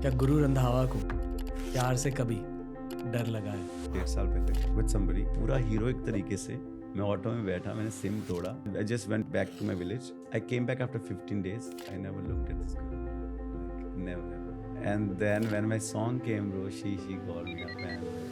क्या गुरु रंधावा को प्यार से कभी डर लगा है? 1.5 साल पहले विद समबडी पूरा हीरोइक तरीके से मैं ऑटो में बैठा, मैंने सिम तोड़ा. I just went back to my village. I came back after 15 days. I never looked at this girl, like never. And then when my song came, bro, she called me up and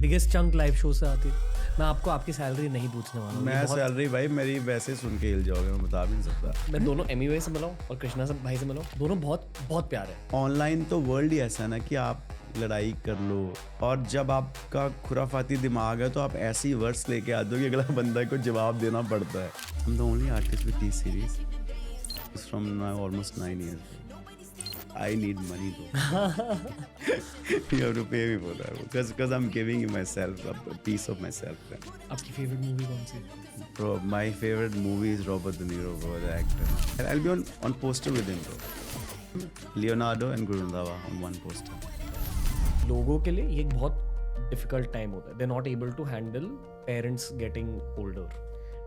biggest chunk live show से आती है. मैं आपको आपकी salary नहीं पूछने वाला हूँ. मैं सैलरी भाई मेरी वैसे सुन के हिल जाओगे, मैं बता भी नहीं सकता. मैं दोनों एमी भाई से मिला हूँ और कृष्णा से भाई से मिला हूँ. दोनों बहुत बहुत प्यारे हैं. ऑनलाइन तो वर्ल्ड ही ऐसा है ना कि आप लड़ाई कर लो, और जब आपका खुराफाती दिमाग है तो आप ऐसे ही वर्ड्स लेके आते हो कि अगला बंदा को जवाब देना पड़ता है. I'm the only artist with T-Series. It's from now almost 9 years. I need money though. You have to pay me for that because I'm giving you myself a piece of myself. आपकी favourite movie कौन सी है? Bro, my favorite movie is Robert De Niro, bro, the actor. And I'll be on poster with him, bro. Leonardo and Guru Randhawa on one poster. लोगों के लिए ये एक बहुत डिफिकल्ट टाइम होता है. They not able to handle parents getting older.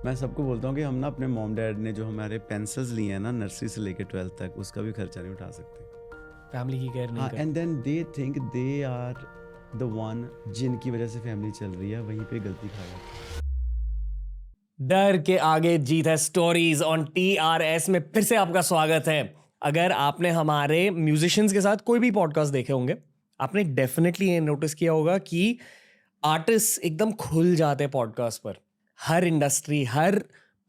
मैं सबको बोलता हूँ कि हम ना अपने मॉम डैड ने जो हमारे पेंसिल्स लिए हैं ना नर्सरी से लेकर 12th तक, उसका भी खर्चा नहीं उठा सकते. फैमिली की केयर नहीं करते. And then they think they are the one जिनकी वजह से फैमिली चल रही है, वहीं पे गलती खा जाती है. डर के आगे जीत है स्टोरीज ऑन TRS में फिर से आपका स्वागत है. अगर आपने हमारे म्यूजिशियंस के साथ कोई भी पॉडकास्ट देखे होंगे, आपने डेफिनेटली ये नोटिस किया होगा कि आर्टिस्ट एकदम खुल जाते हैं पॉडकास्ट पर. हर इंडस्ट्री, हर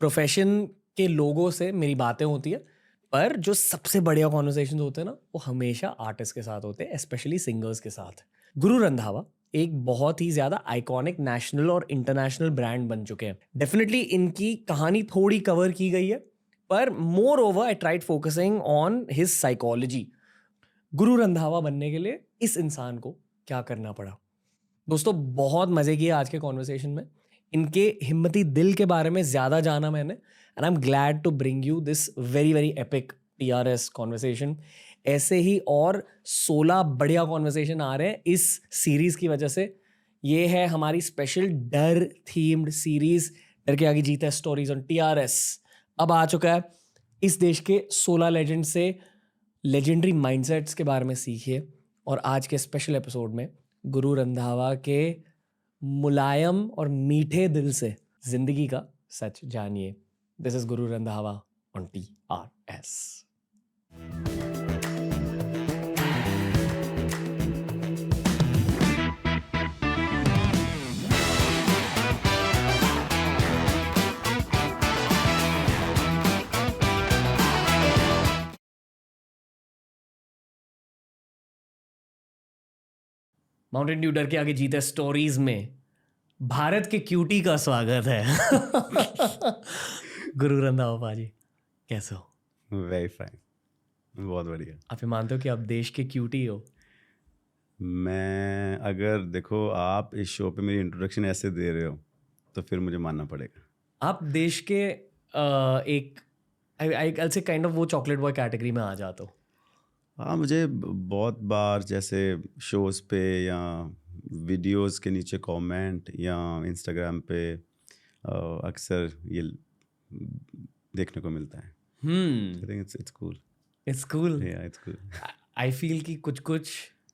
प्रोफेशन के लोगों से मेरी बातें होती है, पर जो सबसे बढ़िया कॉन्वर्सेशन होते हैं ना, वो हमेशा आर्टिस्ट के साथ होते हैं, स्पेशली सिंगर्स के साथ. गुरु रंधावा एक बहुत ही ज्यादा आइकॉनिक नेशनल और इंटरनेशनल ब्रांड बन चुके हैं. डेफिनेटली इनकी कहानी थोड़ी कवर की गई है, पर more over I tried focusing on his psychology. Guru Randhawa बनने के लिए इस इंसान को क्या करना पड़ा? दोस्तों, बहुत मजे किए आज के कॉन्वर्सेशन में. इनके हिम्मती दिल के बारे में ज्यादा जाना मैंने, and I am glad to bring you this very very epic TRS conversation. ऐसे ही और 16 बढ़िया कॉन्वर्सेशन आ रहे हैं इस सीरीज की वजह से. ये है हमारी स्पेशल डर थीम्ड सीरीज, डर के आगे जीता है स्टोरीज ऑन TRS. अब आ चुका है. इस देश के 16 लेजेंड से लेजेंडरी माइंडसेट्स के बारे में सीखिए, और आज के स्पेशल एपिसोड में गुरु रंधावा के मुलायम और मीठे दिल से जिंदगी का सच जानिए. This is Guru Randhawa on TRS. Mountain Dew डर के आगे जीते स्टोरीज में भारत के क्यूटी का स्वागत है. गुरु रंधावा पाजी, कैसे हो? वेरी फाइन, बहुत बढ़िया. आप ये मानते हो कि आप देश के क्यूटी हो? मैं अगर देखो आप इस शो पे मेरी इंट्रोडक्शन ऐसे दे रहे हो तो फिर मुझे मानना पड़ेगा. आप देश के एक आई से काइंड ऑफ वो चॉकलेट बॉय कैटेगरी में आ जाते हो. हाँ, मुझे बहुत बार जैसे शोज़ पे या वीडियोस के नीचे कमेंट या इंस्टाग्राम पे अक्सर ये देखने को मिलता है. I think it's cool. It's cool. या इट्स कूल. आई फील कि कुछ कुछ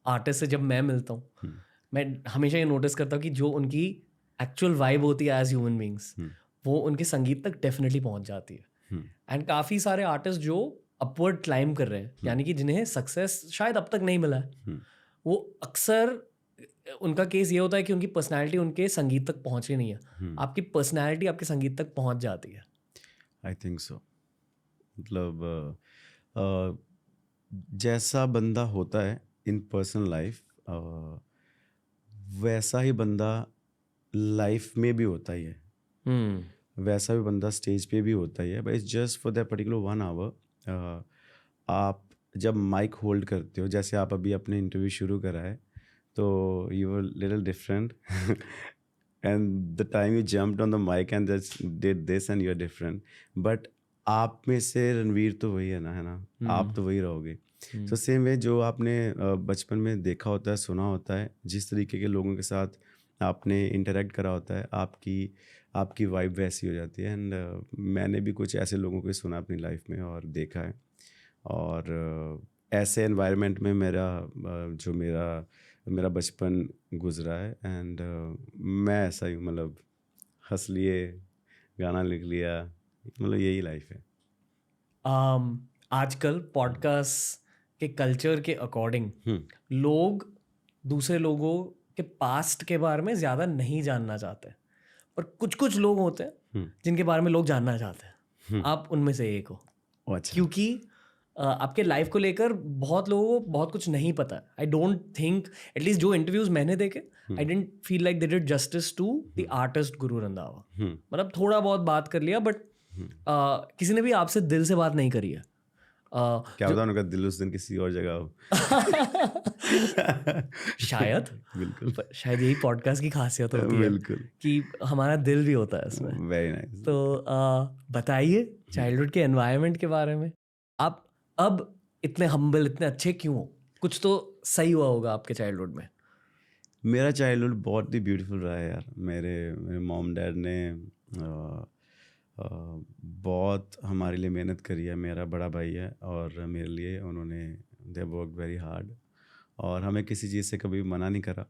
आर्टिस्ट से जब मैं मिलता हूँ, मैं हमेशा ये नोटिस करता हूँ कि जो उनकी एक्चुअल वाइब होती है एज ह्यूमन बींग्स, वो उनके संगीत तक डेफिनेटली पहुँच जाती है. एंड काफ़ी सारे आर्टिस्ट जो अपवर्ड क्लाइम कर रहे हैं, यानी कि जिन्हें सक्सेस शायद अब तक नहीं मिला है, वो अक्सर उनका केस ये होता है कि उनकी पर्सनालिटी उनके संगीत तक पहुंची नहीं है. आपकी पर्सनालिटी आपके संगीत तक पहुंच जाती है. I think so. मतलब जैसा बंदा होता है इन पर्सनल लाइफ, वैसा ही बंदा लाइफ में भी होता ही है. वैसा भी बंदा स्टेज पे भी होता ही है. But it's just for that particular 1 hour. आप जब माइक होल्ड करते हो, जैसे आप अभी अपने इंटरव्यू शुरू करा है, तो you were little different and the time you jumped on the mic and just did this and you are different. But आप में से रणवीर तो वही है ना. आप तो वही रहोगे. सो सेम वे जो आपने बचपन में देखा होता है, सुना होता है, जिस तरीके के लोगों के साथ आपने इंटरेक्ट करा होता है, आपकी वाइब वैसी हो जाती है. एंड मैंने भी कुछ ऐसे लोगों को सुना अपनी लाइफ में और देखा है, और ऐसे एनवायरनमेंट में मेरा बचपन गुजरा है एंड मैं ऐसा ही मतलब हंस लिए, गाना लिख लिया, मतलब यही लाइफ है। आजकल पॉडकास्ट के कल्चर के अकॉर्डिंग लोग दूसरे लोगों के पास्ट के बारे में ज़्यादा नहीं जानना चाहते, पर कुछ कुछ लोग होते हैं जिनके बारे में लोग जानना चाहते हैं। आप उनमें से एक हो। अच्छा। क्योंकि आपके लाइफ को लेकर बहुत लोगों को बहुत कुछ नहीं पता है। आई डोंट थिंक, एटलीस्ट जो इंटरव्यूज मैंने देखे, I don't feel like they did justice to the artist Guru Randhawa. मतलब थोड़ा बहुत बात कर लिया, बट किसी ने भी आपसे दिल से बात नहीं करी है। क्या पता उनका दिल उस दिन किसी और जगह हो। शायद बिल्कुल, शायद यही पॉडकास्ट की खासियत होती है बिल्कुल कि हमारा दिल भी होता है इसमें। Very nice. तो बताइए चाइल्डहुड के एनवायरनमेंट के बारे में। आप अब इतने हम्बल, इतने अच्छे क्यों हो? कुछ तो सही हुआ होगा आपके चाइल्डहुड में। मेरा चाइल्डहुड बहुत ही ब्यूटीफुल रहा है यार। मेरे मॉम डैड ने बहुत हमारे लिए मेहनत करी है। मेरा बड़ा भाई है और मेरे लिए उन्होंने दे वर्क वेरी हार्ड, और हमें किसी चीज़ से कभी मना नहीं करा।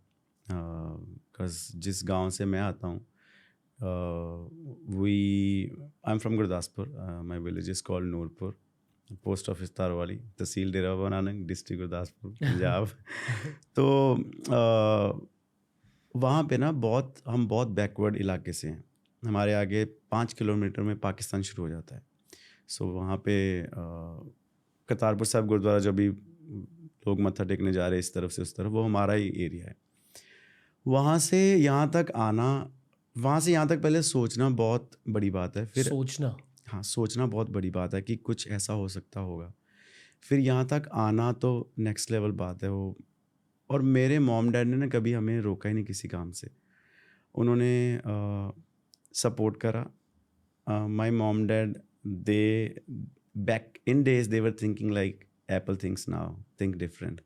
बिकॉज जिस गांव से मैं आता हूँ, I am from Gurdaspur, my village is called Noorpur, post office Tarwali, tehsil Dera Baba Nanak, district Gurdaspur, Punjab. तो वहाँ पे ना हम बहुत बैकवर्ड इलाके से हैं। हमारे आगे 5 किलोमीटर में पाकिस्तान शुरू हो जाता है। सो वहाँ पे करतारपुर साहिब गुरुद्वारा, जो भी लोग मत्था टेकने जा रहे हैं इस तरफ से उस तरफ, वो हमारा ही एरिया है। वहाँ से यहाँ तक आना, वहाँ से यहाँ तक पहले सोचना बहुत बड़ी बात है। फिर सोचना बहुत बड़ी बात है कि कुछ ऐसा हो सकता होगा। फिर यहाँ तक आना तो नेक्स्ट लेवल बात है वो। और मेरे मॉम डैड ने ना कभी हमें रोका ही नहीं किसी काम से। उन्होंने सपोर्ट करा। My mom dad, they back in days they were thinking like Apple thinks now, think different.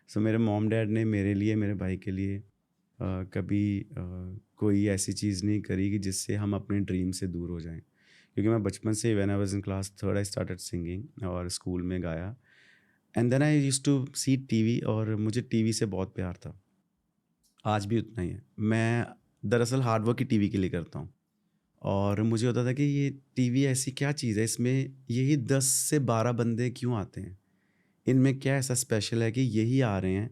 So मेरे मॉम डैड ने मेरे लिए, मेरे भाई के लिए कभी कोई ऐसी चीज़ नहीं करी कि जिससे हम अपने ड्रीम से दूर हो जाएं। क्योंकि मैं बचपन से, when I was in class 3 I started singing, और स्कूल में गाया। And then I used to see TV, और मुझे टीवी से बहुत प्यार था। आज भी उतना ही है। मैं दरअसल हार्डवर्क ही टीवी के लिए करता हूँ, और मुझे होता था कि ये टीवी ऐसी क्या चीज़ है, इसमें यही 10 से 12 बंदे क्यों आते हैं, इनमें क्या ऐसा स्पेशल है कि यही आ रहे हैं।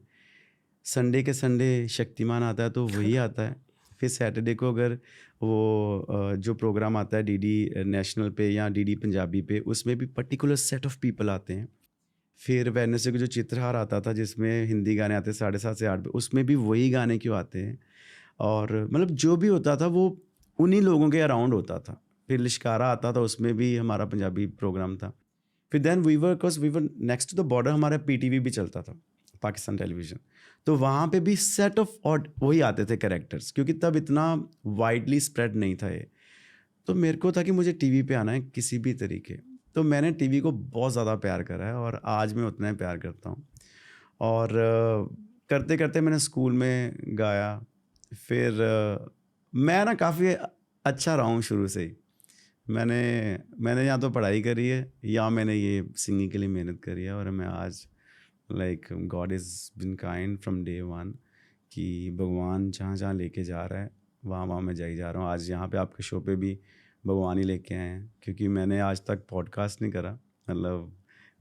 संडे के संडे शक्तिमान आता है तो वही आता है। फिर सैटरडे को अगर वो जो प्रोग्राम आता है डीडी नेशनल पे या डीडी पंजाबी पे, उसमें भी पर्टिकुलर सेट ऑफ पीपल आते हैं। फिर वेडनेसडे को जो चित्रहार आता था जिसमें हिंदी गाने आते 7:30 से 8 पे, उसमें भी वही गाने क्यों आते हैं। और मतलब जो भी होता था वो उन्हीं लोगों के अराउंड होता था। फिर लिश्कारा आता था, उसमें भी हमारा पंजाबी प्रोग्राम था। फिर then we were next to the border, हमारा पीटीवी भी चलता था, पाकिस्तान टेलीविज़न। तो वहाँ पे भी सेट ऑफ और वही आते थे कैरेक्टर्स, क्योंकि तब इतना वाइडली स्प्रेड नहीं था ये। तो मेरे को था कि मुझे टीवी पे आना है किसी भी तरीके। तो मैंने टीवी को बहुत ज़्यादा प्यार करा है, और आज मैं उतना ही प्यार करता हूँ। और करते करते मैंने स्कूल में गाया। फिर मैं ना काफ़ी अच्छा रहा हूँ शुरू से ही। मैंने या तो पढ़ाई करी है या मैंने ये सिंगिंग के लिए मेहनत करी है। और मैं आज like God is been kind from day one, कि भगवान जहाँ जहाँ लेके जा रहा है वहाँ मैं जाई जा रहा हूँ। आज यहाँ पे आपके शो पे भी भगवान ही लेके आए हैं, क्योंकि मैंने आज तक पॉडकास्ट नहीं करा। मतलब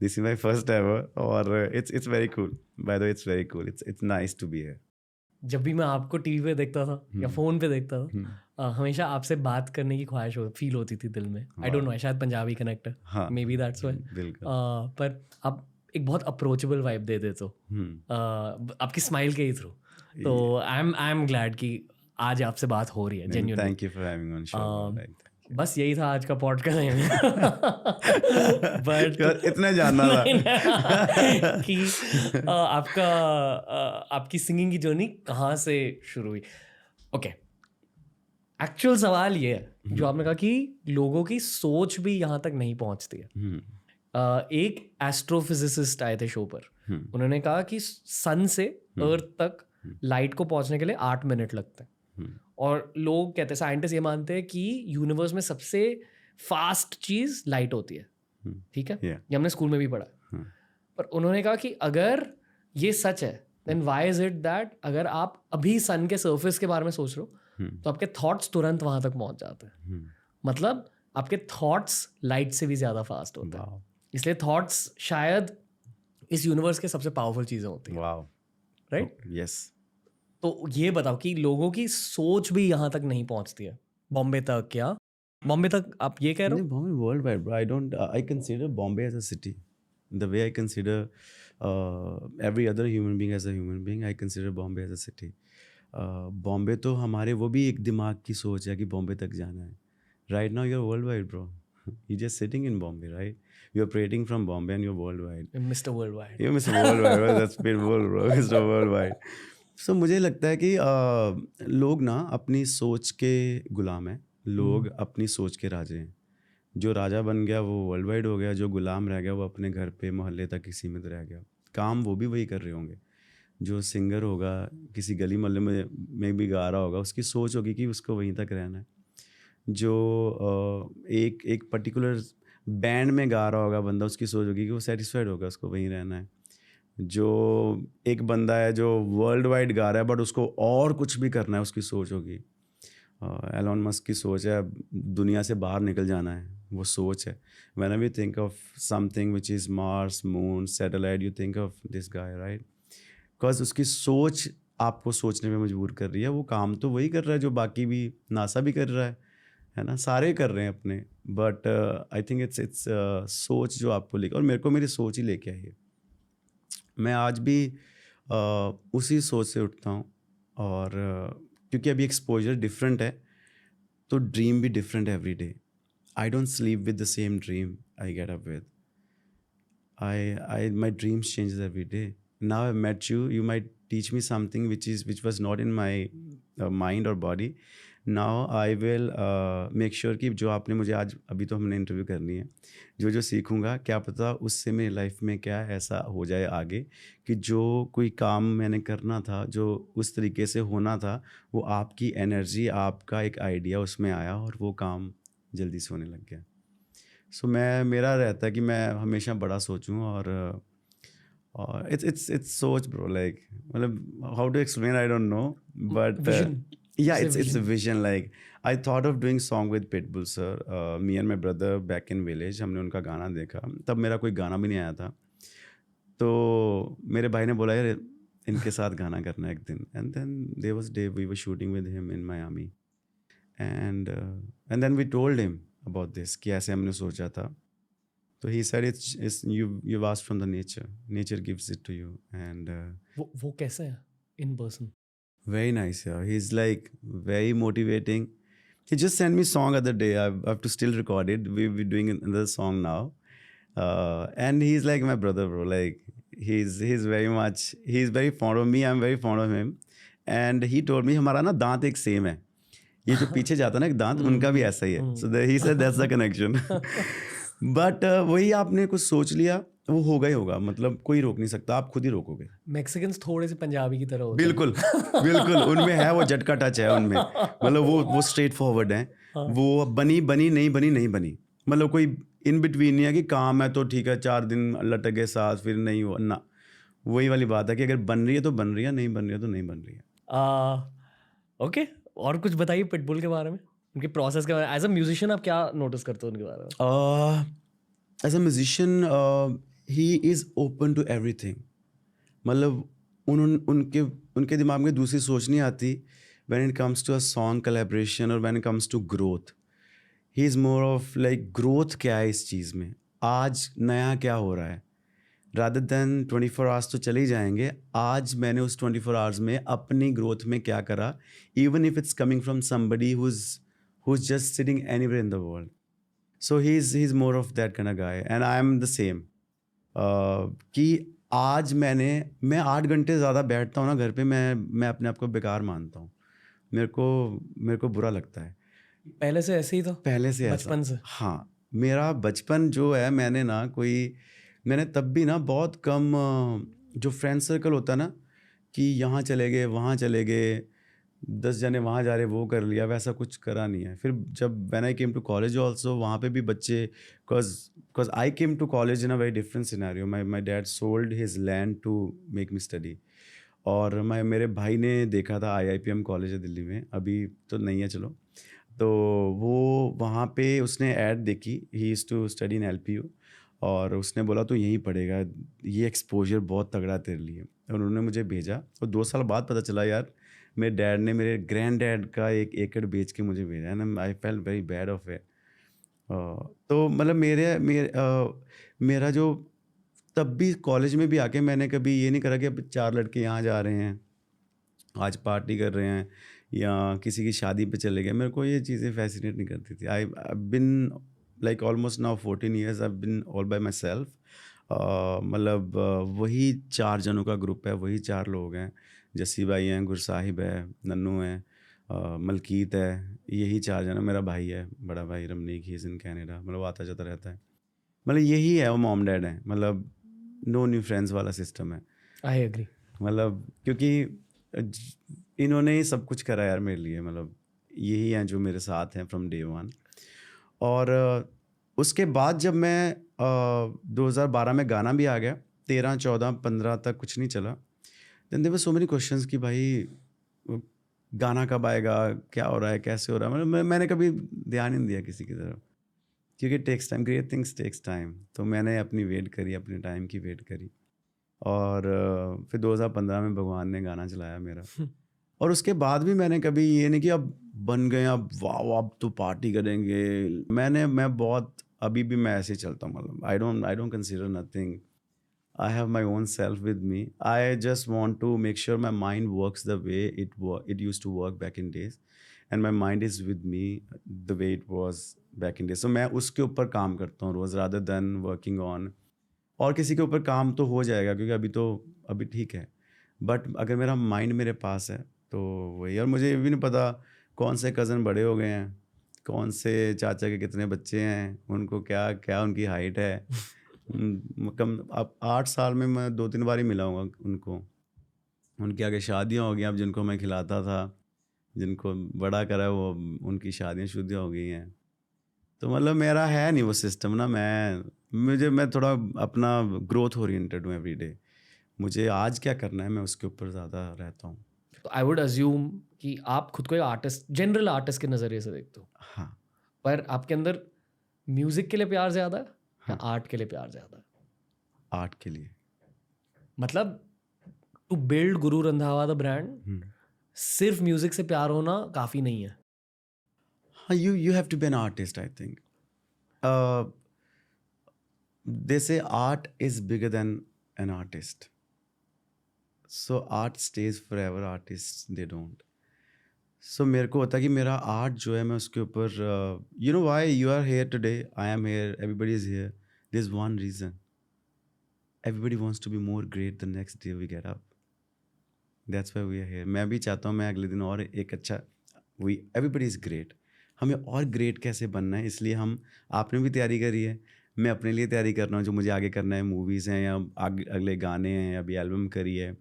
this is my first ever, और it's very cool. By the way it's very cool, it's nice to be here. जब भी मैं आपको टीवी पे देखता था या फ़ोन पे देखता था, हमेशा आपसे बात करने की ख्वाहिश फील होती थी दिल में। आई डोंट नो, शायद पंजाबी कनेक्ट है, मे बी दैट्स व्हाई। पर आप एक बहुत अप्रोचेबल वाइब दे देते हो आपकी स्माइल के ही थ्रू। तो आई एम ग्लैड कि आज आपसे बात हो रही है genuinely. Thank you for having on show. बस यही था आज का पॉडकास्ट। बट इतना जानना था कि आपकी सिंगिंग की जर्नी कहाँ से शुरू हुई। ओके, एक्चुअल सवाल ये है जो आपने कहा कि लोगों की सोच भी यहाँ तक नहीं पहुँचती है। एक एस्ट्रोफिजिसिस्ट आए थे शो पर, उन्होंने कहा कि सन से अर्थ तक लाइट को पहुँचने के लिए 8 मिनट लगते हैं। और लोग कहते हैं, साइंटिस्ट ये मानते हैं कि यूनिवर्स में सबसे फास्ट चीज़ लाइट होती है। ठीक है, ये हमने स्कूल में भी पढ़ा। पर उन्होंने कहा कि अगर ये सच है then why is it that अगर आप अभी सन के सरफेस के बारे में सोच रहे हो तो आपके थॉट्स तुरंत वहां तक पहुंच जाते हैं. मतलब आपके थॉट्स लाइट से भी ज्यादा फास्ट होते हैं. इसलिए थॉट्स शायद इस यूनिवर्स के सबसे पावरफुल चीजें होती हैं. वाओ. राइट. यस. तो ये बताओ कि लोगों की सोच भी यहाँ तक नहीं पहुंचती है बॉम्बे तक. क्या बॉम्बे तक आप ये कह रहे हो? Bombay worldwide, bro. I consider Bombay as a city. The way I consider every other human being as a human being, I consider Bombay as a city. Bombay तो हमारे वो भी एक दिमाग की सोच है कि बॉम्बे तक जाना है. Right now you're worldwide, bro. You're just sitting in Bombay, right? You're operating from Bombay and you're worldwide. Mr. Worldwide. You're Mr. Worldwide, bro. That's beautiful, bro. Mr. Worldwide. So मुझे लगता है कि लोग ना अपनी सोच के गुलाम हैं. लोग अपनी सोच के राजे हैं. जो राजा बन गया वो वर्ल्ड वाइड हो गया, जो गुलाम रह गया वो अपने घर पे मोहल्ले तक ही सीमित रह गया. काम वो भी वही कर रहे होंगे. जो सिंगर होगा किसी गली मोहल्ले में भी गा रहा होगा, उसकी सोच होगी कि उसको वहीं तक रहना है. जो एक पर्टिकुलर बैंड में गा रहा होगा बंदा, उसकी सोच होगी कि वो सेटिस्फाइड होगा, उसको वहीं रहना है. जो एक बंदा है जो वर्ल्ड वाइड गा रहा है बट उसको और कुछ भी करना है, उसकी सोच होगी. एलोन मस्क की सोच है दुनिया से बाहर निकल जाना है, वो सोच है. When we think of something which is Mars, moon, satellite, you think of this guy, right? Because उसकी सोच आपको सोचने पे मजबूर कर रही है. वो काम तो वही कर रहा है जो बाकी भी नासा भी कर रहा है ना, सारे कर रहे हैं अपने. बट आई थिंक इट्स सोच जो आपको लेके, और मेरे को मेरी सोच ही लेके आई है. मैं आज भी उसी सोच से उठता हूँ. और क्योंकि अभी एक्सपोजर डिफरेंट है तो ड्रीम भी different every day. I don't sleep with the same dream I get up with. my dreams changes every day. Now I've met you, you might teach me something which was not in my mind or body. Now I will make sure कि जो आपने मुझे आज, अभी तो हमने interview करनी है, जो सीखूंगा क्या पता उससे मेरी लाइफ में क्या ऐसा हो जाए आगे कि जो कोई काम मैंने करना था, जो उस तरीके से होना था, वो आपकी एनर्जी, आपका एक आइडिया उसमें आया और वो काम जल्दी से होने लग गया. सो मेरा रहता है कि मैं हमेशा बड़ा सोचूं. और इट्स सोच ब्रो, लाइक मतलब how to explain, I don't know, but yeah, it's a vision. Like I thought of doing song with Pitbull sir. Me and my brother back in village, हमने उनका गाना देखा. तब मेरा कोई गाना भी नहीं आया था, तो मेरे भाई ने बोला यार इनके साथ गाना करना एक दिन. And then there was day we were shooting with him in Miami, and then we told him about this कि ऐसे हमने सोचा था. So he said it's you've asked from the nature gives it to you. And वो कैसे है in person? Very nice, yeah. He's like very motivating. He just sent me song other day. I have to still record it. We're doing another song now. And he's like my brother, bro. Like he's very fond of me. I'm very fond of him. And he told me हमारा ना दांत एक same है. ये जो पीछे जाता है ना एक दांत, उनका भी ऐसा ही है. So he said that's the connection. But वही आपने कुछ सोच लिया, वो होगा ही होगा. मतलब कोई रोक नहीं सकता, आप खुद ही रोकोगे. मैक्सिकन्स थोड़े से पंजाबी की तरह होते हैं. बिल्कुल बिल्कुल, उनमें है वो जट का टच है उनमें. मतलब वो स्ट्रेट फॉरवर्ड है. वो बनी नहीं बनी. मतलब कोई इन बिटवीन नहीं है कि काम है तो ठीक है 4 दिन लटक गए साथ, फिर नहीं हुआ ना. वही वाली बात है कि अगर बन रही है तो बन रही है, नहीं बन रही है तो नहीं बन रही है. ओके, और कुछ बताइए पिटबुल के बारे में, उनके प्रोसेस के बारे में. एज अ म्यूजिशियन आप क्या नोटिस करते हो उनके बारे में? As a musician he is open to everything. मतलब उनके दिमाग में दूसरी सोच नहीं आती when it comes to a song collaboration और when it comes to growth. He is more of like growth क्या है इस चीज़ में, आज नया क्या हो रहा है, रादर देन 24 आवर्स तो चले ही जाएंगे. आज मैंने उस 24 आवर्स में अपनी ग्रोथ में क्या करा, even if it's coming from somebody who is just sitting anywhere in the world. So he is more of that kind of guy and I am the same. कि आज मैं 8 घंटे ज़्यादा बैठता हूँ ना घर पे, मैं अपने आप को बेकार मानता हूँ. मेरे को बुरा लगता है. पहले से ऐसे ही था? पहले से बचपन से? हाँ, मेरा बचपन जो है, मैंने तब भी ना बहुत कम जो फ्रेंड सर्कल होता है ना कि यहाँ चले गए वहाँ चले गए, 10 जने वहाँ जा रहे वो कर लिया, वैसा कुछ करा नहीं है। फिर जब when I came to college also, वहाँ पे भी बच्चे, because I came to college in a very different scenario. My dad sold his land to make me study. और मेरे भाई ने देखा था, IIPM कॉलेज है दिल्ली में, अभी तो नहीं है चलो, तो वो वहाँ पे उसने ऐड देखी, he is to study in LPU, और उसने बोला तो यहीं पढ़ेगा, ये एक्सपोजर बहुत तगड़ा है तेरे लिए। और उन्होंने मुझे भेजा, और 2 साल बाद पता चला यार मेरे डैड ने मेरे ग्रैंड डैड का 1 एकड़ बेच के मुझे भेजा है ना। I felt very bad of it. तो मतलब मेरा जो, तब भी कॉलेज में भी आके मैंने कभी ये नहीं करा कि अब 4 लड़के यहाँ जा रहे हैं, आज पार्टी कर रहे हैं, या किसी की शादी पे चले गए। मेरे को ये चीज़ें फैसिनेट नहीं करती थी। I been like almost now 14 years I been all by myself. मतलब वही 4 जनों का ग्रुप है, वही 4 लोग हैं। जस्सी भाई हैं, गुरसाहिब है, नन्नू है, मलकीत है, यही 4 जन। मेरा भाई है, बड़ा भाई Ramnik, he is in Canada, मतलब आता जाता रहता है। मतलब यही है, वो मॉम डैड है, मतलब नो न्यू फ्रेंड्स वाला सिस्टम है। I agree. मतलब क्योंकि इन्होंने ही सब कुछ करा यार मेरे लिए, मतलब यही हैं जो मेरे साथ हैं फ्रॉम डे वन। और उसके बाद जब मैं 2012 में गाना भी आ गया, 13, 14, 15 तक कुछ नहीं चला। Then there were so many questions कि भाई गाना कब आएगा, क्या हो रहा है, कैसे हो रहा है। मतलब मैंने कभी ध्यान ही नहीं दिया किसी की तरफ, क्योंकि takes time, great things takes time. तो मैंने अपनी वेट करी, अपने टाइम की वेट करी। और फिर 2015 में भगवान ने गाना चलाया मेरा। और उसके बाद भी मैंने कभी ये नहीं कि अब बन गए, अब वाह अब तो पार्टी करेंगे। मैं बहुत, अभी भी मैं ऐसे ही चलता हूँ। मतलब I don't consider nothing. I have my own self with me. I just want to make sure my mind works the way it used to work back in days, and my mind is with me the way it was back in days. So मैं उसके ऊपर काम करता हूँ रोज़, rather than working on, और किसी के ऊपर काम तो हो जाएगा क्योंकि अभी ठीक है, बट अगर मेरा माइंड मेरे पास है तो वही। और मुझे ये भी नहीं पता कौन से कज़न बड़े हो गए हैं, कौन से चाचा के कितने बच्चे हैं, उनको क्या क्या उनकी हाइट है। कम अब 8 साल में मैं 2-3 बार ही मिला हूँ उनको। उनकी आगे शादियाँ हो गई, अब जिनको मैं खिलाता था, जिनको बड़ा करा, वो उनकी शादियाँ शुदियाँ हो गई हैं। तो मतलब मेरा है नहीं वो सिस्टम ना। मैं थोड़ा अपना ग्रोथ ओरिएंटेड हूँ एवरी डे। मुझे आज क्या करना है, मैं उसके ऊपर ज़्यादा रहता हूँ। तो आई वुड अज्यूम कि आप खुद को एक आर्टिस्ट, जनरल आर्टिस्ट के नज़रिए से देखते हो, हाँ। पर आपके अंदर म्यूजिक के लिए प्यार ज़्यादा है या हाँ, आर्ट के लिए प्यार ज़्यादा है? आर्ट के लिए। मतलब to build Guru Randhawa the brand, हम्म। सिर्फ म्यूजिक से प्यार होना काफ़ी नहीं है। हाँ, you have to be an artist, I think. They say art is bigger than an artist. So art stays forever, artists they don't. So मेरे को होता है कि मेरा आर्ट जो है मैं उसके ऊपर, you know why you are here today, I am here, everybody is here, there is one reason, everybody wants to be more great the next day we get up, that's why we are here. मैं भी चाहता हूँ मैं अगले दिन और एक अच्छा, वी एवरीबडी इज़ ग्रेट, हमें और ग्रेट कैसे बनना है। इसलिए आपने भी तैयारी करी है, मैं अपने लिए तैयारी कर रहा हूँ, जो मुझे आगे करना है, मूवीज़ हैं या अगले गाने हैं, अभी एल्बम करी है।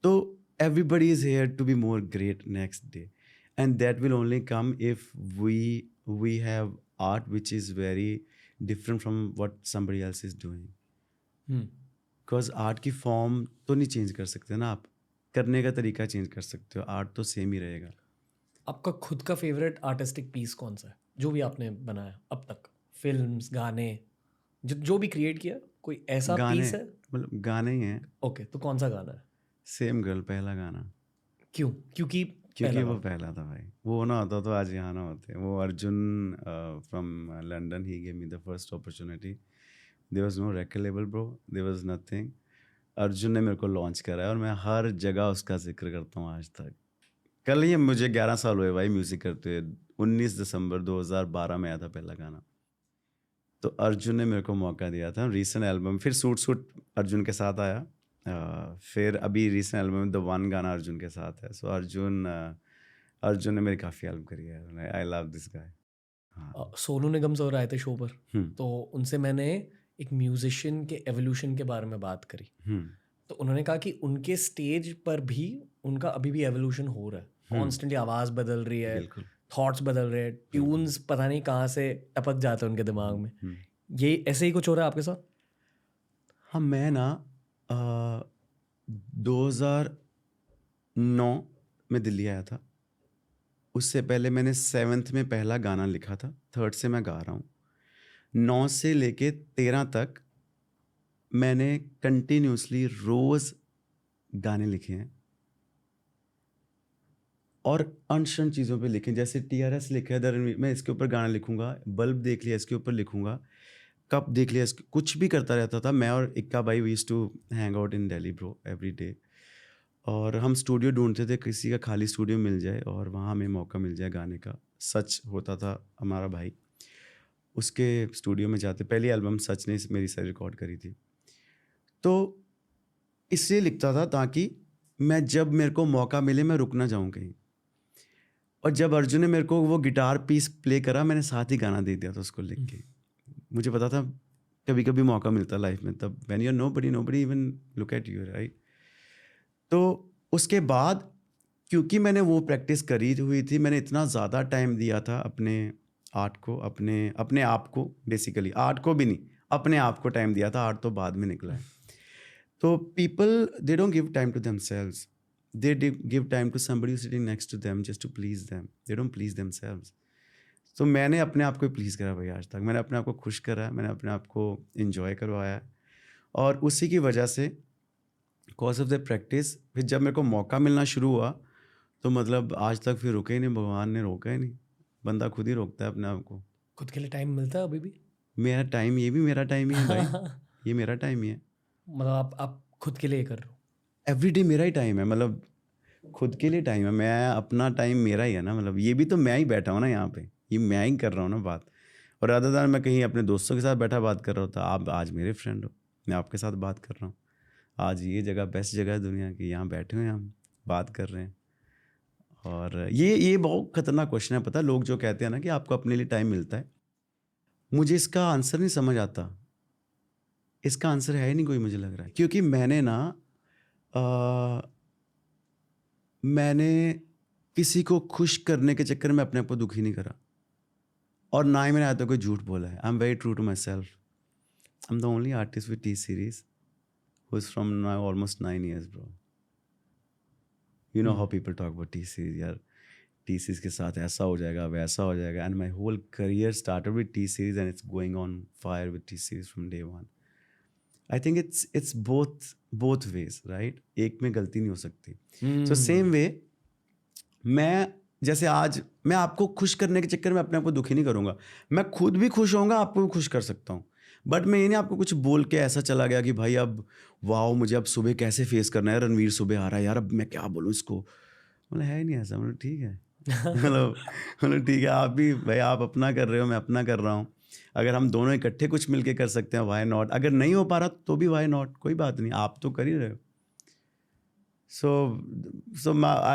तो everybody is here to be more great next day, and that will only come if we have art which is very different from what somebody else is doing. Because art की form तो नहीं change कर सकते ना आप, करने का तरीका चेंज कर सकते हो, आर्ट तो सेम ही रहेगा। आपका खुद का फेवरेट आर्टिस्टिक पीस कौन सा है जो भी आपने बनाया अब तक? फिल्म्स, गाने, जो भी क्रिएट किया, कोई ऐसा गाने, पीस है? मतलब गाने ही हैं। ओके, तो कौन सा गाना है? सेम गर्ल पहला गाना, क्यों? क्योंकि क्योंकि पहला वो गाना। पहला था भाई। वो ना होता तो आज यहाँ ना होते। वो Arjun from London, he gave me the first opportunity. There was no record label bro, there was nothing. Arjun ने मेरे को लॉन्च करा है और मैं हर जगह उसका जिक्र करता हूँ आज तक। कल ही मुझे 11 साल हुए भाई म्यूज़िक करते हुए। 19 दिसंबर 2012 में आया था पहला गाना। तो अर्जुन ने मेरे को मौका दिया था। रीसेंट एल्बम फिर सूट सूट अर्जुन के साथ आया। फिर अभी रीसेंट एल्बम में द वन गाना अर्जुन के साथ है। सो अर्जुन ने मेरी काफ़ी हेल्प करी है। I love this guy. हाँ। सोनू निगम सर आए थे शो पर, हम्म। तो उनसे मैंने एक म्यूजिशियन के एवोल्यूशन के बारे में बात करी। हम्म। तो उन्होंने कहा कि उनके स्टेज पर भी उनका अभी भी एवोल्यूशन हो रहा है। कॉन्स्टेंटली आवाज़ बदल रही है, बिल्कुल। थॉट्स बदल रहे हैं, ट्यून्स पता नहीं कहाँ से टपक जाते हैं उनके दिमाग में। ये ऐसे ही कुछ हो रहा है आपके साथ? हाँ, मैं ना 2009 में दिल्ली आया था। उससे पहले मैंने 7th में पहला गाना लिखा था, 3rd से मैं गा रहा हूँ। 9 से लेके 13 तक मैंने कंटिन्यूसली रोज़ गाने लिखे हैं और अनशन चीज़ों पे लिखे, जैसे TRS लिखा है, मैं इसके ऊपर गाना लिखूंगा, बल्ब देख लिया इसके ऊपर लिखूंगा, कप देख लिया इसके, कुछ भी करता रहता था मैं और इक्का भाई। We used to hang out in Delhi bro every day, और हम स्टूडियो ढूंढते थे, किसी का खाली स्टूडियो मिल जाए और वहाँ हमें मौका मिल जाए गाने का। सच होता था हमारा भाई, उसके स्टूडियो में जाते। पहली एल्बम सच ने मेरी से रिकॉर्ड करी थी, तो इसलिए लिखता था ताकि मैं जब मेरे को मौका मिले मैं रुक ना जाऊँ कहीं। और जब अर्जुन ने मेरे को वो गिटार पीस प्ले करा, मैंने साथ ही गाना दे दिया था उसको लिख के। मुझे पता था कभी कभी मौका मिलता लाइफ में, तब when you are nobody even look at you, right. तो उसके बाद क्योंकि मैंने वो प्रैक्टिस करी हुई थी, मैंने इतना ज़्यादा टाइम दिया था अपने आर्ट को, अपने आप को, बेसिकली आर्ट को भी नहीं, अपने आप को टाइम दिया था। आर्ट तो बाद में निकला है। तो people they don't give time to themselves, they give time to somebody who's sitting next to them just to please them. They don't please themselves. तो मैंने अपने आप को प्लीज़ करा भाई आज तक, मैंने अपने आप को खुश करा, मैंने अपने आप को इन्जॉय करवाया, और उसी की वजह से कॉज ऑफ द प्रैक्टिस फिर जब मेरे को मौका मिलना शुरू हुआ तो मतलब आज तक फिर रुके ही नहीं, भगवान ने रोका ही नहीं, बंदा खुद ही रोकता है अपने आप को। खुद के लिए टाइम मिलता है अभी भी? मेरा टाइम, ये भी मेरा टाइम ही है भाई। ये मेरा टाइम ही है, मतलब आप खुद के लिए कर रहे हो? एवरीडे मेरा ही टाइम है, मतलब खुद के लिए टाइम है। मैं अपना टाइम मेरा ही है ना, मतलब ये भी तो मैं ही बैठा हूँ ना यहाँ पे, ये मैं ही कर रहा हूँ ना बात। और अदर देन मैं कहीं अपने दोस्तों के साथ बैठा बात कर रहा होता, आप आज मेरे फ्रेंड हो, मैं आपके साथ बात कर रहा हूँ। आज ये जगह बेस्ट जगह है दुनिया की, यहाँ बैठे हुए हैं हम, बात कर रहे हैं। और ये बहुत खतरनाक क्वेश्चन है, पता है लोग जो कहते हैं ना कि आपको अपने लिए टाइम मिलता है, मुझे इसका आंसर नहीं समझ आता। इसका आंसर है ही नहीं कोई, मुझे लग रहा है, क्योंकि मैंने ना मैंने किसी को खुश करने के चक्कर में अपने आप को दुखी नहीं करा, और ना ही मैंने आज तक कोई झूठ बोला है। I am very true to myself. I am the only artist with T-Series who is from now almost 9 years, bro. You know how people talk about T-Series, यार T-Series के साथ ऐसा हो जाएगा, वैसा हो जाएगा, and my whole career started with T-Series and it's going on fire with T-Series from day one. I think it's both ways, right? एक में गलती नहीं हो सकती। So same way, मैं जैसे आज मैं आपको खुश करने के चक्कर में अपने आप को दुखी नहीं करूँगा, मैं खुद भी खुश होऊंगा, आपको भी खुश कर सकता हूँ। बट मैं ये नहीं आपको कुछ बोल के ऐसा चला गया कि भाई अब वाओ मुझे अब सुबह कैसे फेस करना है, रणवीर सुबह आ रहा है यार, अब मैं क्या बोलूँ इसको, मतलब है ही नहीं ऐसा। मतलब ठीक है, मतलब ठीक है, आप भी भाई आप अपना कर रहे हो, मैं अपना कर रहा हूँ। अगर हम दोनों इकट्ठे कुछ मिलके कर सकते हैं, वाई नॉट। अगर नहीं हो पा रहा तो भी वाई नॉट, कोई बात नहीं, आप तो कर ही रहे हो। So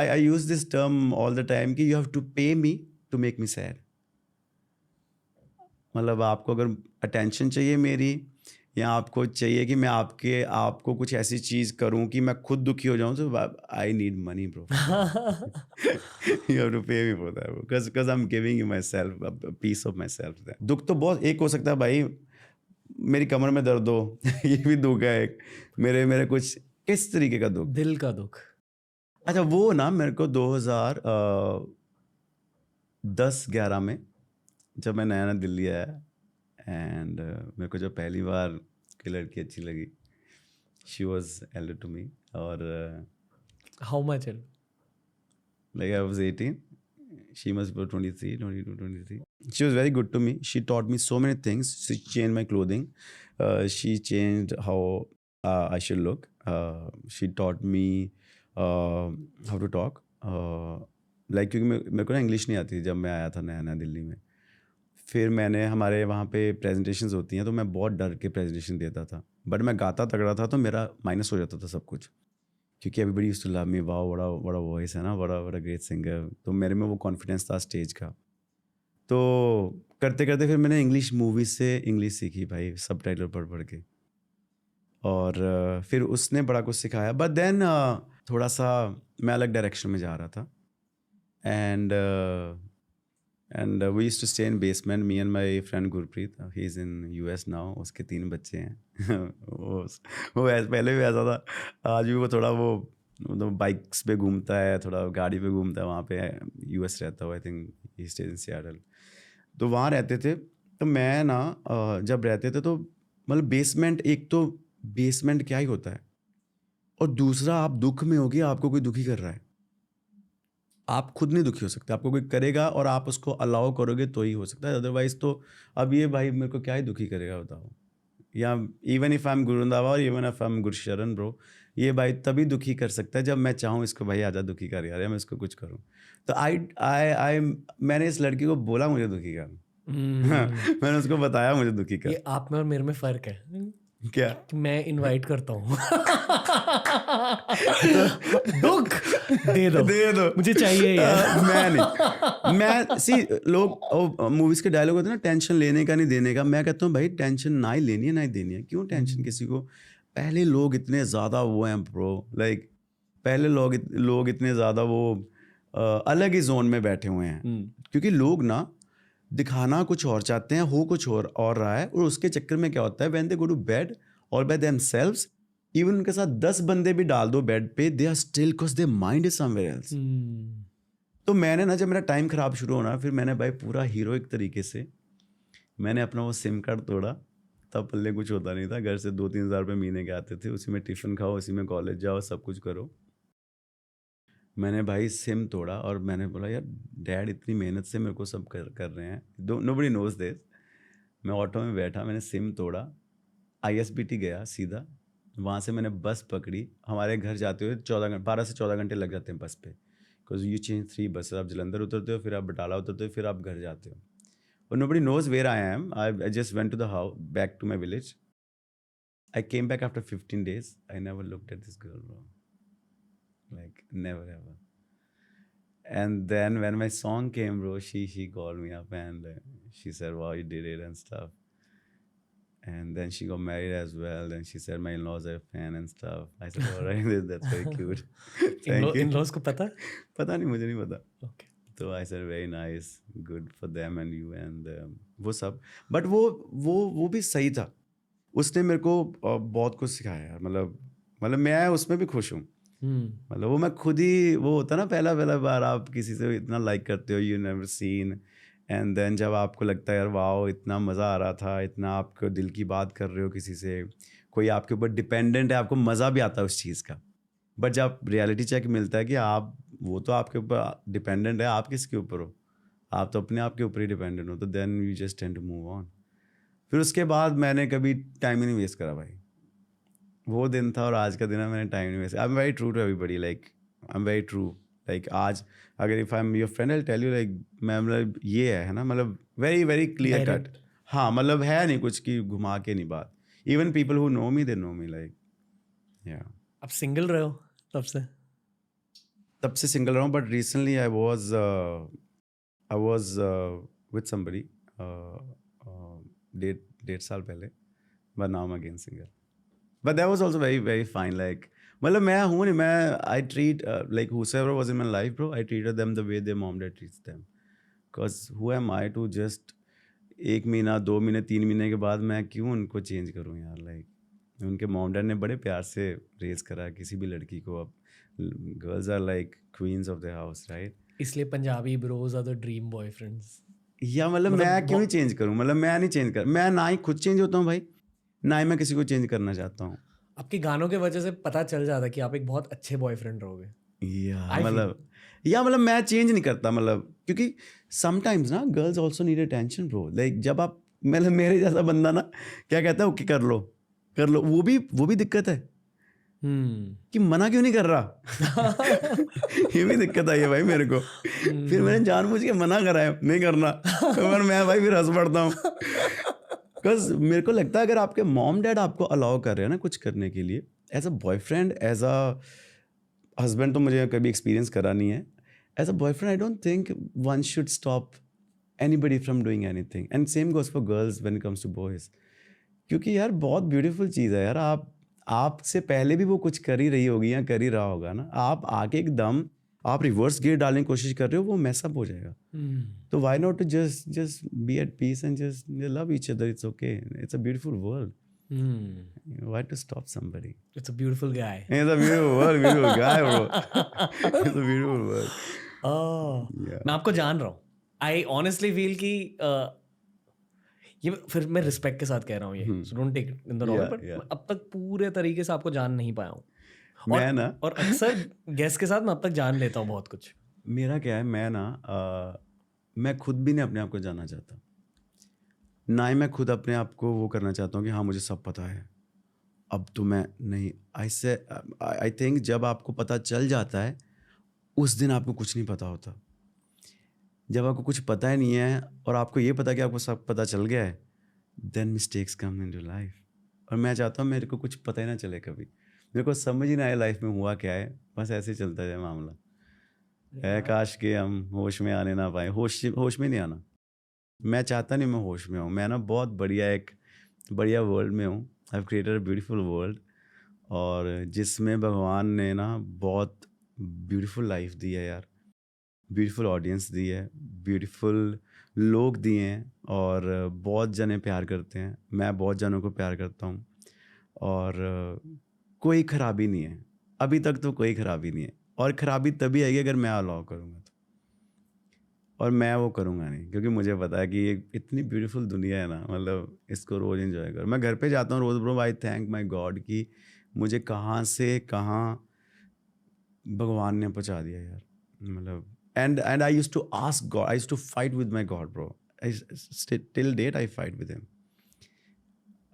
I use this term all the time कि you have to pay me to make me sad. मतलब आपको अगर अटेंशन चाहिए मेरी, या आपको चाहिए कि मैं आपको कुछ ऐसी चीज़ करूं कि मैं खुद दुखी हो जाऊं, तो I need money bro. You have to pay me for that because I'm giving you myself a piece of myself there. दुख तो बहुत एक हो सकता है भाई, मेरी कमर में दर्द हो ये भी दुख है एक, मेरे कुछ किस तरीके का दुख, दिल का दुख। अच्छा वो ना मेरे को 2010-11 में जब मैं नया दिल्ली आया, एंड मेरे को जब पहली बार कोई लड़की अच्छी लगी, she was elder to me, और how much? Like I was 18, she must be 23, 22, 23. She was very good to me. She taught me so many things. She changed my clothing. She changed how I should look. She taught me how to talk. Like क्योंकि मेरे को ना English नहीं आती जब मैं आया था नया दिल्ली में। फिर मैंने हमारे वहाँ पे प्रेजेंटेशंस होती हैं, तो मैं बहुत डर के प्रेजेंटेशन देता था, बट मैं गाता तगड़ा था तो मेरा माइनस हो जाता था सब कुछ, क्योंकि everybody used to love me, wow बड़ा वॉइस है ना, बड़ा ग्रेट सिंगर। तो मेरे में वो कॉन्फिडेंस था स्टेज का। तो करते करते फिर मैंने इंग्लिश मूवीज से इंग्लिश सीखी भाई, सबटाइटल पढ़ के, और फिर उसने बड़ा कुछ सिखाया। बट देन थोड़ा सा मैं अलग डायरेक्शन में जा रहा था, and we used to stay in basement, me and my friend Gurpreet. He's in US now. उसके 3 बच्चे हैं. वो पहले भी ऐसा था, आज भी वो थोड़ा वो मतलब बाइक्स पे घूमता है, थोड़ा गाड़ी पे घूमता है. वहाँ पे US रहता है, I think he stage in Seattle. तो वहाँ रहते थे. तो मैं ना जब रहते थे तो मतलब बेसमेंट, एक तो बेसमेंट क्या ही होता है, और दूसरा आप दुख में होगी, आपको कोई दुखी कर रहा है, आप खुद नहीं दुखी हो सकते, आपको कोई करेगा और आप उसको अलाउ करोगे तो ही हो सकता है. अदरवाइज तो अब ये भाई मेरे को क्या ही दुखी करेगा बताओ. या even if I M Guru Randhawa और even if I M Gursharan bro, ये भाई तभी दुखी कर सकता है जब मैं चाहूँ इसको, भाई आजा दुखी कर यार, या मैं इसको कुछ करूँ. तो आई मैंने इस लड़की को बोला मुझे दुखी कर. मैंने उसको बताया मुझे दुखी कर. ये आप में और मेरे में फर्क है क्या? कि मैं इनवाइट करता हूँ. दुख दे दो मुझे चाहिए यार. मैं नहीं, मैं सी लोग मूवीज के डायलॉग होते हैं ना, टेंशन लेने का नहीं देने का. मैं कहता हूँ भाई टेंशन ना ही लेनी है ना ही देनी है. क्यों टेंशन किसी को? पहले लोग इतने ज़्यादा वो हैं ब्रो, लाइक पहले लोग इतने ज़्यादा वो अलग ही जोन में बैठे हुए हैं. क्योंकि लोग ना दिखाना कुछ और चाहते हैं, हो कुछ और रहा है, और उसके चक्कर में क्या होता है, when they go to bed और बाय देमसेल्व्स, इवन उनके साथ 10 बंदे भी डाल दो बेड पे, they are still because their mind is somewhere else. तो मैंने ना, जब मेरा टाइम खराब शुरू होना, फिर मैंने भाई पूरा हीरोइक तरीके से मैंने अपना वो सिम कार्ड तोड़ा. तब पल्ले कुछ होता नहीं था, घर से 2-3 हज़ार रुपये महीने के आते थे, उसी में टिफ़िन खाओ, उसी में कॉलेज जाओ, सब कुछ करो. मैंने भाई सिम तोड़ा और मैंने बोला यार डैड इतनी मेहनत से मेरे को सब कर रहे हैं, नोबडी नोज दिस. मैं ऑटो में बैठा, मैंने सिम तोड़ा, ISBT गया सीधा. वहाँ से मैंने बस पकड़ी. हमारे घर जाते हुए 12 से 14 घंटे लग जाते हैं बस पे, बिकॉज यू चेंज 3 बसेस. आप जलंधर उतरते हो, फिर आप बटाला उतरते हो, फिर आप घर जाते हो. और nobody knows where I am. I just went to the house, back to my village. I came back after 15 days. I never looked at this girl bro, like never ever. And then when my song came bro, she called me up and she said wow you did it and stuff. And then she got married as well. Then she said my in-laws are a fan and stuff. I said all right, that's very cute. Thank you. In-laws को पता? पता नहीं, मुझे नहीं पता. Okay. तो I said very nice, good for them and you and वो सब. But वो भी सही था. उसने मेरे को बहुत कुछ सिखाया यार. मतलब मैं उसमें भी खुश हूँ. मतलब वो मैं खुद ही, वो होता ना पहला बार आप किसी से इतना लाइक करते हो, you never seen, and then जब आपको लगता है यार वाओ इतना मज़ा आ रहा था, इतना आपको दिल की बात कर रहे हो किसी से, कोई आपके ऊपर डिपेंडेंट है, आपको मज़ा भी आता है उस चीज़ का. बट जब रियलिटी चेक मिलता है कि आप, वो तो आपके ऊपर डिपेंडेंट है, आप किसके ऊपर हो, आप तो अपने आप के ऊपर ही डिपेंडेंट हो. तो then you just tend to move on. फिर उसके बाद मैंने कभी टाइम ही नहीं वेस्ट करा भाई. वो दिन था और आज का दिन है, मैंने टाइम नहीं waste. I am very true to everybody, like I am very true. Like आज अगर if I am your friend I tell you like मैं, मतलब ये है ना, मतलब वेरी वेरी क्लियर कट. हाँ, मतलब है नहीं कुछ की घुमा के नहीं बात. Even people who know me they know me like. या आप सिंगल रहे हो तब से सिंगल रहा हूँ. But recently I was with somebody 1.5 साल पहले, but now I am again single. But that was also very very fine. Like मतलब मैं हूँ नहीं, मैं I treat like whoever was in my life bro, I treated them the way their mom dad treats them. Because who am I to just 1 महीना 2 महीने 3 महीने के बाद मैं क्यों उनको चेंज करूँ यार. लाइक उनके मॉम डैड ने बड़े प्यार से रेज करा किसी भी लड़की को. अब girls are like queens of the house right. इसलिए Punjabi bros are the dream boyfriends. या मतलब मैं क्यों ही चेंज करूँ. मतलब मैं नहीं चेंज कर, मैं ना ही खुद चेंज होता हूँ भाई, ना ही मैं किसी को चेंज करना चाहता हूँ. आपके गानों के वजह से पता चल जाता कि आप एक बहुत अच्छे बॉयफ्रेंड रहोगे. मतलब मैं चेंज नहीं करता. मतलब क्योंकि समटाइम्स ना girls also need attention bro. Like जब आप, मतलब मेरे जैसा बंदा ना क्या कहता है, ओके कर लो, वो भी दिक्कत है कि मना क्यों नहीं कर रहा. ये भी दिक्कत आई है भाई मेरे को. फिर मैंने जानबूझ के मना करा है नहीं करना, पर मैं भाई फिर हंस पड़ता हूँ. बिकॉज मेरे को लगता है अगर आपके मॉम डैड आपको अलाउ कर रहे हैं ना कुछ करने के लिए, as a boyfriend, as a husband तो मुझे कभी एक्सपीरियंस करा नहीं है. As a boyfriend I don't think one should stop anybody from doing anything. And same goes for girls when it comes to boys. क्योंकि यार बहुत ब्यूटीफुल चीज़ है यार. आपसे पहले भी वो कुछ कर ही रही होगी या कर ही रहा होगा ना, आप आके एकदम आप रिवर्स गियर डालने की कोशिश कर रहे हो, वो मैसअप हो जाएगा. तो why not to just be at peace and just love each other. It's okay, it's a beautiful world. Why to stop somebody? It's a beautiful guy. It's a beautiful world, beautiful guy, bro. It's a beautiful world. Yeah. मैं आपको जान रहा हूँ. I honestly feel कि ये फिर मैं respect के साथ कह रहा हूँ ये, so don't take it in the wrong way, but मैं अब तक पूरे तरीके से आपको जान नहीं पाया हूँ. और अक्सर गेस्ट के साथ मैं अब तक जान लेता हूँ बहुत कुछ. मेरा क्या है, मैं खुद भी नहीं अपने आप को जानना चाहता, ना ही मैं खुद अपने आप को वो करना चाहता हूँ कि हाँ मुझे सब पता है. अब तो मैं नहीं, आई थिंक जब आपको पता चल जाता है उस दिन आपको कुछ नहीं पता होता. जब आपको कुछ पता ही नहीं है और आपको ये पता कि आपको सब पता चल गया है, then mistakes come in your life. और मैं चाहता हूँ मेरे को कुछ पता ही ना चले कभी, मेरे को समझ ही ना आए लाइफ में हुआ क्या है, बस ऐसे चलता जाए मामला. है काश कि हम होश में आने ना पाए. होश में नहीं आना. मैं चाहता नहीं मैं होश में हूँ. मैं ना बहुत बढ़िया वर्ल्ड में हूँ. I have created a beautiful world, और जिसमें भगवान ने ना बहुत ब्यूटीफुल लाइफ दी है यार, ब्यूटीफुल ऑडियंस दी है, ब्यूटीफुल लोग दिए हैं, और बहुत जने प्यार करते हैं. मैं बहुत जनों को प्यार करता हूँ, और कोई खराबी नहीं है अभी तक. तो कोई खराबी नहीं है, और खराबी तभी आएगी अगर मैं अलाउ करूँगा तो. और मैं वो करूँगा नहीं, क्योंकि मुझे पता है कि ये इतनी ब्यूटीफुल दुनिया है ना, मतलब इसको रोज़ एंजॉय करो. मैं घर पे जाता हूँ रोज़ bro, I thank my god कि मुझे कहाँ से कहाँ भगवान ने पहुँचा दिया यार. मतलब and I used to ask God, I used to fight with my God, bro. Till date I fight with him.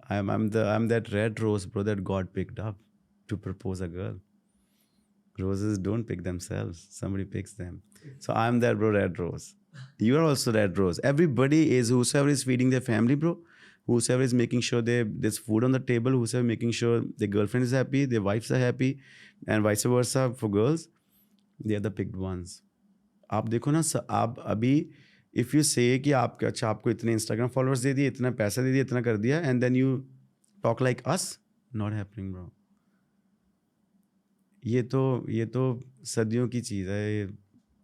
I'm that red rose, bro, that God picked up to propose a girl. Roses don't pick themselves, somebody picks them. So I'm that, bro, red rose. You are also red rose. Everybody is, whosoever is feeding their family, bro, whosoever is making sure there's food on the table, whosoever making sure their girlfriend is happy, their wives are happy, and vice versa for girls, they are the picked ones. आप देखो ना, आप अभी if you से कि आपके अच्छा आपको इतने इंस्टाग्राम फॉलोअर्स दे दिए, इतना पैसा दे दिया, इतना कर दिया, and then you talk like us, not happening bro. ये तो सदियों की चीज़ है, ये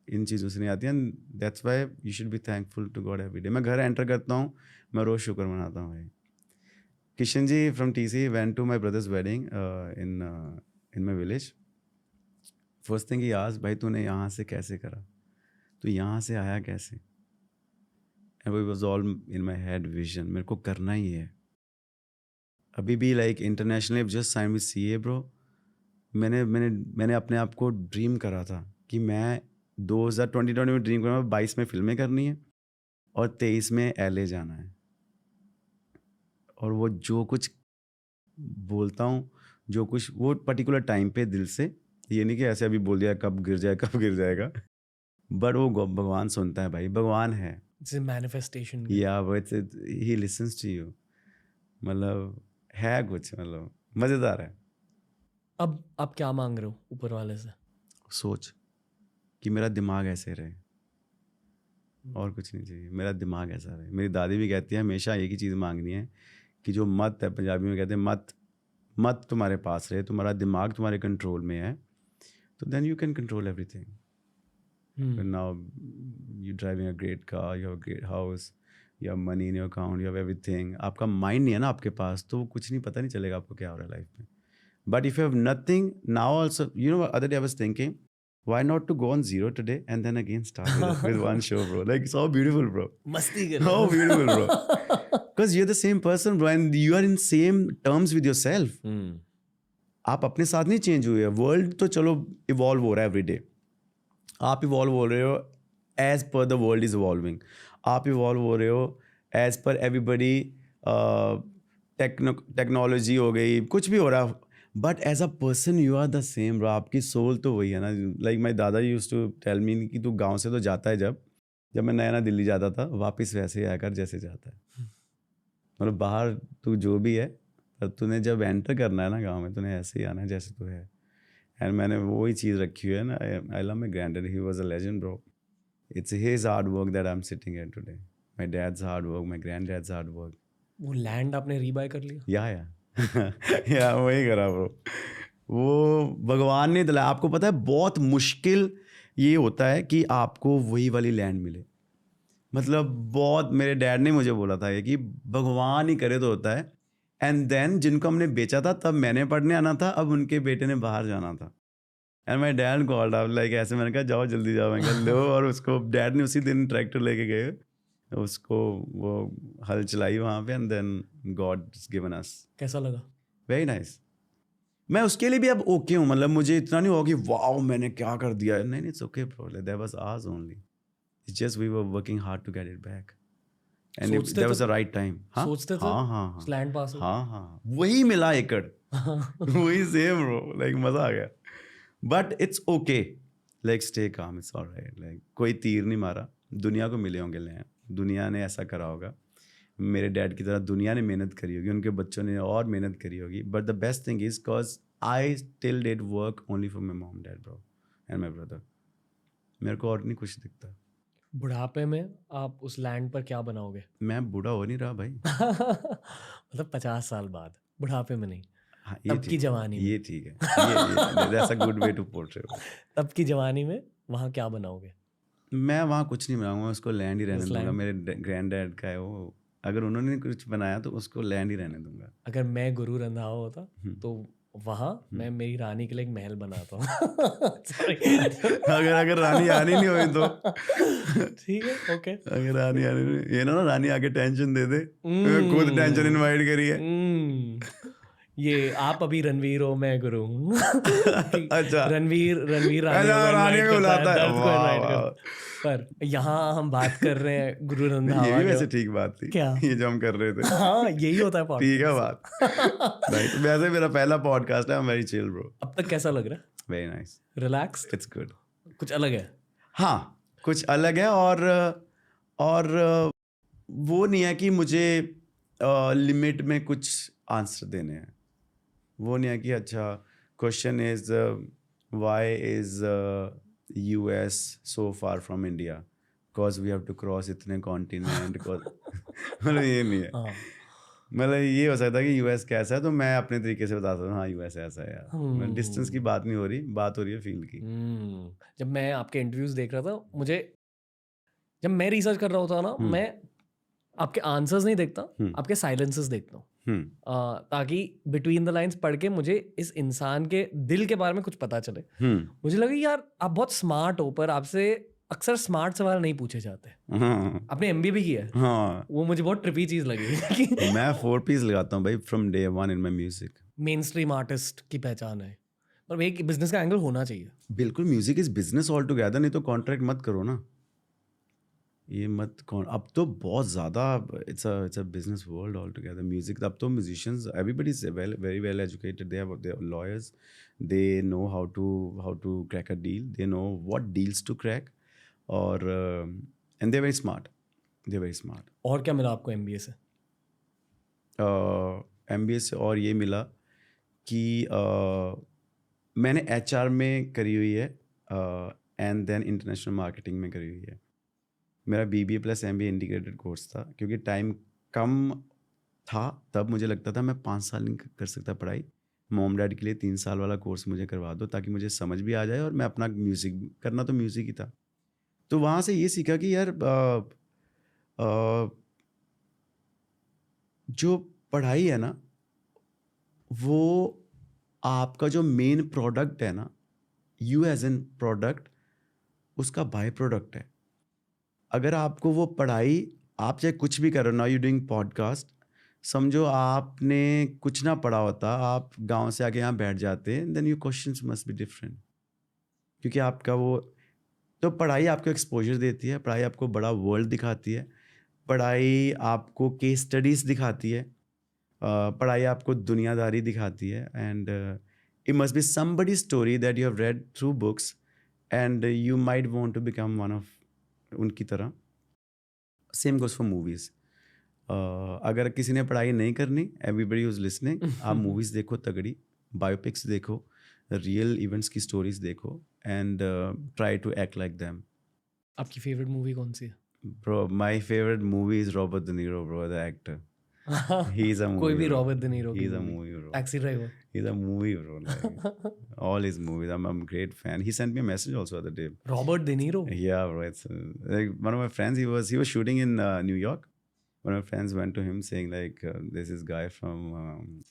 इन चीज़ों से नहीं आती है. That's why you should be thankful to God every day. मैं घर एंटर करता हूँ, मैं रोज़ शुक्र मनाता हूँ भाई. Kishan ji from TC went to my brother's wedding in my village. First thing he asked, भाई तूने यहाँ से कैसे करा, तो यहाँ से आया कैसे. And it was all in my head vision, मेरे को करना ही है. अभी भी like internationally just sign with CA bro. मैंने अपने आप को ड्रीम करा था कि मैं 2020 में ड्रीम करा, 22 में फिल्में करनी है और 23 में LA जाना है. और वो जो कुछ बोलता हूँ, जो कुछ वो पर्टिकुलर टाइम पे दिल से, ये नहीं कि ऐसे अभी बोल दिया कब गिर जाएगा. बट वो भगवान सुनता है भाई, भगवान है. It's a manifestation. या he listens to you. मतलब है कुछ, मतलब मज़ेदार है. अब आप क्या मांग रहे हो ऊपर वाले से? सोच कि मेरा दिमाग ऐसे रहे, और कुछ नहीं चाहिए. मेरा दिमाग ऐसा रहे. मेरी दादी भी कहती है हमेशा एक ही चीज़ मांगनी है कि जो मत है, पंजाबी में कहते हैं मत तुम्हारे पास रहे, तुम्हारा दिमाग तुम्हारे कंट्रोल में है, तो then you can control everything. But now you're driving a great car, you have a great house, you have money in your account, you have everything. आपका माइंड नहीं है ना आपके पास, तो कुछ नहीं, पता नहीं चलेगा आपको क्या हो रहा है लाइफ में. But if you have nothing now also, you know, other day I was thinking, why not to go on zero today and then again start with one show, bro? Like it's so beautiful, bro. मस्ती कर. How beautiful, bro. Because you're the same person, bro, and you are in same terms with yourself. आप अपने साथ नहीं change हुए. World तो चलो evolve हो रहा है एवरी डे. आप इवॉल्व हो रहे हो as per the world is evolving. आप इवॉल्व हो रहे हो एज पर एवरीबडी. टेक्नोलॉजी हो गई, कुछ भी हो रहा, but as a person you are the same bro. आपकी सोल तो वही है ना. लाइक माई दादा यूज्ड टू टेल मी कि तू गांव से तो जाता है, जब मैं नया दिल्ली जाता था, वापस वैसे ही आकर जैसे जाता है. मतलब बाहर तू जो भी है, पर तूने जब एंटर करना है ना गाँव में, तूने ऐसे ही आना है जैसे तू है. एंड मैंने वही चीज़ रखी हुई है ना. I love my granddad, he was a legend bro. It's his hard work that I am sitting here today. My dad's hard work, my granddad's hard work. वो लैंड आपने रीबाय कर लिया? या वही करा ब्रो. वो भगवान ने दिलाया. आपको पता है बहुत मुश्किल ये होता है कि आपको वही वाली लैंड मिले। मतलब बहुत मेरे डैड ने मुझे बोला था ये कि भगवान ही करे तो होता है। एंड देन जिनको हमने बेचा था तब मैंने पढ़ने आना था, अब उनके बेटे ने बाहर जाना था। And my dad called up like ऐसे, मैंने कहा जाओ जल्दी जाओ, मैं कहा लो, और उसको डैड ने उसी दिन ट्रैक्टर लेके गए, उसको वो हल चलाई वहाँ पे, and then God given us. कैसा लगा? Very nice. मैं उसके लिए भी अब ओके हूँ, मतलब मुझे इतना नहीं होगा कि वाओ मैंने क्या कर दिया, नहीं, it's okay bro, that was ours only, it's just we were working hard to get it back and सोचते दैट थे वाज द राइट टाइम। हाँ सोचते थे हाँ हाँ उस लैंड पास हाँ, वही मिला एकड़ वही सेम ब्रो, लाइक मजा आ गया। But it's okay, like stay calm, it's alright, like कोई तीर नहीं मारा, दुनिया को मिले होंगे लैंड, दुनिया ने ऐसा करा होगा, मेरे डैड की तरह दुनिया ने मेहनत करी होगी, उनके बच्चों ने और मेहनत करी होगी, but the best thing is cause I still did work only for my mom dad bro and my brother, मेरे को और नहीं कुछ दिखता। बुढ़ापे में आप उस लैंड पर क्या बनाओगे? मैं बूढ़ा हो नहीं रहा भाई। मतलब 50 साल बाद, बुढ़ापे में नहीं, हाँ ये तब की ठीक है, जवानी में। ये ठीक है, ये that's a good way to portray. तब की जवानी में वहाँ क्या बनाओगे? मैं वहाँ कुछ नहीं बनाऊंगा, उसको लैंड ही रहने बस दूंगा, लैंड। मेरे ग्रैंड डैड का है वो, अगर उन्होंने कुछ बनाया तो उसको लैंड ही रहने दूंगा। अगर मैं गुरु रंधावा होता तो वहाँ मैं मेरी रानी के लिए एक महल बनाता हूँ। Sorry. अगर रानी आनी नहीं हुई तो ठीक है, ओके। अगर रानी आनी नहीं, ये ना रानी आके टेंशन दे दे, खुद टेंशन हम्म, इनवाइट करी है। ये आप अभी रणवीर हो, मैं गुरु हूँ। कि अच्छा रणवीर रानियों अच्छा, को रानी इनवाइट को करता है, बुलाता है, दर्द को वाह इनवाइट वाह। करता है। पर यहाँ हम बात कर रहे हैं गुरु ये रंधावा भी के। वैसे ठीक बात थी, क्या? ये जो हम कर रहे थे। हाँ, यही होता है ठीक है पॉडकास्ट। बात भाई, तो वैसे मेरा पहला पॉडकास्ट है, I am very chill bro. अब तक कैसा लग रहा है? Very nice, relaxed? It's good. कुछ अलग है? हाँ कुछ अलग है, और वो नहीं है कि मुझे लिमिट में कुछ आंसर देने हैं, वो नहीं है कि अच्छा question is why is US so far from India, because we have to cross इतने कॉन्टिनेंट, मतलब ये नहीं है। हाँ। मतलब ये हो सकता है कि यूएस कैसा है, तो मैं अपने तरीके से बता सकता हूँ हाँ यूएस ऐसा है यार, मतलब डिस्टेंस की बात नहीं हो रही, बात हो रही है फील की। जब मैं आपके इंटरव्यूज देख रहा था, मुझे जब मैं रिसर्च कर रहा होता ना, मैं आपके आंसर्स नहीं देखता, आपके साइलेंसेस देखता हूँ, ताकि बिटवीन द लाइंस पढ़ के मुझे इस इंसान के दिल के बारे में कुछ पता चले। मुझे लगा यार आप बहुत स्मार्ट हो, पर आपसे अक्सर स्मार्ट सवाल नहीं पूछे जाते। हाँ आपने एमबीए भी किया है, हाँ, वो मुझे बहुत ट्रिपी चीज लगी कि मैं 4 पीस लगाता हूँ भाई from day one in my music. Main stream artist की पहचान है, पर एक बिजनेस का एंगल होना चाहिए। बिल्कुल, music is business all together, नहीं तो कॉन्ट्रैक्ट मत करो ना, ये मत कौन, अब तो बहुत ज़्यादा it's a business world all together music. अब तो musicians everybody is very well educated, they are lawyers, they know how to crack a deal, they know what deals to crack, और and they very smart, they very smart. और क्या मिला आपको MBA से? MBA से और ये मिला कि मैंने HR में करी हुई है, एंड देन इंटरनेशनल मार्केटिंग में करी हुई है। मेरा BBA + MBA इंटीग्रेटेड कोर्स था, क्योंकि टाइम कम था तब मुझे लगता था मैं 5 साल नहीं कर सकता पढ़ाई, मॉम डैड के लिए 3 साल वाला कोर्स मुझे करवा दो ताकि मुझे समझ भी आ जाए, और मैं अपना म्यूज़िक करना तो म्यूज़िक ही था। तो वहाँ से ये सीखा कि यार जो पढ़ाई है ना, वो आपका जो मेन प्रोडक्ट है ना, यू एज एन प्रोडक्ट, उसका बाय प्रोडक्ट है। अगर आपको वो पढ़ाई, आप चाहे कुछ भी कर रहे हो ना, यू डूइंग पॉडकास्ट, समझो आपने कुछ ना पढ़ा होता, आप गांव से आके यहाँ बैठ जाते, then your questions must be different, क्योंकि आपका वो, तो पढ़ाई आपको एक्सपोजर देती है, पढ़ाई आपको बड़ा वर्ल्ड दिखाती है, पढ़ाई आपको केस स्टडीज़ दिखाती है, पढ़ाई आपको दुनियादारी दिखाती है, and it must be somebody story that you have read through books, and you might want to become one of उनकी तरह। Same goes for movies. अगर किसी ने पढ़ाई नहीं करनी, एवरीबडी इज लिसनिंग, आप मूवीज़ देखो तगड़ी, बायोपिक्स देखो, रियल इवेंट्स की स्टोरीज देखो, and try to act like them. आपकी फेवरेट मूवी कौन सी है? Bro, my favorite movie is Robert De Niro, bro, the actor. He is a movie. कोई भी bro. Robert de Niro He की is a movie. movie, bro. Taxi Driver. He's a movie, bro. Like, all his movies. I'm a great fan. He sent me a message also the other day. Robert De Niro. Yeah, bro. It's like one of my friends. He was shooting in New York. One of my friends went to him saying like, "There's this guy from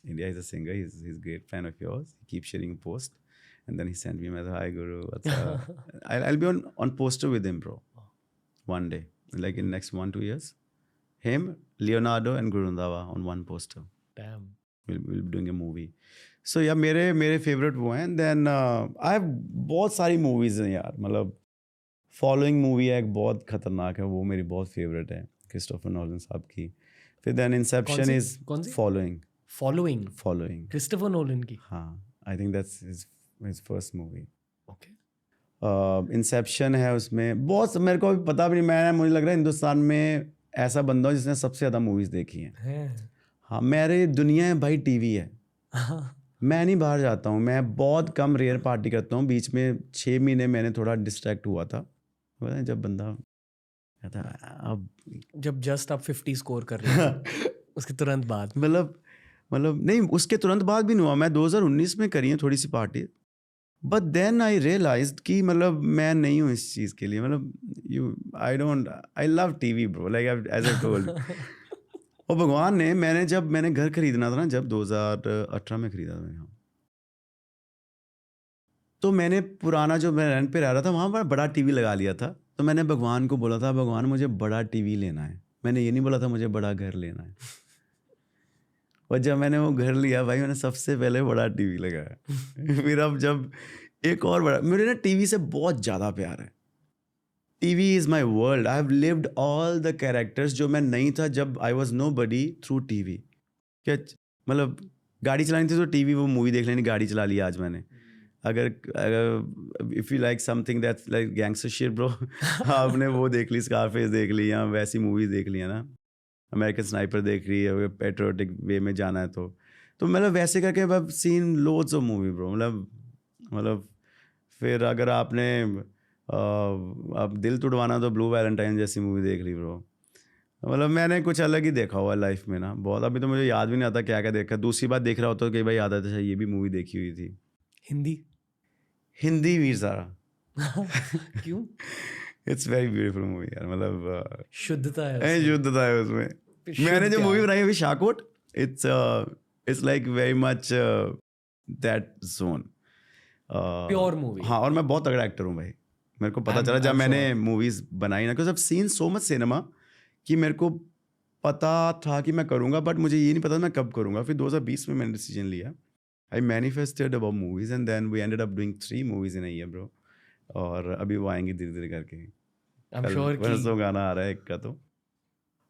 India. He's a singer. He's a great fan of yours. He keeps sharing a post." And then he sent me a message. Hi, Guru. What's up? I'll be on poster with him, bro. One day, like in next 1-2 years, him, Leonardo, and Guru Randhawa on one poster. Damn. We'll be doing a movie. So yeah, मेरे favorite वो हैं. Then I have बहुत सारी movies हैं यार. मतलब Following movie है एक बहुत खतरनाक है. वो मेरी बहुत favorite है. क्रिस्टोफर नोलन साहब की. फिर then Inception is Following. Following. Christopher Nolan की. हाँ, I think that's his first movie. Okay. Inception है उसमें. बहुत मेरे को अभी पता भी नहीं. मुझे लग रहा है हिंदुस्तान में ऐसा बंदा हो जिसने सबसे ज़्यादा मूवीज़ देखी हैं. हाँ, मेरे दुनिया है भाई टीवी है. मैं नहीं बाहर जाता हूँ. मैं बहुत कम रेयर पार्टी करता हूँ. बीच में 6 महीने मैंने थोड़ा डिस्ट्रैक्ट हुआ था. जब बंदा कहता अब जब जस्ट आप 50 स्कोर कर रहे हैं उसके तुरंत बाद. मतलब नहीं, उसके तुरंत बाद भी नहीं हुआ. मैं 2019 में करी है थोड़ी सी party. But then I realised कि मतलब मैं नहीं हूँ इस चीज़ के लिए. मतलब I love TV bro, like as I told. और भगवान ने मैंने घर खरीदना था ना, जब 2018 में खरीदा था मैंने. तो मैंने पुराना जो मैं रेंट पे रह रहा था वहाँ पर बड़ा टीवी लगा लिया था. तो मैंने भगवान को बोला था, भगवान मुझे बड़ा टीवी लेना है. मैंने ये नहीं बोला था मुझे बड़ा घर लेना है. और जब मैंने वो घर लिया भाई, मैंने सबसे पहले बड़ा टीवी लगाया. फिर अब जब एक और बड़ा, मेरे ना टीवी से बहुत ज़्यादा प्यार है. TV is my world. I have lived all the characters जो मैं नहीं था जब I was nobody through TV. क्या मतलब गाड़ी चलानी थी तो टीवी वो मूवी देख लेनी, गाड़ी चला लिया आज मैंने. अगर if you like something that's like gangster shit bro, आपने वो देख ली, स्कारफेस देख ली, या वैसी मूवीज़ देख ली है ना, अमेरिकन स्नाइपर देख रही है, पेट्रियोटिक वे में जाना है तो मतलब वैसे करके अब seen loads of movie bro. मतलब फिर अगर आपने अब दिल तुड़वाना तो ब्लू वैलेंटाइन जैसी मूवी देख ली ब्रो. मतलब मैंने कुछ अलग ही देखा हुआ लाइफ में ना बहुत. अभी तो मुझे याद भी नहीं आता क्या क्या देखा. दूसरी बार देख रहा होता तो कई बार याद आता है ये भी मूवी देखी हुई थी. हिंदी वीर सारा. क्यों? इट्स वेरी ब्यूटीफुल मूवी यार. मतलब शुद्धता है उसमें. मैंने जो मूवी बनाई अभी Shahkot, it's like very much that zone. Pure movie. हाँ, और मैं बहुत तगड़ा एक्टर हूँ भाई. मेरे को पता चला जब मैंने मूवीज बनाई ना, because I have seen so much cinema कि मेरे को पता था कि मैं करूँगा, बट मुझे ये नहीं पता मैं कब करूँगा. फिर 2020 में मैंने डिसीजन लिया. I manifested about movies and then we ended up doing 3 movies in a year bro. और अभी वो आएंगी धीरे धीरे करके. परसों गाना आ रहा है एक का तो.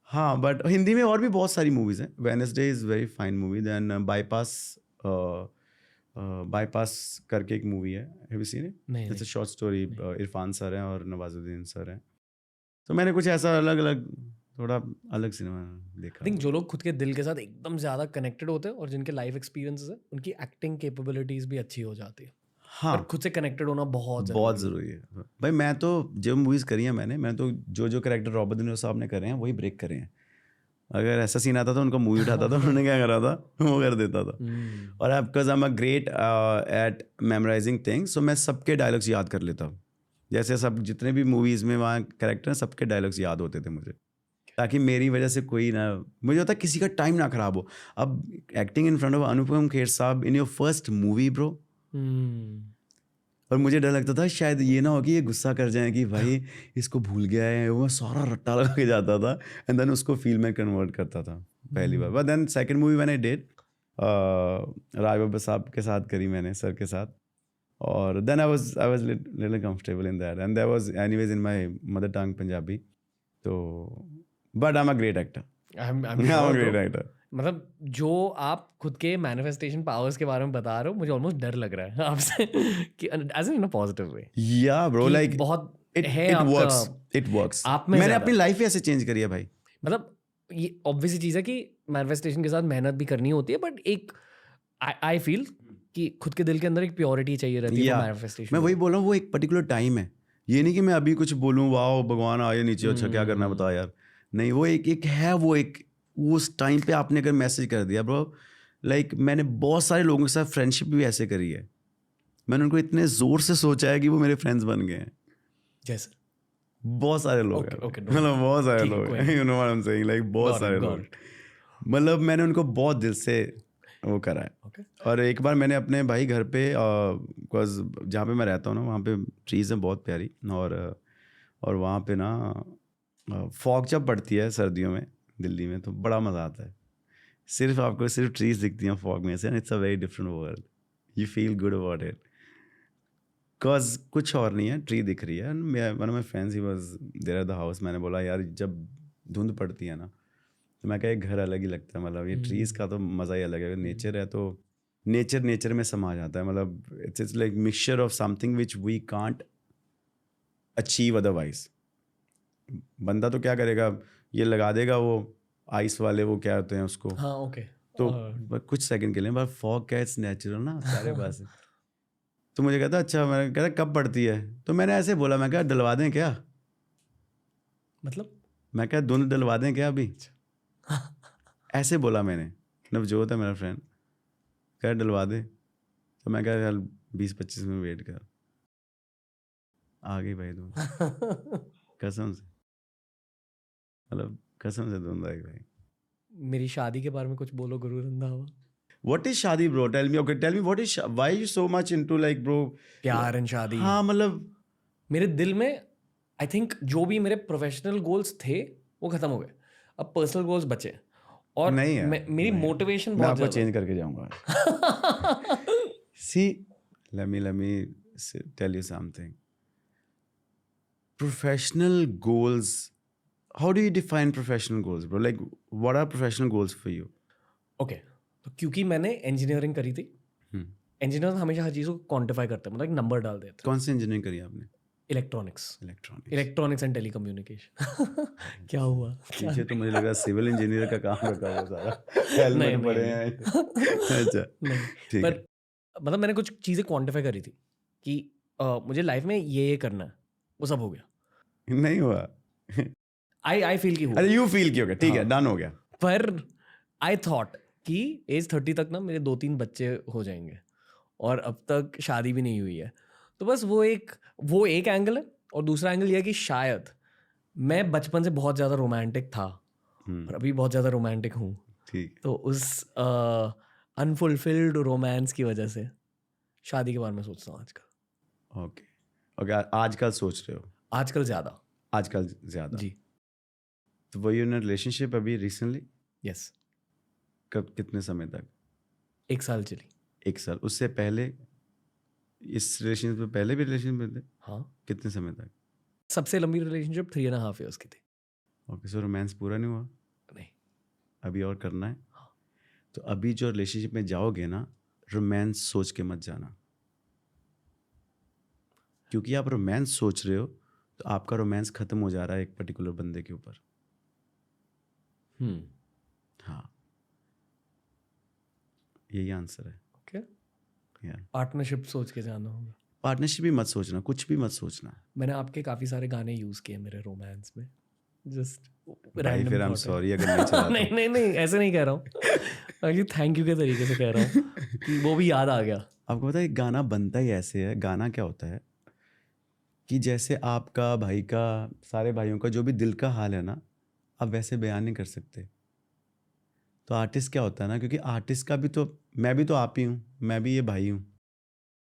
हाँ, बट हिंदी में और भी बहुत सारी मूवीज़ हैं. Wednesday is very fine movie. Then bypass करके एक मूवी है. Have you seen it? It's a short story. Irfan sir हैं और नवाजुद्दीन सर हैं. तो मैंने कुछ ऐसा थोड़ा अलग सिनेमा देखा. आई थिंक जो लोग खुद के दिल के साथ एकदम ज़्यादा कनेक्टेड होते हैं और जिनके लाइफ एक्सपीरियंसेस है, उनकी एक्टिंग कैपेबिलिटीज़ भी अच्छी हो जाती है. हाँ, खुद से कनेक्टेड होना बहुत ज़रूरी है भाई. मैं तो जो मूवीज़ करी हैं मैंने तो जो कैरेक्टर रॉबर्ट de Niro साहब ने करे हैं वही ब्रेक करे हैं. अगर ऐसा सीन आता था उनका मूवी उठाता था, उन्होंने क्या करा था वो कर देता था. और because I am a great at memorising things, so मैं सबके डायलॉग्स याद कर लेता हूँ. जैसे सब जितने भी मूवीज़ में वहाँ कैरेक्टर हैं सबके डायलॉग्स याद होते थे मुझे, ताकि मेरी वजह से कोई ना, मुझे होता किसी का टाइम ना ख़राब हो. अब acting in front of Anupam Kher साहब in your first movie bro, और मुझे डर लगता था शायद ये ना हो कि ये गुस्सा कर जाए कि भाई इसको भूल गया है. वो सारा रट्टा लगा के जाता था एंड देन उसको फील में कन्वर्ट करता था पहली बार. बट देन सेकंड मूवी मैंने डेट राय बाबा साहब के साथ करी मैंने, सर के साथ. और then I was little comfortable in that and that was anyways in my mother tongue Punjabi. तो but I am a great actor. I am a great actor. मतलब जो आप खुद के मैनिफेस्टेशन पावर्स के बारे में बता रहे हो, मुझे ऑलमोस्ट डर लग रहा है आपसे कि as in a positive way. या ब्रो, लाइक बहुत इट वर्क्स. मैंने अपनी लाइफ ऐसे चेंज करी है भाई. मतलब ये ऑब्वियस चीज़ है कि मैनिफेस्टेशन के साथ मेहनत भी करनी होती है, बट एक आई फील कि खुद के दिल के अंदर एक प्योरिटी चाहिए रहती है मैनिफेस्टेशन. मैं वही बोल रहा हूँ, वो एक पर्टिकुलर टाइम है. ये नहीं कि मैं अभी कुछ बोलूँ वाह भगवान आए नीचे, अच्छा क्या करना बता यार. नहीं, वो एक है, वो एक उस टाइम पे आपने अगर मैसेज कर दिया ब्रो, लाइक मैंने बहुत सारे लोगों के साथ फ्रेंडशिप भी ऐसे करी है, मैंने उनको इतने जोर से सोचा है कि वो मेरे फ्रेंड्स बन गए हैं। जैसे बहुत सारे लोग हैं, मतलब बहुत सारे लोग हैं, you know what I am saying, like बहुत सारे लोग, मतलब मैंने उनको बहुत दिल से वो करा है। और एक बार मैंने अपने भाई घर पे, बिकॉज जहाँ पे मैं रहता हूँ ना वहाँ पे ट्रीज़ हैं बहुत प्यारी, और वहाँ पे ना फॉग जब पड़ती है सर्दियों में दिल्ली में तो बड़ा मज़ा आता है। सिर्फ आपको सिर्फ ट्रीज दिखती हैं फॉग में से, and it's a very different world, you feel good about it, because कुछ और नहीं है, ट्री दिख रही है। वन ऑफ माई फ्रेंड्स ही was there at the house, मैंने बोला यार जब धुंध पड़ती है ना तो मैं कहा एक घर अलग ही लगता है, मतलब ये ट्रीज़ का तो मज़ा ही अलग है। अगर नेचर है तो नेचर में समा जाता है, मतलब it's like mixture of something which we can't achieve otherwise. बंदा तो क्या करेगा, ये लगा देगा वो आइस वाले, वो क्या होते हैं उसको, हाँ ओके, तो कुछ सेकंड के लिए, बट फॉग क्या इट्स नेचुरल ना सारे पास है। तो मुझे कहता अच्छा, मैंने कहता कब पड़ती है, तो मैंने ऐसे बोला, मैं कहा डलवा दें क्या, मतलब मैं कहा धुंध डलवा दें क्या अभी, ऐसे बोला मैंने। नवजोत है मेरा फ्रेंड, कह डलवा दे, तो मैं कहा यार 20-25 मिनट वेट कर, आ गई भाई धुंध कसम से, मतलब कसम से धुंध आई भाई। मेरी शादी के बारे में कुछ बोलो गुरु रंधावा। What is शादी bro? Tell me, okay, tell me what is why you so much into like bro प्यार एंड शादी। हाँ मतलब मेरे दिल में आई थिंक जो भी मेरे प्रोफेशनल गोल्स थे वो खत्म हो गए, अब पर्सनल गोल्स बचे। और नहीं है, मेरी मोटिवेशन मैं बहुत आपको ज़्यादा चेंज करके जाऊंगा। See, let me tell you something. Professional goals. How do you define professional goals, bro? Like, what are professional goals for you? Okay, तो क्योंकि मैंने इंजीनियरिंग करी थी, इंजीनियर हमेशा हर चीज़ को क्वांटिफाई करते हैं, मतलब एक नंबर डाल देते हैं। कौन सी इंजीनियरिंग करी आपने? Electronics and telecommunication. क्या हुआ? पीछे तो मुझे लग रहा है सिविल इंजीनियर का काम रखा हुआ सारा, हेलमेट पड़े हैं। अच्छा ठीक है, पर मतलब मैंने कुछ चीज़ें क्वांटिफाई करी थी कि मुझे लाइफ में ये करना है, वो सब हो गया। नहीं हुआ। आई फील की हुआ, अरे यू फील की हो गया, ठीक है, डन हो गया। पर आई थॉट कि एज 30 तक ना मेरे 2-3 बच्चे हो जाएंगे और अब तक शादी भी नहीं हुई है। तो बस वो एक एंगल है, और दूसरा एंगल ये है कि शायद मैं बचपन से बहुत ज़्यादा रोमांटिक था और अभी बहुत ज़्यादा रोमांटिक हूँ, ठीक, तो उस अनफुलफिल्ड रोमांस की वजह से शादी के बारे में सोचता हूँ आजकल। ओके ओके, आजकल सोच रहे हो? आजकल ज़्यादा। आजकल ज्यादा जी। तो वही इन रिलेशनशिप अभी रिसेंटली? यस। कब, कितने समय तक? 1 साल चली। 1 साल? उससे पहले इस रिलेशनशिप में पहले भी रिलेशनशिप में थे? हाँ, कितने समय तक? सबसे लंबी रिलेशनशिप 3.5 ईयर्स की थी। ओके, सो रोमांस पूरा नहीं हुआ? नहीं। अभी और करना है? तो अभी जो रिलेशनशिप में जाओगे ना, रोमांस सोच के मत जाना, क्योंकि आप रोमांस सोच रहे हो तो आपका रोमांस खत्म हो जा रहा है एक पर्टिकुलर बंदे के ऊपर। हाँ, यही आंसर है। ओके, यार पार्टनरशिप सोच के जाना होगा। पार्टनरशिप भी मत सोचना, कुछ भी मत सोचना मैंने आपके काफ़ी सारे गाने यूज़ किए मेरे रोमांस में, जस्ट भाई, फिर आई एम सॉरी अगर नहीं चला नहीं नहीं नहीं, ऐसे नहीं कह रहा हूँ, एक्चुअली थैंक यू के तरीके से कह रहा हूँ कि वो भी याद आ गया। आपको पता है गाना बनता ही ऐसे है। गाना क्या होता है कि जैसे आपका भाई का, सारे भाइयों का जो भी दिल का हाल है ना, आप वैसे बयान नहीं कर सकते। तो आर्टिस्ट क्या होता है ना, क्योंकि आर्टिस्ट का भी तो, मैं भी तो आप ही हूँ, मैं भी ये भाई हूँ।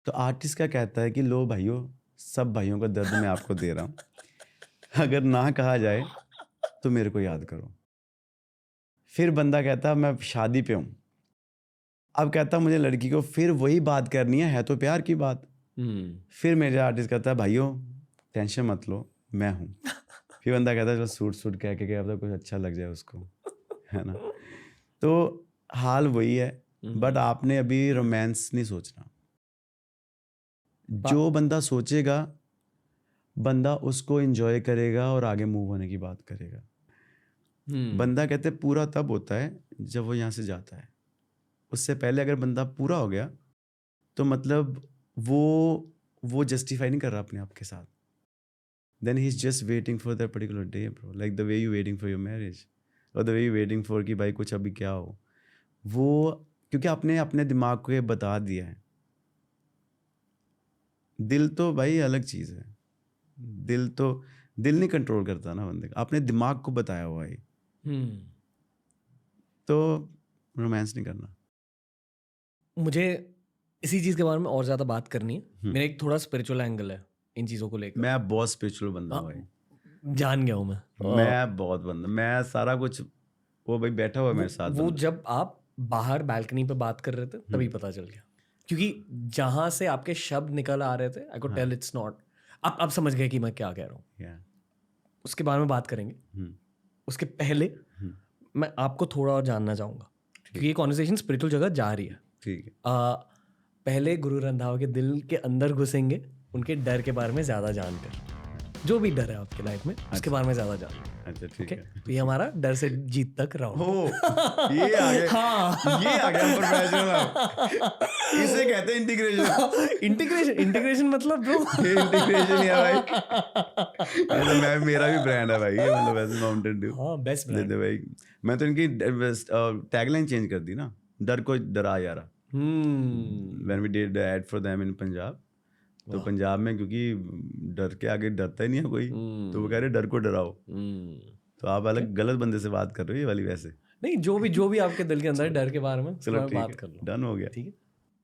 तो आर्टिस्ट क्या कहता है कि लो भाइयों, सब भाइयों का दर्द मैं आपको दे रहा हूँ, अगर ना कहा जाए तो मेरे को याद करो। फिर बंदा कहता मैं शादी पे हूँ, अब कहता मुझे लड़की को फिर वही बात करनी है तो प्यार की बात। फिर मेरे आर्टिस्ट कहता है भाइयों टेंशन मत लो, मैं हूँ। फिर बंदा कहता है चलो सूट सूट कह के अब तो कुछ अच्छा लग जाए उसको, है ना। तो हाल वही है, बट आपने अभी रोमांस नहीं सोचना। जो बंदा सोचेगा, बंदा उसको एंजॉय करेगा और आगे मूव होने की बात करेगा। बंदा कहते पूरा तब होता है जब वो यहाँ से जाता है। उससे पहले अगर बंदा पूरा हो गया तो मतलब वो जस्टिफाई नहीं कर रहा अपने आप के साथ। Then he is just waiting for that particular day bro, like the way you waiting for your marriage. और द वे वेटिंग फॉर कि भाई कुछ अभी क्या हो, वो क्योंकि आपने अपने दिमाग को ये बता दिया है। दिल तो भाई अलग चीज़ है, दिल नहीं कंट्रोल करता ना बंदे का, आपने दिमाग को बताया हुआ है, तो रोमांस नहीं करना। मुझे इसी चीज़ के बारे में और ज़्यादा बात करनी है। मेरा एक थोड़ा स्पिरिचुअल एंगल है इन चीज़ों को लेकर। मैं बहुत स्पिरिचुअल बंदा हूँ भाई, जान गया हूँ मैं बहुत बंदा, मैं सारा कुछ, वो भाई बैठा हुआ है मेरे साथ वो बंदा। जब आप बाहर बैल्कनी पे बात कर रहे थे तभी पता चल गया, क्योंकि जहां से आपके शब्द निकल आ रहे थे I could tell it's not, आप समझ गए कि मैं क्या कह रहा हूँ। Yeah. उसके बारे में बात करेंगे। उसके पहले मैं आपको थोड़ा और जानना चाहूँगा, क्योंकि ये कॉन्वर्सेशन स्पिरिचुअल जगह जा रही है। ठीक है। पहले गुरु रंधावा के दिल के अंदर घुसेंगे, उनके डर के बारे में ज़्यादा जानकर, जो भी डर है आपकी लाइफ में उसके बारे में ज़्यादा जानकर। अच्छा ठीक है। तो ये हमारा डर से जीत तक राउंड। ये आ गया, ये आ गया प्रोफेशनल। इसे कहते हैं इंटीग्रेशन। इंटीग्रेशन मतलब ब्रो, ये इंटीग्रेशन ही है भाई। तो मैं, मेरा भी ब्रांड है भाई, मतलब वैसे माउंटेन ड्यू। हाँ बेस्ट ब्रांड भाई मैं तो इनकी टैगलाइन चेंज कर दी ना, डर को डरा यारा। When we did ad for them in Punjab, तो पंजाब में क्योंकि डर के आगे डरता ही नहीं है कोई, तो वो कह रहे डर को डराओ। तो आप अलग गलत बंदे से बात कर रहे हो ये वाली, वैसे नहीं, जो भी आपके दिल के अंदर है डर के बारे में चलो बात कर लो, डन हो गया। ठीक है।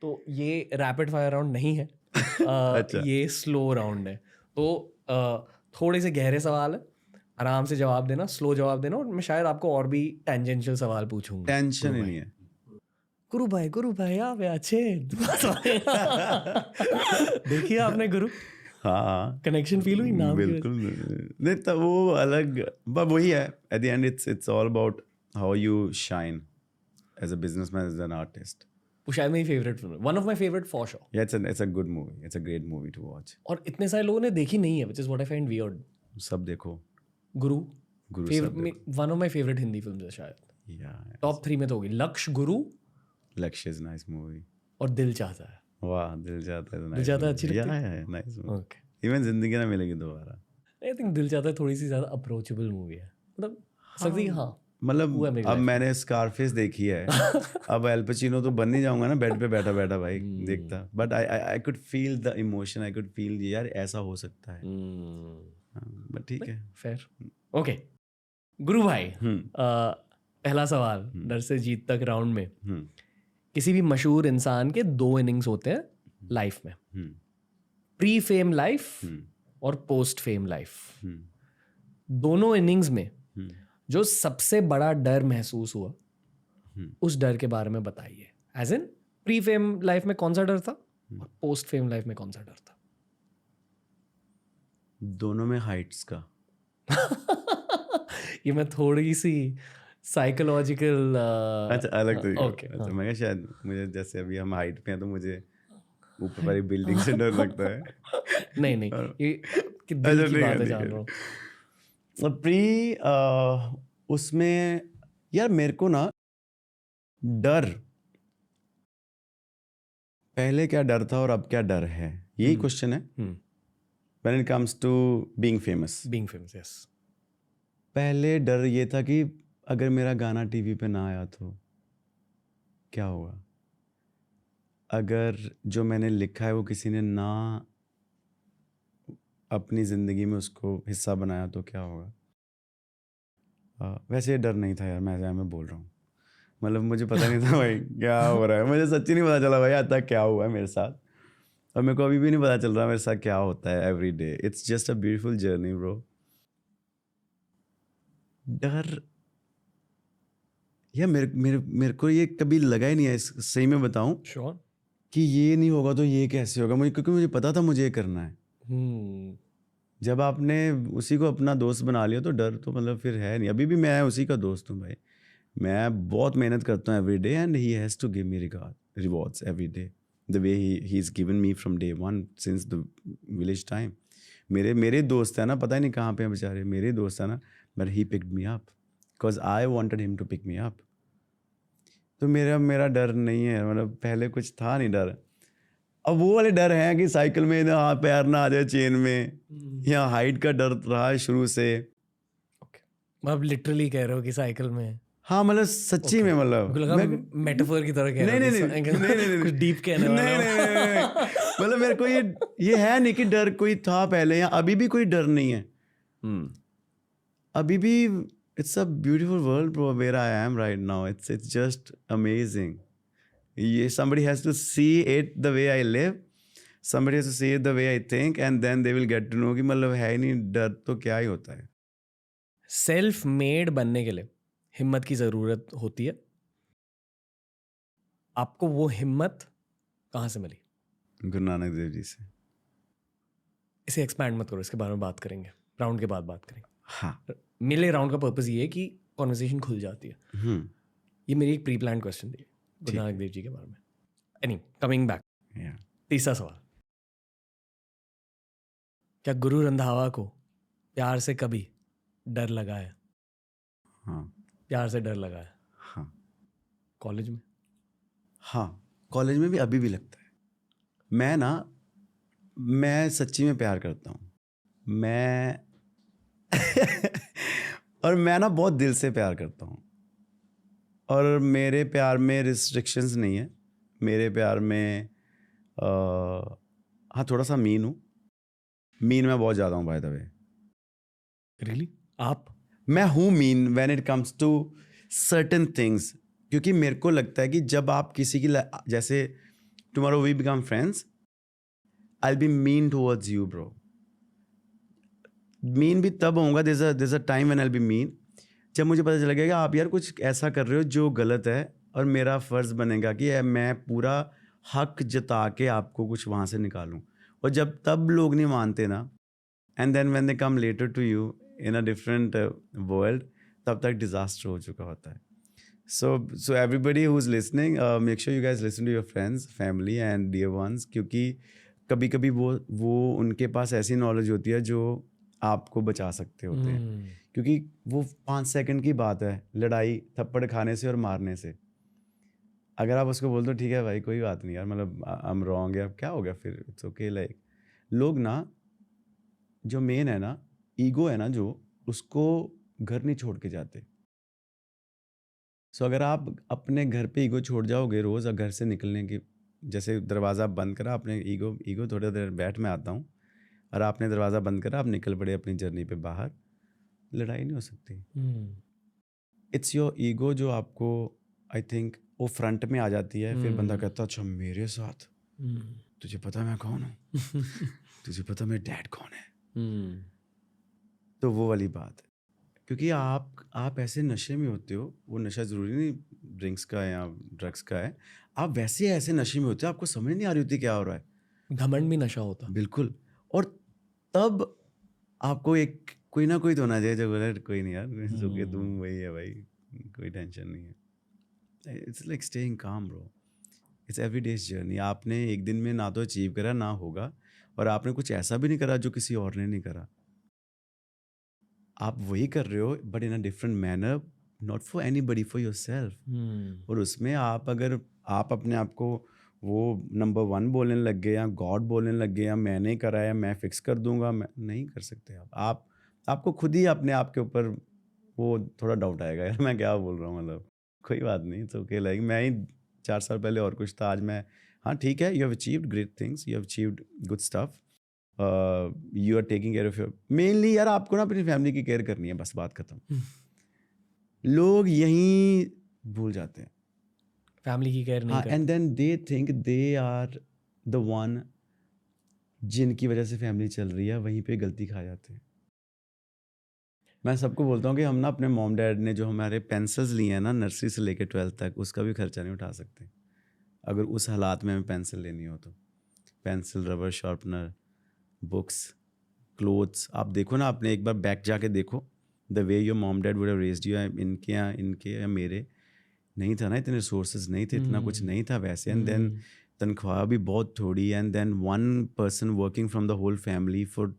तो ये रैपिड फायर राउंड नहीं है। अच्छा। ये स्लो राउंड है, तो थोड़े से गहरे सवाल है, आराम से जवाब देना, स्लो जवाब देना, और मैं शायद आपको और भी टेंजेंशियल सवाल पूछूंगा। टेंशन ही नहीं है। गुरु भाई आप अच्छे। देखिए आपने गुरु, हाँ कनेक्शन फील हुई नाम की वजह से? बिल्कुल नहीं, तो वो अलग, बस वही है, at the end it's all about how you shine as a businessman, as an artist. वो शायद मेरी favourite film, one of my favourite for sure. Yeah, it's a good movie. It's a great movie to watch. और इतने सारे लोगों ने देखी नहीं है, which is what I find weird. सब देखो। गुरु सब देखो। One of my favourite Hindi films है शायद। Yeah. टॉप 3 में तो होगी लक्ष्य, गुरु Lakshya is a nice movie. और दिल चाहता है। वाह, दिल चाहता है। दिल चाहता है अच्छी लगती है? Yeah, nice movie. Okay, Even जिंदगी ना मिलेगी दोबारा। आई थिंक दिल चाहता है थोड़ी सी ज्यादा अप्रोचेबल मूवी है, मतलब सकती है। हाँ मतलब अब मैंने स्कारफेस देखी है, अब एल पचिनो तो बन नहीं जाऊंगा ना बेड पे बैठा बैठा भाई देखता, but I could feel the emotion, I could feel यार ऐसा हो सकता है। बट ठीक है, फेयर। ओके गुरु भाई, पहला सवाल डर से जीत तक राउंड में, किसी भी मशहूर इंसान के 2 इनिंग्स होते हैं लाइफ में, प्री फेम लाइफ और पोस्ट फेम लाइफ। दोनों इनिंग्स में जो सबसे बड़ा डर महसूस हुआ, उस डर के बारे में बताइए। As in pre fame life में कौन सा डर था और पोस्ट फेम लाइफ में कौन सा डर था? दोनों में हाइट्स का। ये मैं थोड़ी सी साइकोलॉजिकल अच्छा अलग तरीके। ओके, अच्छा मैं शायद, मुझे जैसे अभी हम हाइट पे हैं तो मुझे ऊपर वाली बिल्डिंग से डर लगता है। नहीं ये कि दिल की बात है, जान रहा हूँ। प्री उसमें यार मेरे को ना डर, पहले क्या डर था और अब क्या डर है, यही क्वेश्चन है। When it comes to being famous, yes. पहले डर ये था कि अगर मेरा गाना टीवी पे ना आया तो क्या होगा, अगर जो मैंने लिखा है वो किसी ने ना अपनी ज़िंदगी में उसको हिस्सा बनाया तो क्या होगा। वैसे ये डर नहीं था यार, मैं बोल रहा हूँ, मतलब मुझे पता नहीं था भाई क्या हो रहा है, मुझे सच्ची नहीं पता चला भाई आज तक क्या हुआ है मेरे साथ, और मेरे को अभी भी नहीं पता चल रहा मेरे साथ क्या होता है every day. It's just a beautiful journey bro. डर यार मेरे को ये कभी लगा ही नहीं है, सही में बताऊं, श्योर, कि ये नहीं होगा तो ये कैसे होगा, मुझे, क्योंकि मुझे पता था मुझे ये करना है। जब आपने उसी को अपना दोस्त बना लिया तो डर तो मतलब फिर है नहीं। अभी भी मैं उसी का दोस्त हूँ भाई, मैं बहुत मेहनत करता हूँ every day, and he has to give me rewards every day the way he is given me from day one since the village time. मेरे दोस्त है ना, पता ही नहीं कहाँ पे हैं बेचारे, मेरे दोस्त है ना, but he picked me up because I wanted him to pick me up. तो मेरा डर नहीं है, मतलब पहले कुछ था नहीं डर। अब वो वाले डर हैं कि साइकिल में ना पैर ना आ जाए चेन में, या हाइट का डर रहा है शुरू से। ओके, आप लिटरली कह रहे हो कि साइकिल में? हाँ मतलब सच्ची में मतलब मुझे लगा मेटाफोर की तरह कह रहे नहीं हो नहीं कि नहीं नहीं नहीं कुछ डीप कहने वाला नहीं हो। नहीं नहीं नहीं मतलब मेरे को ये है नहीं कि डर कोई था पहले या अभी भी कोई डर नहीं है। अभी भी it's a beautiful world bro where I am right now. It's just amazing. ये somebody has to see it the way I live, somebody has to see it the way I think, and then they will get to know कि मतलब है ही नहीं, डर तो क्या ही होता है। सेल्फ मेड बनने के लिए हिम्मत की जरूरत होती है। आपको वो हिम्मत कहाँ से मिली? गुरु नानक देव जी से। इसे एक्सपैंड मत करो, इसके बारे में बात करेंगे, राउंड के बाद बात करेंगे। हाँ। मेरे राउंड का पर्पस ये है कि कॉन्वर्सेशन खुल जाती है। ये मेरी एक प्री प्लान क्वेश्चन थी गुरु नानक देव जी के बारे में। एनी कमिंग बैक, तीसरा सवाल, क्या गुरु रंधावा को प्यार से कभी डर लगा है? हाँ। प्यार से डर लगा है? हाँ। कॉलेज में? हाँ कॉलेज में भी अभी भी लगता है। मैं सच्ची में प्यार करता हूँ। मैं और मैं ना बहुत दिल से प्यार करता हूँ, और मेरे प्यार में रिस्ट्रिक्शंस नहीं है। मेरे प्यार में हाँ थोड़ा सा मीन हूँ। मीन मैं बहुत ज़्यादा हूँ बाय द वे। रियली? आप? मैं हूँ mean when it comes to certain things, क्योंकि मेरे को लगता है कि जब आप किसी की जैसे tomorrow we become friends, I will be mean towards you bro. Mean भी तब होऊंगा, there's a time when I will be mean, जब मुझे पता चलेगा कि आप यार कुछ ऐसा कर रहे हो जो गलत है, और मेरा फ़र्ज़ बनेगा कि मैं पूरा हक जता के आपको कुछ वहाँ से निकालूं। और जब तब लोग नहीं मानते ना, and then when they come later to you in a different world, तब तक डिज़ास्टर हो चुका होता है। So everybody who's listening, make sure you guys listen to your friends, family and dear ones, क्योंकि कभी कभी वो उनके पास ऐसी नॉलेज होती है जो आपको बचा सकते होते हैं। क्योंकि वो 5 सेकंड की बात है, लड़ाई थप्पड़ खाने से और मारने से। अगर आप उसको बोल दो ठीक है भाई कोई बात नहीं यार, मतलब आई एम रॉन्ग या क्या हो गया, फिर इट्स ओके। लाइक लोग ना, जो मेन है ना, ईगो है ना, जो उसको घर नहीं छोड़ के जाते। सो अगर आप अपने घर पे ईगो छोड़ जाओगे रोज़, और घर से निकलने की, जैसे दरवाज़ा बंद करा आपने, ईगो थोड़ी देर बैठ में आता हूँ, और आपने दरवाज़ा बंद करा, आप निकल पड़े अपनी जर्नी पे बाहर, लड़ाई नहीं हो सकती। इट्स योर ईगो जो आपको, आई थिंक, वो फ्रंट में आ जाती है। फिर बंदा कहता अच्छा मेरे साथ, तुझे पता मैं कौन हूँ, तुझे पता मेरे डैड कौन है। तो वो वाली बात है। क्योंकि आप ऐसे नशे में होते हो, वो नशा ज़रूरी नहीं ड्रिंक्स का है या ड्रग्स का है, आप वैसे ऐसे नशे में होते हो, आपको समझ नहीं आ रही होती क्या हो रहा है। घमंड भी नशा होता है। बिल्कुल। और तब आपको एक कोई ना कोई तो होना चाहिए जो बोले कोई नहीं यार, सो के तुम वही है भाई, कोई टेंशन नहीं है। इट्स लाइक स्टेइंग काम bro, it's every days journey. आपने एक दिन में ना तो अचीव करा ना होगा, और आपने कुछ ऐसा भी नहीं करा जो किसी और ने नहीं करा। आप वही कर रहे हो but in a different manner, not for anybody, for yourself. और उसमें अगर आप अपने आप को वो नंबर 1 बोलने लग गए, या गॉड बोलने लग गए, या मैंने करा है, मैं फिक्स कर दूंगा, मैं नहीं कर सकते। आपको खुद ही अपने आप के ऊपर वो थोड़ा डाउट आएगा, यार मैं क्या बोल रहा हूँ, मतलब कोई बात नहीं, इट्स ओके। लाइक मैं ही 4 साल पहले और कुछ था, आज मैं, हाँ ठीक है, you have achieved great things, you have achieved good stuff, you are taking care of your, mainly यार आपको ना अपनी फैमिली की केयर करनी है, बस बात खत्म। लोग यहीं भूल जाते हैं, फैमिली की केयर नहीं करते। And then they think they are the one जिनकी वजह से फैमिली चल रही है, वहीं पे गलती खा जाते हैं। मैं सबको बोलता हूँ कि हम ना अपने मॉम डैड ने जो हमारे पेंसिल्स लिए हैं ना नर्सरी से लेकर 12th तक, उसका भी खर्चा नहीं उठा सकते। अगर उस हालात में हमें पेंसिल लेनी हो तो pencil, rubber sharpener, books, clothes, आप देखो ना, आपने एक बार बैक जाके देखो, the way your mom dad would have raised you, इनके या मेरे नहीं था ना, इतने रिसोर्सेज नहीं थे, इतना कुछ नहीं था वैसे। एंड देन तनख्वाह भी बहुत थोड़ी, and then one person working from the whole family for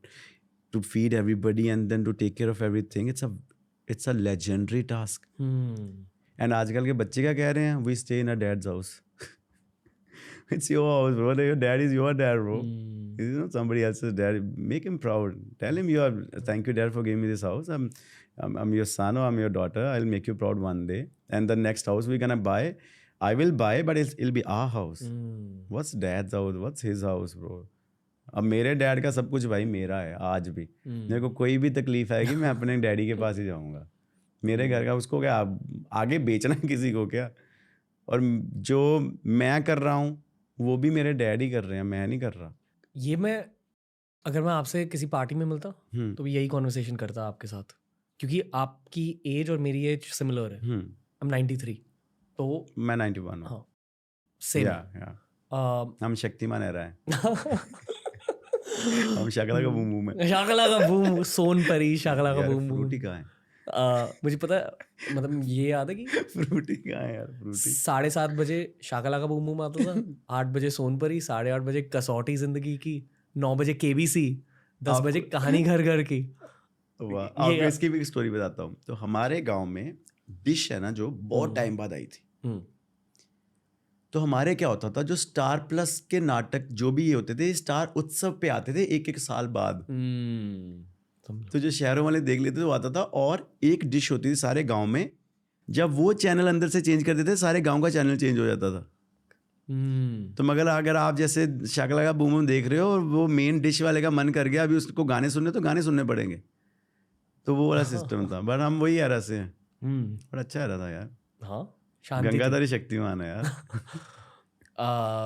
to feed everybody and then to take care of everything, it's a legendary task. And आजकल के बच्चे क्या कह रहे हैं, we stay in a dad's house, It's your house, bro. Your dad is your dad, bro. He's not somebody else's dad. Make him proud. Tell him thank you, dad, for giving me this house. I'm your son or I'm your daughter. I'll make you proud one day. And the next house we're gonna buy, I will buy, but it'll be our house. What's dad's house? What's his house, bro? अब मेरे dad का सब कुछ भाई मेरा है आज भी. मेरे को कोई भी तकलीफ आएगी मैं अपने डैडी के पास ही जाऊंगा. मेरे घर का उसको क्या आगे बेचना किसी को क्या? और जो मैं कर रहा हूँ वो भी मेरे डैड ही कर रहे हैं, मैं नहीं कर रहा. ये अगर मैं आपसे किसी पार्टी में मिलता तो भी यही कॉन्वर्सेशन करता आपके साथ, क्योंकि आपकी एज और मेरी एज सिमिलर है. आई एम 93 तो मैं 91 हूँ. हाँ सेम. हम शक्तिमान है रहा है. हम शकला का बूम बूम है. शाकला का बूम, सोनपरी शाकला का बूम बूम. फ्रूटी कहाँ है? मुझे पता है, मतलब ये याद है कि फ्रूटी कहाँ है यार? फ्रूटी 7:30 बजे शाकला का बूम बूम आता था, 8 बजे सोनपरी, 8:30 बजे कसौटी जिंदगी की, 9 बजे KBC, 10 बजे कहानी घर घर की. वाह. आपको इसकी भी एक स्टोरी बताता हूँ. तो हमारे गांव में डिश है ना जो बहुत टाइम बाद आई थी. तो हमारे क्या होता था, जो स्टार प्लस के नाटक जो भी ये होते थे, स्टार उत्सव पे आते थे एक साल बाद. तो जो शहरों वाले देख लेते थे वो आता था. और एक डिश होती थी सारे गांव में, जब वो चैनल अंदर से चेंज कर देते सारे गांव का चैनल चेंज हो जाता था. तो मगर अगर आप जैसे शाकला का बूम बूम देख रहे हो और वो मेन डिश वाले का मन कर गया अभी उसको गाने सुनने, तो गाने सुनने पड़ेंगे. तो वो वाला सिस्टम था. बट हम वही एरा से हैं. और अच्छा एरा था यार. हाँ, गंगाधर शक्तिमान है यार.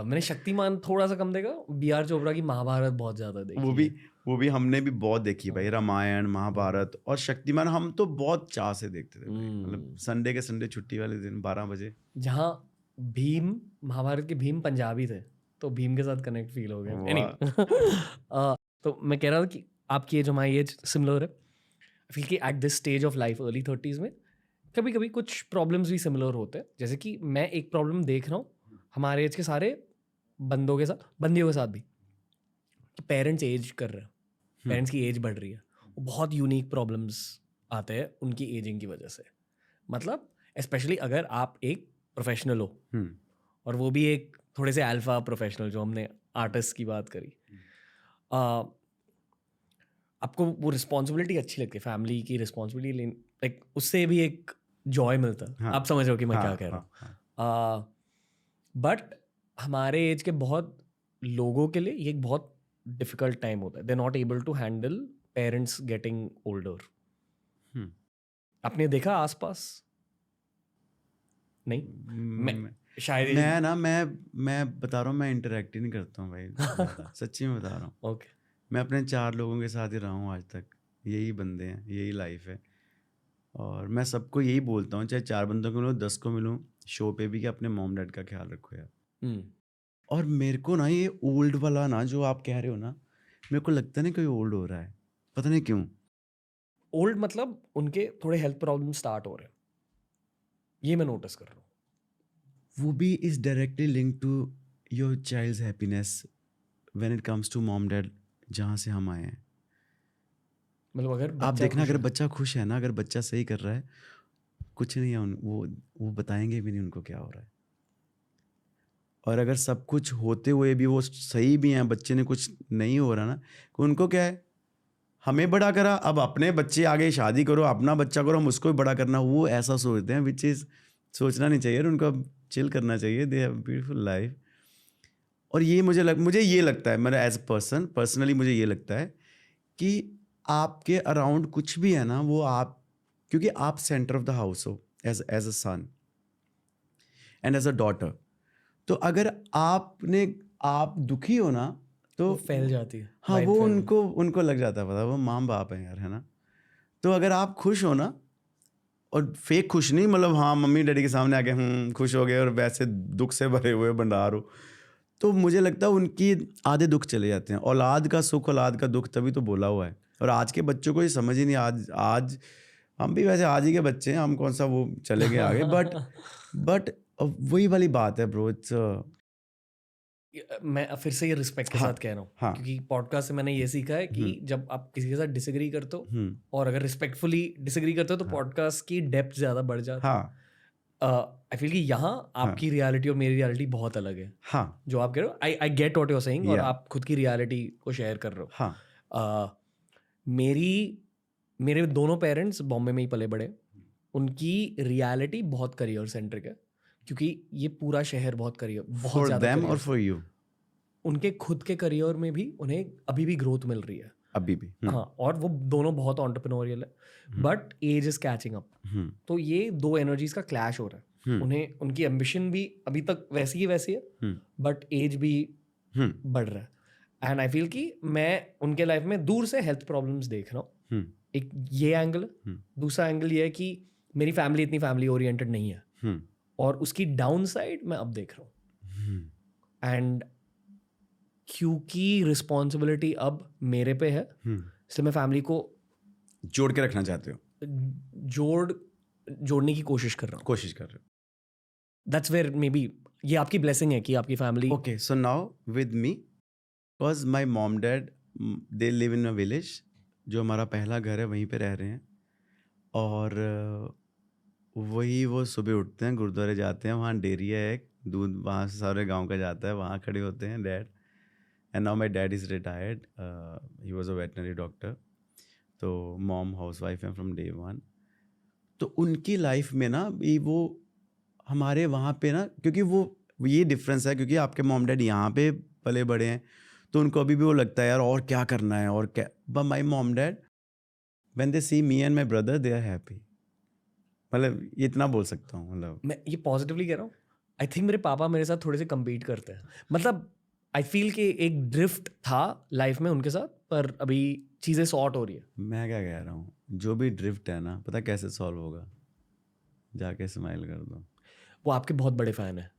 मैंने शक्तिमान थोड़ा सा कम देखा, BR चोपड़ा की महाभारत बहुत ज्यादा देखी. वो भी हमने भी बहुत देखी भाई. रामायण, महाभारत और शक्तिमान हम तो बहुत चाह से देखते थे. मतलब संडे के संडे छुट्टी वाले दिन 12 बजे. जहाँ भीम, महाभारत के भीम पंजाबी थे तो भीम के साथ कनेक्ट फील हो गया. Anyway, तो मैं कह रहा था कि आपकी एज हमारी एज सिमिलर है. आई फील कि at this stage of life, early 30s में कभी कभी कुछ प्रॉब्लम्स भी सिमिलर होते हैं. जैसे कि मैं एक प्रॉब्लम देख रहा हूँ हमारे एज के सारे बंदियों के साथ भी, कि पेरेंट्स एज कर रहे हैं, पेरेंट्स की एज बढ़ रही है. वो बहुत यूनिक प्रॉब्लम्स आते हैं उनकी एजिंग की वजह से. मतलब स्पेशली अगर आप एक प्रोफेशनल हो, और वो भी एक थोड़े से अल्फा प्रोफेशनल, जो हमने आर्टिस्ट की बात करी, आपको वो रिस्पॉन्सिबिलिटी अच्छी लगती है, फैमिली की रिस्पॉन्सिबिलिटी, लाइक उससे भी एक जॉय मिलता है. आप समझ रहे हो कि मैं क्या कह रहा हूँ. बट हमारे एज के बहुत लोगों के लिए ये एक बहुत डिफिकल्ट टाइम होता है. They not able to handle parents getting older. आपने देखा आसपास? नहीं, शायद मैं बता रहा हूँ, मैं इंटरेक्ट ही नहीं करता हूँ भाई. सच्ची में बता रहा हूँ. ओके. मैं अपने 4 लोगों के साथ ही रहा हूँ आज तक. यही बंदे हैं, यही लाइफ है. और मैं सबको यही बोलता हूँ, चाहे 4 बंदों को मिलूँ, 10 को मिलूँ, शो पे भी, कि अपने मॉम डैड का ख्याल रखो यार. और मेरे को ना ये ओल्ड वाला ना जो आप कह रहे हो ना, मेरे को लगता नहीं कोई ओल्ड हो रहा है. पता नहीं क्यों. ओल्ड मतलब उनके थोड़े हेल्थ प्रॉब्लम स्टार्ट हो रहे हैं, ये मैं नोटिस कर रहा हूँ. वो भी is directly link to your child's happiness when it comes to mom dad, जहाँ से हम आए हैं. मतलब अगर आप देखना, अगर बच्चा खुश है ना, अगर बच्चा सही कर रहा है, कुछ नहीं है वो बताएंगे भी नहीं उनको क्या हो रहा है. और अगर सब कुछ होते हुए भी वो सही भी हैं, बच्चे ने कुछ नहीं हो रहा ना, उनको क्या है, हमें बड़ा करा, अब अपने बच्चे आगे शादी करो, अपना बच्चा करो, हम उसको भी बड़ा करना. वो ऐसा सोचते हैं, विच इज़ सोचना नहीं चाहिए. उनको चिल करना चाहिए. They have beautiful life. और ये मुझे ये लगता है, मेरा एज पर्सनली मुझे ये लगता है कि आपके अराउंड कुछ भी है ना, वो आप, क्योंकि आप सेंटर ऑफ द हाउस हो as a son and as a daughter. तो अगर आप दुखी हो ना तो फैल जाती है. हाँ, वो उनको लग जाता है, पता, वो माँ बाप है यार, है ना. तो अगर आप खुश हो ना, और फेक खुश नहीं, मतलब हाँ मम्मी डैडी के सामने आके खुश हो गए और वैसे दुख से भरे हुए भंडार हो, तो मुझे लगता है उनकी आधे दुख चले जाते हैं. औलाद का सुख, औलाद का दुख, तभी तो बोला हुआ है. और आज के बच्चों को ये समझ ही नहीं. आज हम भी वैसे आज ही के बच्चे हैं, हम कौन सा वो चले गए आगे. बट वही वाली बात है ब्रो. मैं फिर से ये रिस्पेक्ट के साथ कह रहा हूँ, क्योंकि पॉडकास्ट से मैंने ये सीखा है कि जब आप किसी के साथ डिसएग्री करते हो और अगर रिस्पेक्टफुली डिसएग्री करते हो तो पॉडकास्ट की डेप्थ ज़्यादा बढ़ जाती है. आई फील कि यहाँ आपकी रियलिटी और मेरी रियलिटी बहुत अलग है. हाँ जो आप कह रहे हो, I get what you are saying, और Yeah. आप खुद की रियलिटी को शेयर कर रहे हो. हाँ मेरे दोनों पेरेंट्स बॉम्बे में ही पले बड़े. उनकी रियलिटी बहुत करियर सेंट्रिक है, क्योंकि ये पूरा शहर बहुत करियर, बहुत फॉर ज़्यादा देम और career- फॉर यू उनके खुद के करियर में भी उन्हें अभी भी ग्रोथ मिल रही है. अभी भी हाँ, और वो दोनों बहुत एंटरप्रेन्योरियल है, but age is catching up. तो ये दो एनर्जीज का क्लैश हो रहा है. उन्हें उनकी एम्बिशन भी अभी तक वैसी है, बट एज भी बढ़ रहा है. एंड आई फील कि मैं उनके लाइफ में दूर से हेल्थ प्रॉब्लम्स देख रहा हूँ. एक ये एंगल है. दूसरा एंगल ये है कि मेरी फैमिली इतनी फैमिली ओरिएंटेड नहीं है, और उसकी डाउन साइड मैं अब देख रहा हूँ. एंड क्योंकि रिस्पॉन्सिबिलिटी अब मेरे पे है, इसलिए मैं फैमिली को जोड़ के रखना चाहते हो, जोड़ने की कोशिश कर रहा हूँ. कोशिश कर रहे हो. दैट्स वेयर मे बी ये आपकी ब्लेसिंग है कि आपकी family. Okay, so now with me, because my mom dad they live in a village, जो हमारा पहला घर है वहीं पे रह रहे हैं, और वही वो सुबह उठते हैं, गुरुद्वारे जाते हैं, वहाँ डेयरी है एक, दूध वहाँ से सारे गांव का जाता है, वहाँ खड़े होते हैं dad. And now my dad is retired, he was a veterinary doctor. तो मॉम हाउस वाइफ है फ्रॉम डे वन. तो उनकी लाइफ में ना ये वो हमारे वहाँ पे ना, क्योंकि वो ये डिफरेंस है, क्योंकि आपके मॉम डैड यहाँ पे पले बड़े हैं, तो उनको अभी भी वो लगता है यार और क्या करना है और क्या. But my mom dad when they see me and my brother they are happy. मतलब ये इतना बोल सकता हूँ. मतलब मैं ये पॉजिटिवली कह रहा हूँ. आई थिंक मेरे पापा मेरे साथ थोड़े से कम्पीट करते हैं. मतलब आई फील कि एक ड्रिफ्ट था लाइफ में उनके साथ, पर अभी चीज़ें सॉर्ट हो रही है. मैं क्या कह रहा हूँ, जो भी ड्रिफ्ट है ना, पता कैसे सॉल्व होगा, जाके स्माइल कर दो. वो आपके बहुत बड़े फैन है.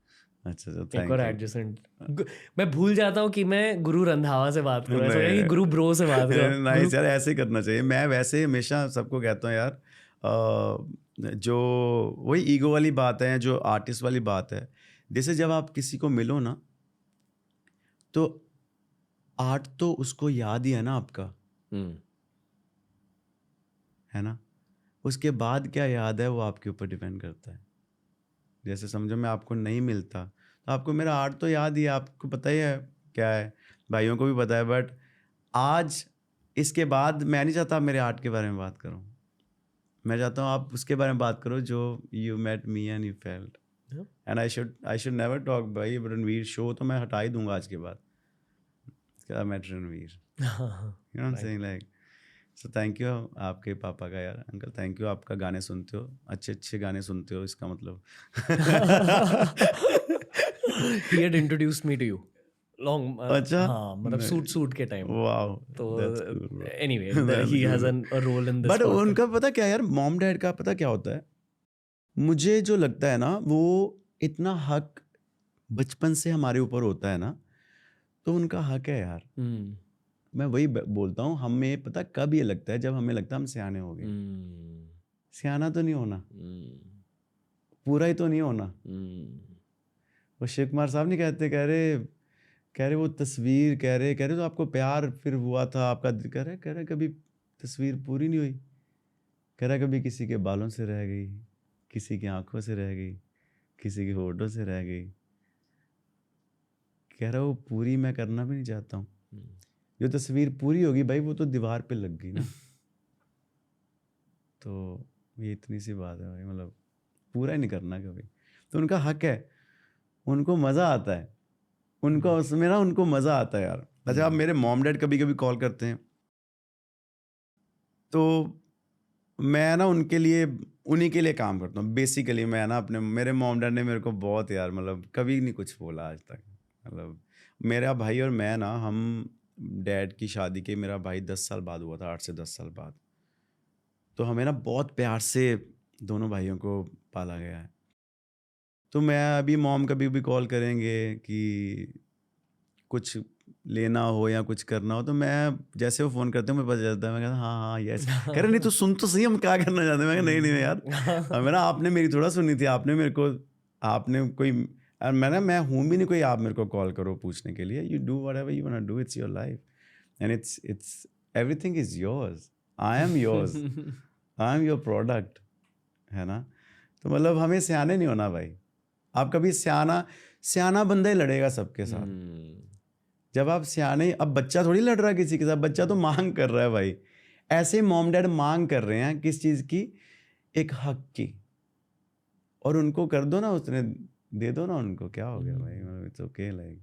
अच्छा अच्छा, एक थैंक और यू. एडजेसेंट मैं भूल जाता हूँ कि मैं गुरु रंधावा से बात कर रहा हूँ, कि गुरु ब्रो से बात कर रहा हूँ. नाइस यार, ऐसे ही करना चाहिए. मैं वैसे हमेशा सबको कहता हूँ यार, जो वही ईगो वाली बात है, जो आर्टिस्ट वाली बात है, जैसे जब आप किसी को मिलो ना, तो आर्ट तो उसको याद ही है ना आपका, है ना. उसके बाद क्या याद है वो आपके ऊपर डिपेंड करता है. जैसे समझो मैं आपको नहीं मिलता तो आपको मेरा आर्ट तो याद ही है, आपको पता ही है क्या है, भाइयों को भी पता है. बट आज इसके बाद मैं नहीं चाहता आप मेरे आर्ट के बारे में बात करो. मैं चाहता हूँ आप उसके बारे में बात करो जो you met me and you felt. And I should never talk भाई रणवीर शो, तो मैं हटा ही दूंगा आज के बाद. क्या met Ranveer, you know saying like. So thank you आपके पापा का यार, अंकल थैंक यू. आपका गाने सुनते हो, अच्छे अच्छे गाने सुनते हो, इसका मतलब. He had introduced me to you long. अच्छा, हाँ, मतलब सूट के टाइम. वाओ, तो that's cool, bro. anyway, That's he has cool. a role in this. But podcast. उनका पता क्या यार, मॉम डैड का पता क्या होता है, मुझे जो लगता है ना, वो इतना हक बचपन से हमारे ऊपर होता है ना, तो उनका हक है यार. मैं वही बोलता हूँ, हमें पता कब ये लगता है, जब हमें लगता है हम सियाने हो गए. सियाना तो नहीं होना, पूरा ही तो नहीं होना. वो शिव कुमार साहब नहीं कहते, कह रहे वो तस्वीर, कह रहे तो आपको प्यार फिर हुआ था आपका, कह रहे कभी तस्वीर पूरी नहीं हुई. कह रहा कभी किसी के बालों से रह गई, किसी की आंखों से रह गई, किसी के होठों से रह गई. कह रहा वो पूरी मैं करना भी नहीं चाहता हूँ. जो तस्वीर पूरी होगी भाई, वो तो दीवार पे लग गई ना. तो ये इतनी सी बात है भाई, मतलब पूरा ही नहीं करना कभी. तो उनका हक है, उनको मज़ा आता है, उनको उसमें ना उनको मज़ा आता है यार. अच्छा, आप मेरे मॉम डैड कभी कभी कॉल करते हैं, तो मैं ना उनके लिए, उन्हीं के लिए काम करता हूँ बेसिकली. मैं ना मेरे मॉम डैड ने मेरे को बहुत यार, मतलब कभी नहीं कुछ बोला आज तक. मतलब मेरा भाई और मैं ना, हम डैड की शादी के, मेरा भाई 10 साल बाद हुआ था, 8 से 10 साल बाद. तो हमें ना बहुत प्यार से दोनों भाइयों को पाला गया है. तो मैं अभी मॉम कभी भी कॉल करेंगे कि कुछ लेना हो या कुछ करना हो, तो मैं जैसे वो फ़ोन करते हैं मुझे पता चलता है. मैं कहता हाँ यस. कह रहे नहीं तो सुन तो सही हम क्या करना चाहते हैं. मैं कहा नहीं यार, मेरा आपने मेरी थोड़ा सुनी थी, आपने कोई, मैं हूँ भी नहीं कोई आप मेरे को कॉल करो पूछने के लिए. You do whatever you want to do, it's your life and it's everything is yours. I am yours, I am your product, है ना. तो मतलब हमें सियाने नहीं होना भाई। आप कभी सियाना बंदा ही लड़ेगा सबके साथ। जब आप सियाने, अब बच्चा थोड़ी लड़ रहा है किसी के साथ, बच्चा तो मांग कर रहा है भाई। ऐसे मॉम डैड मांग कर रहे हैं किस चीज़ की, एक हक की, और उनको कर दो ना, उसने दे दो ना उनको, क्या हो गया भाई, मतलब इट्स ओके लाइक।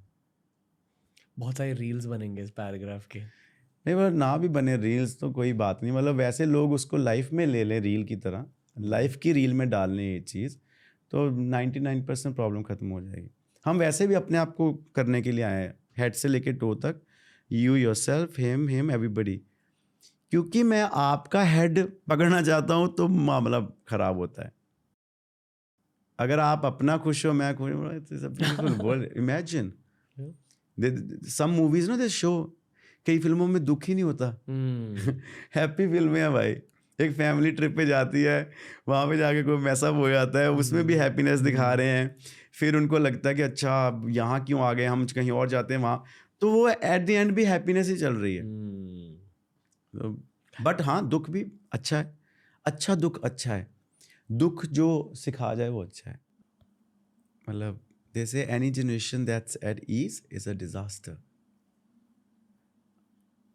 बहुत सारे रील्स बनेंगे इस पैराग्राफ के। नहीं मतलब ना भी बने रील्स तो कोई बात नहीं, मतलब वैसे लोग उसको लाइफ में ले लें रील की तरह, लाइफ की रील में डालने ये चीज़, तो 99% प्रॉब्लम खत्म हो जाएगी। हम वैसे भी अपने आप को करने के लिए आए हैं, हेड से लेके टो तक, यू योरसेल्फ, हिम एवरीबडी। क्योंकि मैं आपका हेड पकड़ना चाहता हूँ तो मामला खराब होता है। अगर आप अपना खुश हो, मैं खुश हूँ, it's a beautiful world. Imagine some movies ना, दे शो, कई फिल्मों में दुख ही नहीं होता। हैप्पी फिल्में हैं भाई। एक फैमिली ट्रिप पे जाती है, वहाँ पे जाके कोई मैसअप हो जाता है, उसमें भी हैप्पीनेस दिखा रहे हैं। फिर उनको लगता है कि अच्छा अब यहाँ क्यों आ गए, हम कहीं और जाते हैं वहाँ, तो वो एट द एंड भी हैप्पीनेस ही चल रही है। बट हाँ, दुख भी अच्छा है, अच्छा दुख अच्छा है। दुख जो सिखा जाए वो अच्छा है। मतलब they say any generation that's at ease is a disaster.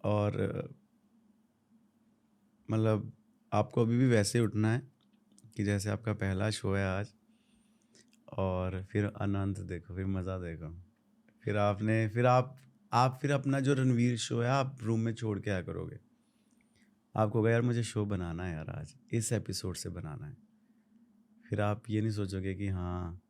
और मतलब आपको अभी भी वैसे उठना है कि जैसे आपका पहला शो है आज, और फिर आनंद देखो, फिर मज़ा देखो, फिर फिर अपना जो रणवीर शो है आप रूम में छोड़ के आया करोगे। आपको कहा यार मुझे शो बनाना है यार, आज इस एपिसोड से बनाना है। फिर आप ये नहीं सोचोगे कि हाँ,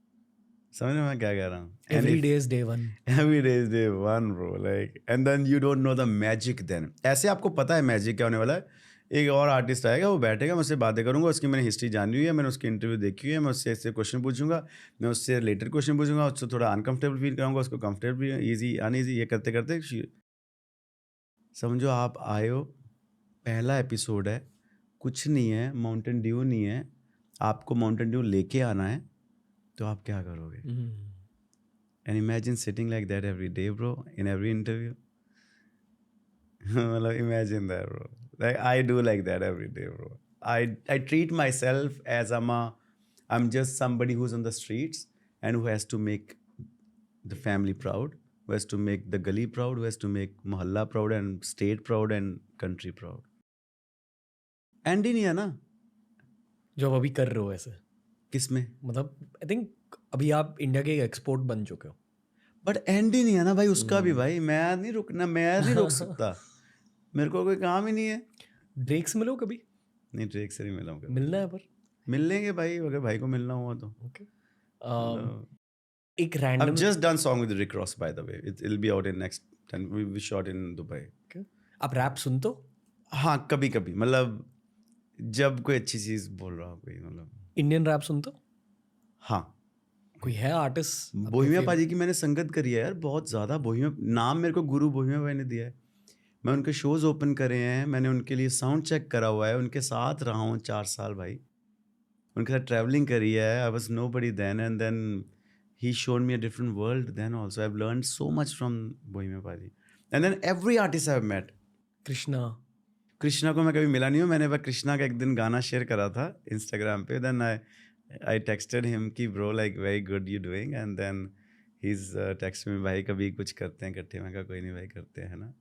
समझ में मैं क्या कह रहा हूँ, Every day is day one. Every day is day one, bro. Like, and then you don't know the magic then. ऐसे आपको पता है मैजिक क्या होने वाला है। एक और आर्टिस्ट आएगा, वो बैठेगा, मैं उससे बातें करूंगा, उसकी मैंने हिस्ट्री जानी हुई है, मैंने उसकी इंटरव्यू देखी हुई है, मैं उससे ऐसे क्वेश्चन पूछूंगा, मैं उससे रिलेटेड क्वेश्चन पूछूंगा, उससे थोड़ा अनकंफर्टेबल फील कराऊंगा, उसको कंफर्टेबल, ईजी अनईजी, ये करते करते समझो आप आए हो, पहला एपिसोड है, कुछ नहीं है, माउंटेन ड्यू नहीं है, आपको माउंटेन ड्यू लेके आना है, तो आप क्या करोगे? And imagine sitting like that every day, bro, in every interview. Like, imagine that, bro. Like, I do like that every day, bro. I treat myself as I'm just somebody who's on the streets and who has to make the family proud, who has to make the gully proud, who has to make mohalla proud and state proud and country proud. And he नहीं है ना जो आप अभी कर रहे हो ऐसे, किसमें, मतलब आई थिंक अभी आप इंडिया के एक्सपोर्ट बन चुके हो। बट एंड ही नहीं है ना भाई उसका भी भाई। मैं नहीं रोक सकता, मेरे को कोई काम ही नहीं है। ड्रेक से मिलो कभी? नहीं, ड्रेक से नहीं मिला हूँ कभी। मिलना है पर मिल लेंगे भाई, अगर भाई को मिलना हुआ तो। ओके। एक I've random just done song with Rick Ross, by the way. It'll be out in next 10. We shot in Dubai. आप रैप सुनते हो? हाँ, कभी कभी, मतलब जब कोई अच्छी चीज बोल रहा हो कोई, मतलब इंडियन रैप सुनते हो? हाँ। कोई है आर्टिस्ट? बोहिमिया पाजी की मैंने संगत करी है यार, बहुत ज़्यादा। बोहिमिया नाम मेरे को गुरु बोहिमिया भाई ने दिया है। मैं उनके शोज ओपन करे हैं, मैंने उनके लिए साउंड चेक करा हुआ है, उनके साथ रहा हूँ 4 साल भाई, उनके साथ ट्रैवलिंग करी है। I was nobody then, and then he showed me a different world then also. I've learned so much from Bohemian Paji. And then every artist I've met. Krishna को मैं कभी मिला नहीं हूँ, मैंने बस कृष्णा का एक दिन गाना शेयर करा था इंस्टाग्राम पे। देन आई टेक्सटेड हिम कि bro like very good you doing, and then he is text में, भाई कभी कुछ करते हैं इकट्ठे। मैं कहा कोई नहीं भाई, करते हैं ना।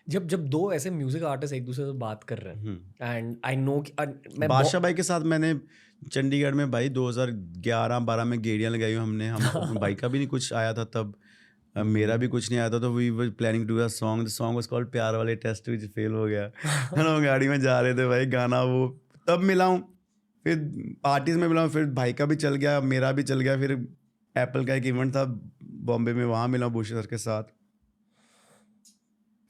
जब दो ऐसे म्यूजिक आर्टिस्ट एक दूसरे से बात कर रहे हैं, एंड आई नो कि बादशाह भाई के साथ मैंने चंडीगढ़ में भाई 2011-12 में गेड़ियाँ लगाई हुई हमने। हम भाई का भी नहीं कुछ आया था तब, मेरा भी कुछ नहीं आया था, तो we were planning to do a song. The song was called प्यार वाले टेस्ट, विच फेल हो गया। हम गाड़ी में जा रहे थे भाई, गाना वो तब मिला हूँ, फिर पार्टीज में मिला हूँ, फिर भाई का भी चल गया, मेरा भी चल गया। फिर एप्पल का एक इवेंट था बॉम्बे में, वहाँ मिला हूँ भूषण सर के साथ।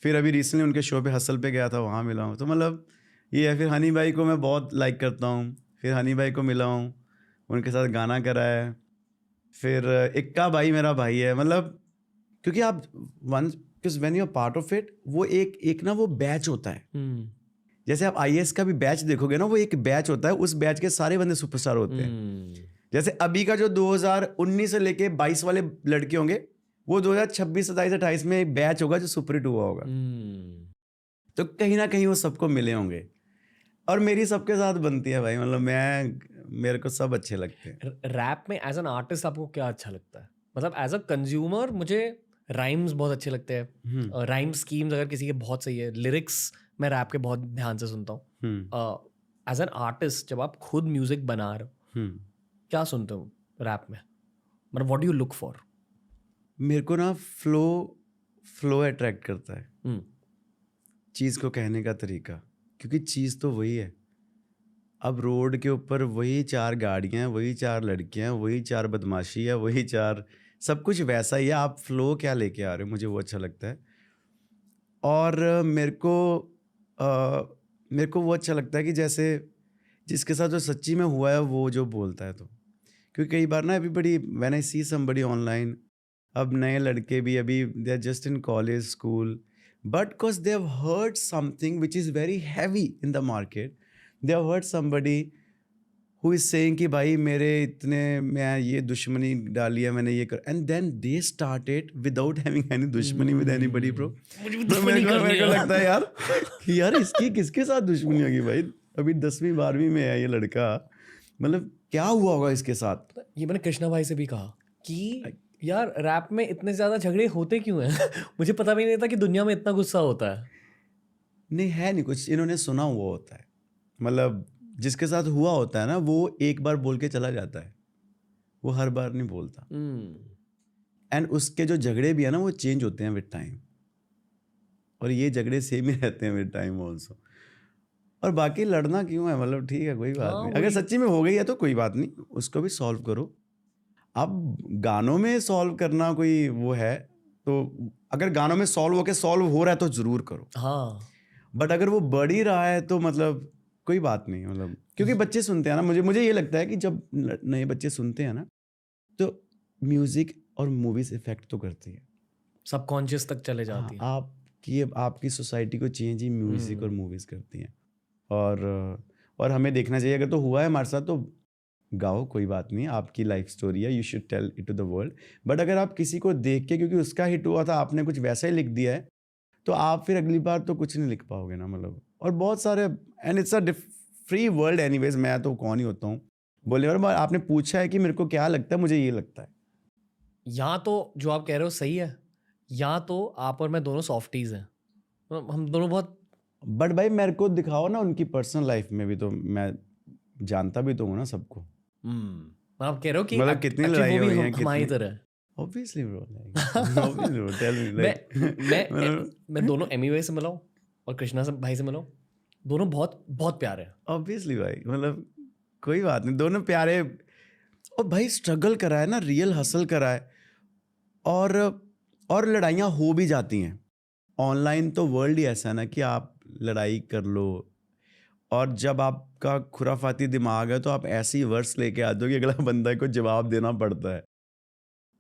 फिर अभी रिसेंटली उनके शो पे हसल पे गया था, वहाँ मिला हूँ। तो मतलब ये है। फिर हनी भाई को मैं बहुत लाइक करता हूँ, फिर हनी भाई को मिला हूँ, उनके साथ गाना करा है। फिर इक्का भाई मेरा भाई है, मतलब क्योंकि आप because when you are part of it, वो एक ना वो बैच होता है। जैसे आप आईएएस का भी बैच देखोगे ना, वो एक बैच होता है, उस बैच के सारे बंदे सुपरस्टार होते हैं। जैसे अभी का जो 2019 से लेके 22 वाले लड़के होंगे, वो 2026, 27, 28 में एक बैच होगा जो सुपरहिट हुआ होगा। तो कहीं ना कहीं वो सबको मिले होंगे, और मेरी सबके साथ बनती है भाई। मतलब मेरे को सब अच्छे लगते हैं। रैप में एज एन आर्टिस्ट आपको क्या अच्छा लगता है? मतलब एज अ कंज्यूमर मुझे राइम्स बहुत अच्छे लगते हैं, राइम स्कीम्स अगर किसी के बहुत सही है, लिरिक्स मैं रैप के बहुत ध्यान से सुनता हूँ। एज एन आर्टिस्ट जब आप खुद म्यूजिक बना रहे हो क्या सुनते हो रैप में? मतलब what do you look for? मेरे को ना फ्लो अट्रैक्ट करता है, चीज़ को कहने का तरीका, क्योंकि चीज़ तो वही है। अब रोड के ऊपर वही 4 गाड़ियाँ, वही 4 लड़कियाँ, वही 4 बदमाशी है, वही 4 सब कुछ वैसा ही है। आप फ्लो क्या लेके आ रहे हो, मुझे वो अच्छा लगता है। और मेरे को वो अच्छा लगता है कि जैसे जिसके साथ जो सच्ची में हुआ है वो जो बोलता है। तो क्योंकि कई बार ना everybody when I see somebody online, अब नए लड़के भी अभी they are just in college school, but because they have heard something which is very heavy in the market, they have heard somebody who is saying कि भाई मेरे इतने मैं ये दुश्मनी डाली है, मैंने ये कर, and then they started without having any दुश्मनी विद एनीबडी ब्रो। मेरे को लगता है यार कि यार इसकी किसके साथ दुश्मनी होगी भाई, अभी 10वीं 12वीं में है ये लड़का, मतलब क्या हुआ होगा इसके साथ। ये मैंने कृष्णा भाई से भी कहा कि यार रैप में इतने ज्यादा झगड़े होते क्यों हैं? मुझे पता भी नहीं था कि दुनिया में इतना गुस्सा होता है। नहीं है नहीं कुछ, इन्होंने सुना हुआ होता है, मतलब जिसके साथ हुआ होता है ना वो एक बार बोल के चला जाता है, वो हर बार नहीं बोलता। एंड उसके जो झगड़े भी है ना वो चेंज होते हैं विद टाइम, और ये झगड़े सेम ही रहते हैं विद टाइम ऑल्सो। और बाकी लड़ना क्यों है, मतलब ठीक है कोई बात नहीं, अगर सच्ची में हो गई है तो कोई बात नहीं, उसको भी सॉल्व करो। अब गानों में सॉल्व करना कोई वो है तो अगर गानों में सॉल्व हो रहा है तो जरूर करो। हाँ, बट अगर वो बढ़ ही रहा है तो मतलब कोई बात नहीं, मतलब क्योंकि बच्चे सुनते हैं ना, मुझे ये लगता है कि जब नए बच्चे सुनते हैं ना तो म्यूजिक और मूवीज इफेक्ट तो करती है, सबकॉन्शियस तक चले जाती है। आपकी सोसाइटी को चेंज ही म्यूजिक और मूवीज करती हैं। और हमें देखना चाहिए, अगर तो हुआ है हमारे साथ तो गाओ, कोई बात नहीं, आपकी लाइफ स्टोरी है, you should tell it to the world. But अगर आप किसी को देख के क्योंकि उसका हिट हुआ था आपने कुछ वैसा ही लिख दिया है तो आप फिर अगली बार तो कुछ नहीं लिख पाओगे ना, मतलब। और बहुत सारे, and it's a free world anyways, मैं तो कौन ही होता हूँ बोले। और आपने पूछा है कि मेरे को क्या लगता है, मुझे ये लगता है या तो जो आप कह रहे हो सही है, या तो आप और मैं दोनों सॉफ्टीज हैं, हम दोनों बहुत। बट भाई मेरे को दिखाओ ना उनकी पर्सनल लाइफ में भी, तो मैं जानता भी तो हूँ ना सबको। आप कह रहे हो कि मतलब कितनी लड़ाई हुई हैं हमारी तरह। Obviously bro, obviously bro, tell me like मैं दोनों एमी भाई से मिला हूँ और कृष्णा से भाई से मिला हूँ, दोनों बहुत बहुत प्यारे हैं। Obviously भाई, मतलब कोई बात नहीं, दोनों प्यारे। और भाई स्ट्रगल करा है ना, रियल हसल करा है, और लड़ाइयाँ हो भी जाती हैं। ऑनलाइन तो वर्ल्ड ही ऐसा है ना कि आप लड़ाई कर लो, और जब आपका खुराफाती दिमाग है तो आप ऐसे ही वर्ड्स लेके आते हो कि अगला बंदा को जवाब देना पड़ता है।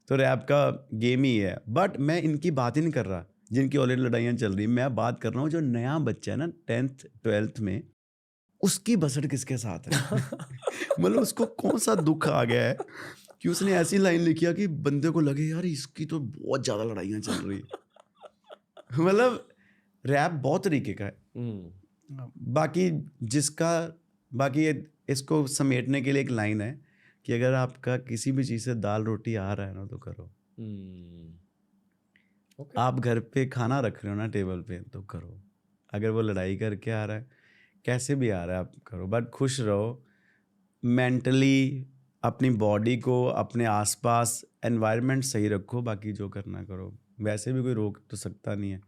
तो रैप का गेम ही है। बट मैं इनकी बात ही नहीं कर रहा जिनकी ऑलरेडी लड़ाइयाँ चल रही, मैं बात कर रहा हूँ जो नया बच्चा है ना 10th 12th में, उसकी बसड़ किसके साथ है। मतलब उसको कौन सा दुख आ गया है कि उसने ऐसी लाइन लिखी कि बंदे को लगे यार इसकी तो बहुत ज़्यादा लड़ाइयाँ चल रही है। मतलब रैप बहुत तरीके का है। बाकी इसको समेटने के लिए एक लाइन है कि अगर आपका किसी भी चीज़ से दाल रोटी आ रहा है ना तो करो। Okay. आप घर पे खाना रख रहे हो ना टेबल पे तो करो। अगर वो लड़ाई करके आ रहा है, कैसे भी आ रहा है, आप करो, बट खुश रहो मेंटली, अपनी बॉडी को, अपने आसपास एनवायरनमेंट सही रखो, बाकी जो करना करो। वैसे भी कोई रोक तो सकता नहीं है।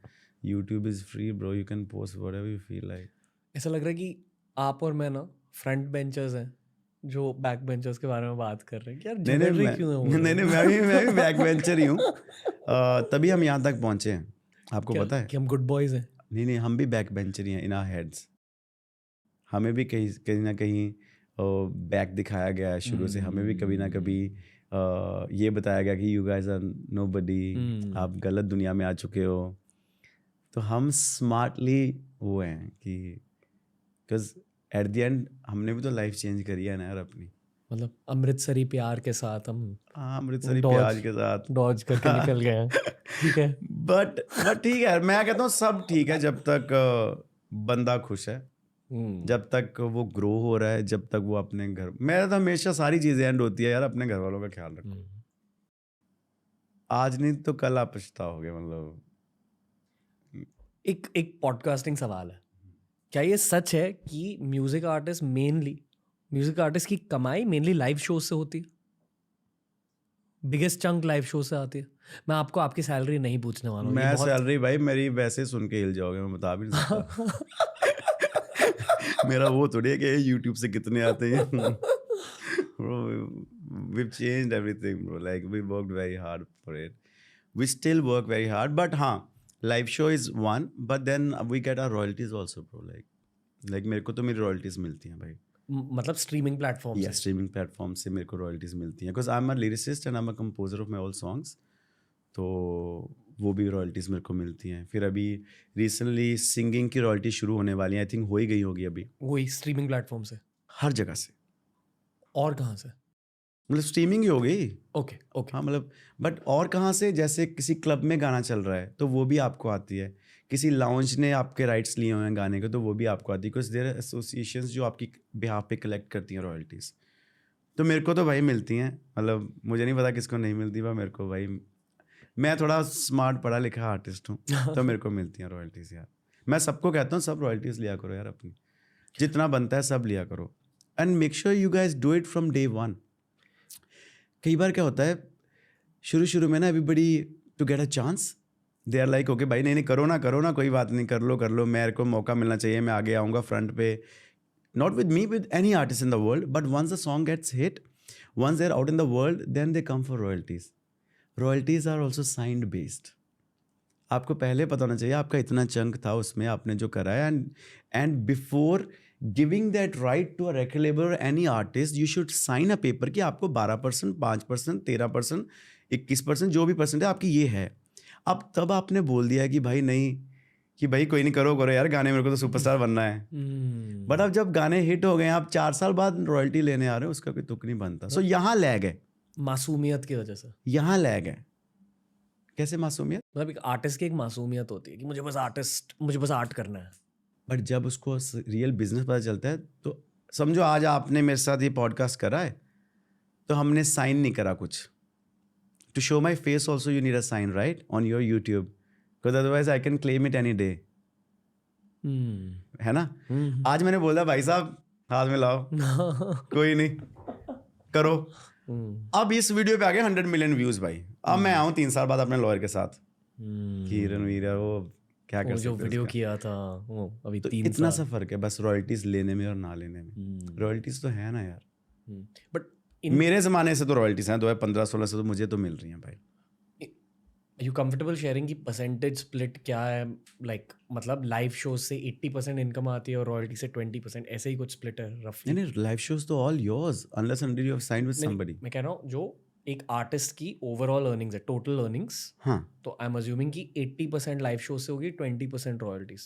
YouTube is free bro, you can post whatever you feel like. ऐसा लग रहा है कि आप और मैं ना फ्रंट बेंचर्स हैं जो बैक बेंचर्स के बारे में बात कर रहे हैं कि यार झगड़ रहे क्यों है। नहीं मैं भी बैक बेंचर ही हूँ। तभी हम यहाँ तक पहुँचे हैं, आपको पता है कि हम गुड बॉयज हैं। नहीं हम भी बैक बेंचर ही हैं इन आवर हेड्स। हमें भी कहीं ना कहीं बैक दिखाया गया है शुरू से। हमें भी कभी ना कभी ये बताया गया कि यू गाइस आर नोबडी, आप गलत दुनिया में आ चुके हो। तो हम स्मार्टली वो हैं कि बिकॉज एट द एंड हमने भी तो लाइफ चेंज करी है ना यार अपनी। मतलब अमृतसरी प्यार के साथ हम, हाँ अमृतसरी प्याज के साथ डॉज करके निकल गए हैं। ठीक है, बट ठीक है, मैं कहता हूँ सब ठीक है जब तक बंदा खुश है। जब तक वो ग्रो हो रहा है, जब तक वो अपने घर, मेरा तो हमेशा सारी चीज़ें एंड होती है यार, अपने घर वालों का ख्याल रखो। आज नहीं तो कल आप पछताओगे, मतलब। एक एक पॉडकास्टिंग सवाल है, क्या ये सच है कि म्यूजिक आर्टिस्ट की कमाई मेनली लाइव शो से होती है? बिगेस्ट चंक लाइव शो से आती है? मैं आपको आपकी सैलरी नहीं पूछने वाला हूँ, ये मैं बहुत सैलरी भाई मेरी वैसे सुन के हिल जाओगे, मैं बता भी नहीं सकता। मेरा वो थोड़ी है कि यूट्यूब से कितने आते हैं। Bro, we've changed everything, bro. Like we worked very hard for it. We still work very hard, but हाँ, live show is one, but then we get our royalties also, bro. Like मेरे को तो मेरी royalties मिलती हैं भाई। मतलब streaming platform Yeah, streaming platform से मेरे को royalties मिलती हैं, because I'm a lyricist and I'm a composer of my all songs. तो वो भी रॉयल्टीज़ मेरे को मिलती हैं। फिर अभी रिसेंटली सिंगिंग की रॉयल्टी शुरू होने वाली है, आई थिंक हो ही गई होगी अभी। वही स्ट्रीमिंग प्लेटफॉर्म से? हर जगह से। और कहाँ से? मतलब स्ट्रीमिंग ही हो गई। Okay okay. हाँ मतलब, बट और कहाँ से, जैसे किसी क्लब में गाना चल रहा है तो वो भी आपको आती है, किसी लाउंज ने आपके राइट्स लिए हुए हैं गाने के तो वो भी आपको आती है, बिकॉज देयर एसोसिएशंस जो आपकी बिहाफ पे कलेक्ट करती हैं रॉयल्टीज़। तो मेरे को तो भाई मिलती हैं, मतलब मुझे नहीं पता किसको नहीं मिलती, पर मेरे को भाई, मैं थोड़ा स्मार्ट पढ़ा लिखा आर्टिस्ट हूँ तो मेरे को मिलती हैं रॉयल्टीज़ यार। मैं सबको कहता हूँ सब रॉयल्टीज़ लिया करो यार, अपनी जितना बनता है सब लिया करो, and make sure you guys do it from day one. कई बार क्या होता है, शुरू में ना everybody to get a chance they are like okay भाई नहीं करो ना कोई बात नहीं, कर लो, मेरे को मौका मिलना चाहिए, मैं आगे आऊँगा फ्रंट पे। Not with me, with any artist in the world, but once the song gets hit, once they are out in the world, then they come for royalties. Royalties are also signed based. आपको पहले पता होना चाहिए आपका इतना chunk था उसमें, आपने जो करा है, and before giving that right to a record label or any artist, you should sign a paper कि आपको 12%, 5%, 13%, 21% जो भी परसेंट है आपकी ये है। अब तब आपने बोल दिया कि भाई नहीं, कि भाई कोई नहीं, करो यार गाने, मेरे को तो सुपरस्टार बनना है। बट अब जब गाने हिट हो गए, आप 4 साल बाद रॉयल्टी लेने आ रहे हो, उसका कोई तुक नहीं बनता। सो यहाँ लैग है, मासूमियत की वजह से। यहाँ लैग है। कैसे मासूमियत? मतलब एक आर्टिस्ट की एक मासूमियत होती है कि मुझे बस आर्ट करना है। बट जब उसको रियल बिजनेस पता चलता है, तो समझो आज आपने मेरे साथ ये पॉडकास्ट करा है तो हमने साइन नहीं करा कुछ। To show my face also you need a sign, right, on your YouTube, because otherwise I can claim it any day. है ना? आज मैंने बोला भाई साहब हाथ में लाओ, कोई नहीं, करो। अब इस वीडियो पे आ गए 100 मिलियन व्यूज भाई। अब मैं आऊँ 3 साल बाद अपने लॉयर के साथ कि रणवीर वो क्या कर सकते जो वीडियो किया था वो अभी तो 3 इतना साल। सा फर्क है बस रॉयल्टीज लेने में और ना लेने में। रॉयल्टीज तो है ना यार, बट मेरे ज़माने से तो रॉयल्टीज हैं, 2015-16 से तो मुझे तो मिल रही हैं भाई। यू कंफर्टेबल शेयरिंग की परसेंटेज स्प्लिट क्या है? लाइक मतलब लाइव शो से 80% इनकम आती है और रॉयल्टी से 20%, ऐसे ही कुछ स्प्लिट है रफली? नहीं, लाइव शोज तो all yours unless until you have signed with somebody. मैं कह रहा हूँ जो एक आर्टिस्ट की ओवरऑल अर्निंग्स है, टोटल अर्निंग्स, हाँ, तो आई एम अज्यूमिंग कि 80% लाइव शो से होगी, 20% रॉयल्टीज।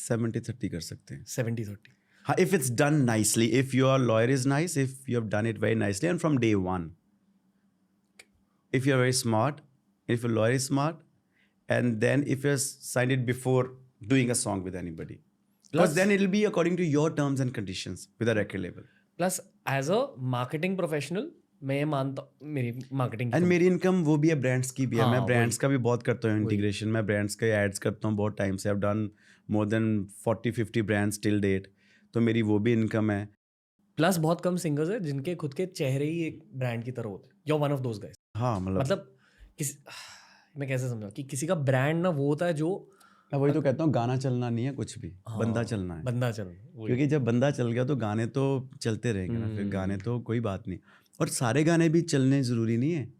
70-30 कर सकते हैं। 70-30। हाँ, if it's done nicely, if your lawyer is nice, if you have done it very nicely and from day one, if you're very smart, if your lawyer is smart, and then if you're signed it before doing a song with anybody, because then it'll be according to your terms and conditions with a record label. Plus as a marketing professional मैं ये मानता हूँ मेरी marketing and मेरी income वो भी है, brands की भी है। हाँ, मैं ब्रांड्स वही। का भी बहुत करता हूँ इंटीग्रेशन, मैं ब्रांड्स के एड्स करता हूँ बहुत टाइम से। I've done more than 40-50 brands till date, तो मेरी वो भी इनकम है। प्लस बहुत कम सिंगर्स है जिनके खुद के चेहरे ही एक ब्रांड की तरह होते हैं। You are one of those guys. हाँ मतलब मैं कैसे समझाऊं कि किसी का ब्रांड ना वो होता है जो, मैं वही तो कहता हूँ, गाना चलना नहीं है कुछ भी, हाँ, बंदा चलना है। बंदा चलना, क्योंकि जब बंदा चल गया तो गाने तो चलते रहेंगे ना, फिर गाने तो कोई बात नहीं। और सारे गाने भी चलने ज़रूरी नहीं है,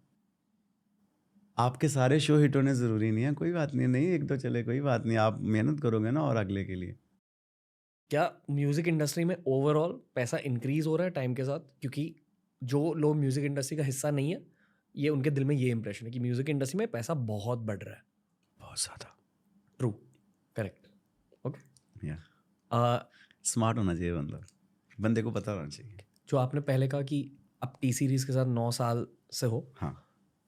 आपके सारे शो हिट होने ज़रूरी नहीं है, कोई बात नहीं, एक दो चले कोई बात नहीं, आप मेहनत करोगे ना और अगले के लिए। क्या म्यूजिक इंडस्ट्री में ओवरऑल पैसा इंक्रीज हो रहा है टाइम के साथ? क्योंकि जो लोग म्यूजिक इंडस्ट्री का हिस्सा नहीं है, ये उनके दिल में ये इंप्रेशन है कि म्यूजिक इंडस्ट्री में पैसा बहुत बढ़ रहा है। बहुत ज़्यादा। True, correct, okay. या स्मार्ट होना चाहिए बंदे को पता होना चाहिए। जो आपने पहले कहा कि आप टी सीरीज के साथ 9 साल से हो, हाँ,